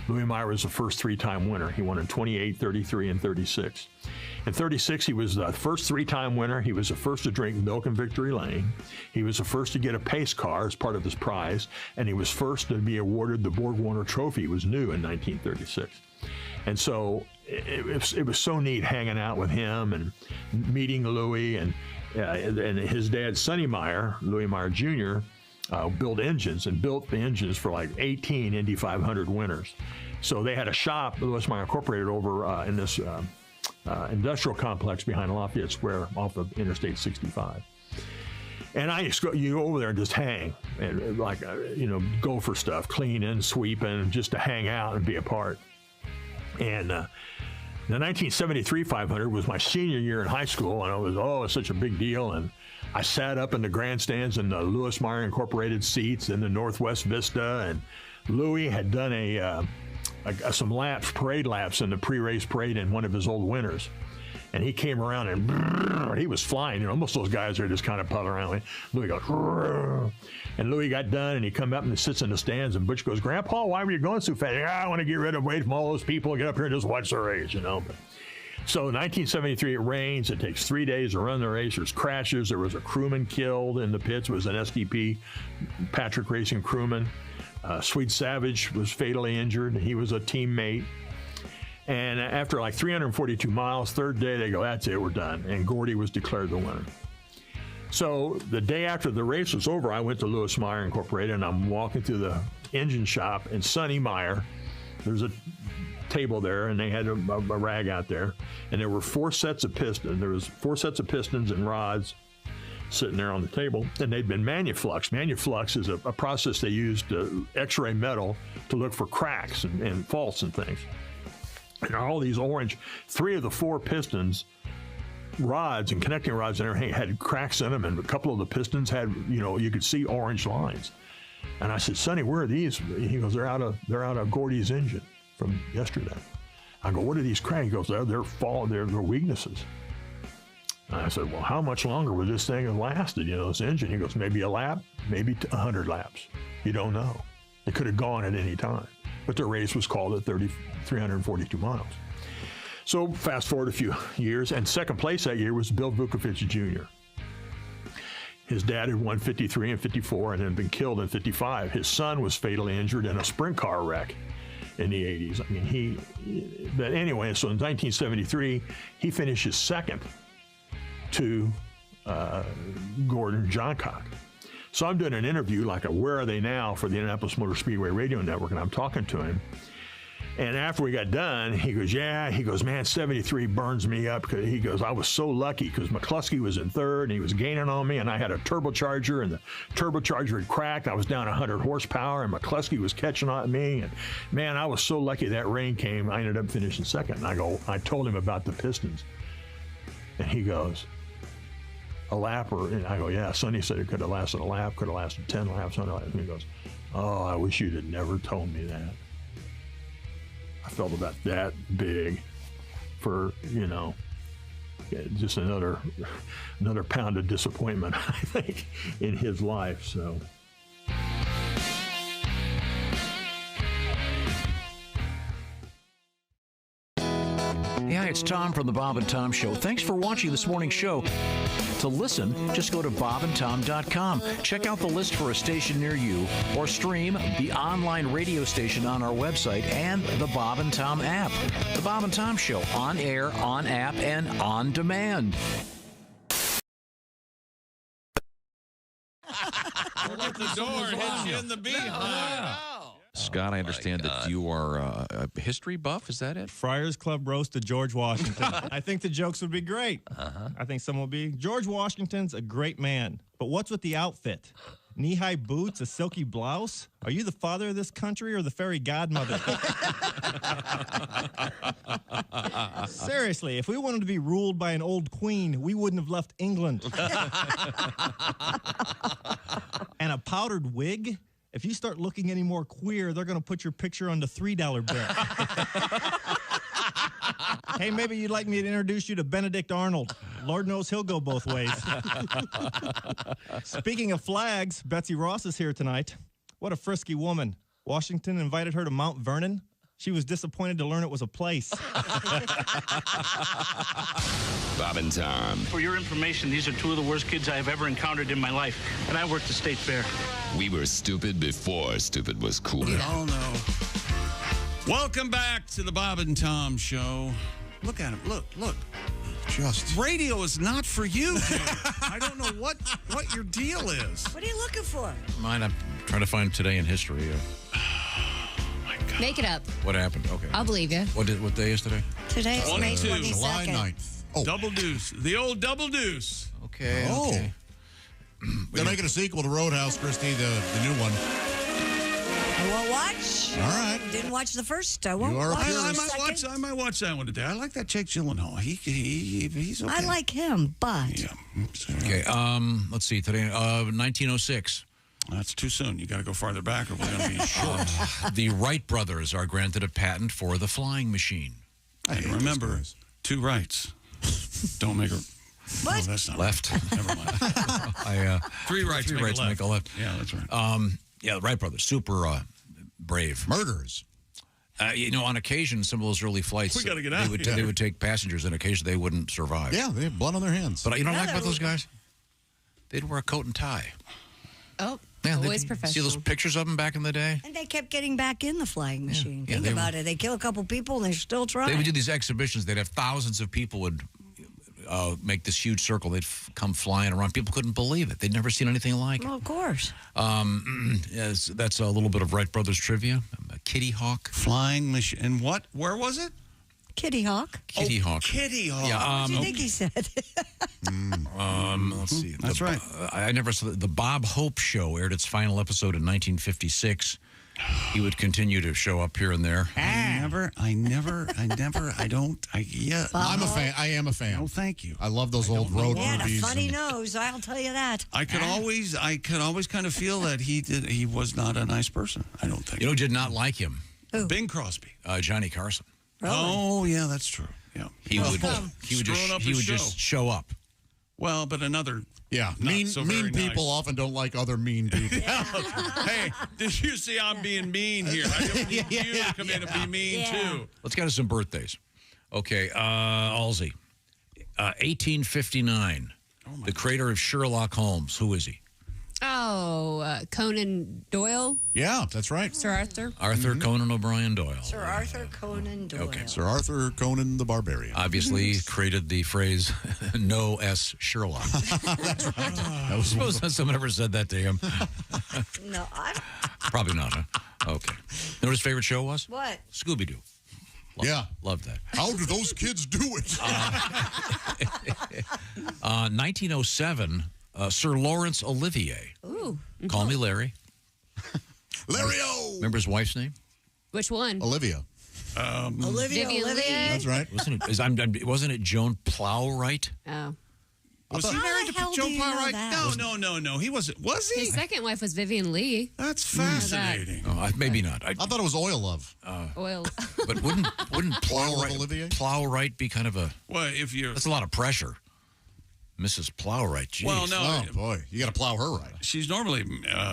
Louis Meyer was the first 3-time winner. He won in 28, 33, and 36. In 36, he was the first 3-time winner. He was the first to drink milk in Victory Lane. He was the first to get a pace car as part of his prize, and he was first to be awarded the Borg Warner Trophy. It was new in 1936. And so it was so neat hanging out with him and meeting Louis, and his dad, Sonny Meyer, Louis Meyer Jr., built engines and built the engines for like 18 Indy 500 winners. So they had a shop, Lewis Meyer Incorporated, over in this industrial complex behind Lafayette Square off of Interstate 65. And I just you go over there and just hang and go for stuff, cleaning, sweeping, just to hang out and be a part. And the 1973 500 was my senior year in high school, and it was such a big deal. And I sat up in the grandstands in the Lewis Meyer Incorporated seats in the Northwest Vista, and Louis had done some parade laps in the pre-race parade in one of his old winners. And he came around and he was flying. Most of those guys are just kind of puddling around. Louis goes, and Louis got done, and he come up and sits in the stands, and Butch goes, Grandpa, why were you going so fast? I want to get away from all those people and get up here and just watch the race, But, so in 1973, it rains. It takes 3 days to run the race. There's crashes. There was a crewman killed in the pits. It was an SDP Patrick Racing crewman. Sweet Savage was fatally injured. He was a teammate. And after like 342 miles, third day, they go, that's it, we're done. And Gordy was declared the winner. So the day after the race was over, I went to Lewis Meyer Incorporated, and I'm walking through the engine shop, and Sonny Meyer, there's a table there, and they had a rag out there, and there were 4 sets of pistons. There was 4 sets of pistons and rods sitting there on the table, and they'd been manufluxed. Manuflux is a process they use to x-ray metal to look for cracks and faults and things. And all these orange, 3 of the 4 pistons, rods and connecting rods and everything had cracks in them, and a couple of the pistons had, you could see orange lines. And I said, Sonny, where are these? He goes, they're out of Gordy's engine from yesterday. I go, what are these cracks? He goes, they're weaknesses. And I said, well, how much longer would this thing have lasted, this engine? He goes, maybe a lap, maybe 100 laps. You don't know. It could have gone at any time. But the race was called at 342 miles. So fast forward a few years, and second place that year was Bill Vukovich Jr. His dad had won 53 and 54 and had been killed in 55. His son was fatally injured in a sprint car wreck in the 80s. But anyway, so in 1973, he finishes second to Gordon Johncock. So I'm doing an interview, like a Where Are They Now, for the Indianapolis Motor Speedway Radio Network, and I'm talking to him. And after we got done, he goes, man, 73 burns me up. He goes, I was so lucky because McCluskey was in third, and he was gaining on me, and I had a turbocharger, and the turbocharger had cracked. I was down 100 horsepower, and McCluskey was catching on me. And, man, I was so lucky that rain came. I ended up finishing second. And I told him about the pistons. And he goes, a lap? And I go, yeah. Sonny said it could have lasted a lap, could have lasted 10 laps. And he goes, oh, I wish you'd have never told me that. I felt about that big for, just another pound of disappointment, I think, in his life. So. Yeah, it's Tom from the Bob and Tom Show. Thanks for watching this morning's show. To listen, just go to bobandtom.com. Check out the list for a station near you, or stream the online radio station on our website and the Bob and Tom app. The Bob and Tom Show, on air, on app, and on demand. Let the door hit you in the behind. Scott, I understand that you are a history buff. Is that it? Friars Club roast of George Washington. I think the jokes would be great. I think some will be. George Washington's a great man, but what's with the outfit? Knee-high boots, a silky blouse? Are you the father of this country or the fairy godmother? Seriously, if we wanted to be ruled by an old queen, we wouldn't have left England. And a powdered wig? If you start looking any more queer, they're going to put your picture on the $3 bill. Hey, maybe you'd like me to introduce you to Benedict Arnold. Lord knows he'll go both ways. Speaking of flags, Betsy Ross is here tonight. What a frisky woman. Washington invited her to Mount Vernon. She was disappointed to learn it was a place. Bob and Tom. For your information, these are two of the worst kids I have ever encountered in my life, and I worked the state fair. We were stupid before stupid was cool. We all know. Welcome back to the Bob and Tom Show. Look at him. Look. Just. Radio is not for you, dude. I don't know what your deal is. What are you looking for? Mine, I'm trying to find today in history. Make it up. What happened? Okay. I'll believe you. What day is today? Today is May 22nd. July 9th. Oh. Double deuce. The old double deuce. Okay. Oh. Okay. They're making a sequel to Roadhouse, Christy, the new one. I won't watch. All right. Didn't watch the first. I won't You are a watch the purist. second. I might watch that one today. I like that Jake Gyllenhaal. He's okay. I like him, but Yeah. Okay. Let's see. Today, 1906. That's too soon. You got to go farther back, or we're going to be short. The Wright brothers are granted a patent for the flying machine. Hey, remember, two rights. Don't make a. What? No, that's not Left. Right. Never mind. Three rights, Three make, rights a left. make a left. Yeah, that's right. Yeah, the Wright brothers, super brave. Murderers. On occasion, some of those early flights, We gotta get out. They would take passengers, and occasionally they wouldn't survive. Yeah, they have blood on their hands. But you know what I like about those guys? They'd wear a coat and tie. Oh, Yeah, always professional. See those pictures of them back in the day? and they kept getting back in the flying machine. Yeah, Think they about it. They kill a couple people and they're still trying. They would do these exhibitions. They'd have thousands of people would make this huge circle. They'd come flying around. People couldn't believe it. They'd never seen anything like it. Well, of course. Yes, that's a little bit of Wright brothers trivia. Kitty Hawk. Flying machine. And what? Where was it? Kitty Hawk. Kitty Hawk. Kitty Hawk. Yeah. What do you think he said? Let's see. That's right. I never saw the Bob Hope Show aired its final episode in 1956. He would continue to show up here and there. I I'm a fan. I am a fan. No, thank you. I love those old road He had a movies. funny nose, I'll tell you that. I could always kind of feel that he was not a nice person. I don't think. You know, who did not like him? Who? Bing Crosby. Johnny Carson. Really? Oh yeah, that's true. Yeah. He would just show up. Well, but another. Yeah, Not mean so very people nice. often don't like other mean people. Hey, did you see I'm being mean here? I don't need you to come in and be mean too. Let's get to some birthdays. Okay, Halsey. 1859. The creator of Sherlock Holmes. Who is he? Oh, Conan Doyle? Yeah, that's right. Sir Arthur? Arthur Conan O'Brien Doyle. Sir Arthur Conan Doyle. Okay. Sir Arthur Conan the Barbarian. Obviously created the phrase, no S. Sherlock. That's right. I suppose someone ever said that to him. No, I'm... Probably not, huh? Okay. You know what his favorite show was? What? Scooby-Doo. Loved that. How do those kids do it? 1907, Sir Laurence Olivier. Ooh. Call me Larry. Larry-o! Remember his wife's name? Which one? Olivia. Olivia. That's right. Wasn't it Joan Plowright? Oh. Was he How married the to hell Joan do you know Plowright? that? No. He wasn't. Was he? His second wife was Vivian Lee. That's fascinating. Oh, maybe not. I thought it was Oil Love. Oil. But wouldn't Plowright be kind of a? Well, if you're. That's a lot of pressure. Mrs. Plowright. Geez. Well, no. Oh boy, you got to plow her right. She's normally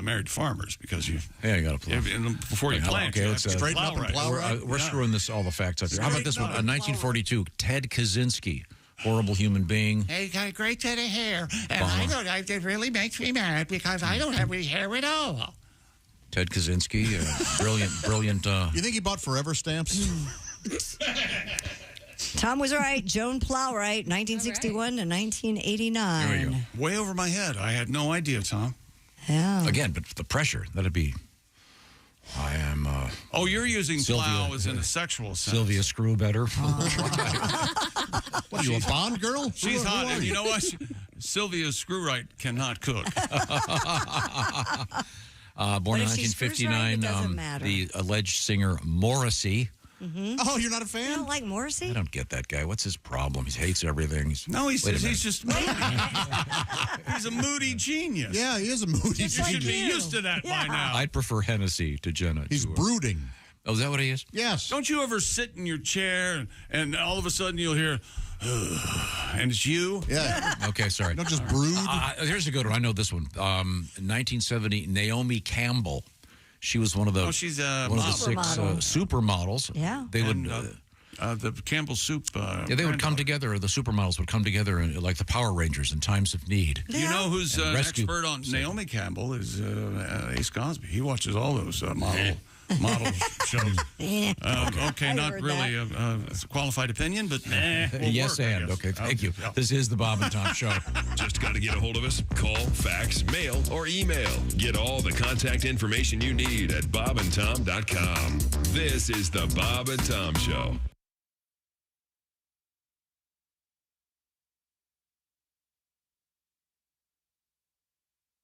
married to farmers because you. Yeah, you got to plow. Before you plant, okay, you let's have to straighten up and plow right. We're screwing all the facts up here. How about this one? 1942, Ted Kaczynski, horrible human being. He got a great head of hair, and it really makes me mad because I don't have any hair at all. Ted Kaczynski, brilliant. You think he bought Forever stamps? Tom was right. Joan Plowright, 1961 to 1989. There we go. Way over my head. I had no idea, Tom. Yeah. Again, but the pressure, that'd be. I am. Oh, you're using Sylvia, plow as in a sexual sense. Sylvia Screwbetter. What are you, a Bond girl? She's hot, and you know what? Sylvia Screwright cannot cook. Born in if she screws right, 1959, it doesn't matter. the alleged singer Morrissey. Mm-hmm. Oh, you're not a fan? You don't like Morrissey? I don't get that guy. What's his problem? He hates everything. He's just moody. He's a moody genius. Yeah, he is a moody You genius. should be used to that by now. I'd prefer Hennessy to Jenna. He's brooding. Oh, is that what he is? Yes. Don't you ever sit in your chair and all of a sudden you'll hear, and it's you? Yeah. Okay, sorry. Don't just brood. Here's a good one. I know this one. 1970, Naomi Campbell. She was one of the she's one of the 6 supermodels. Yeah. They would the Campbell Soup. they would come together. The supermodels would come together like the Power Rangers in times of need. You know who's an rescue expert on Naomi Campbell is Ace Cosby. He watches all those model shows. Okay, not really a qualified opinion, but yes, and okay, thank you. Yeah. This is the Bob and Tom Show. Just got to get a hold of us. Call, fax, mail, or email. Get all the contact information you need at bobandtom.com. This is the Bob and Tom Show.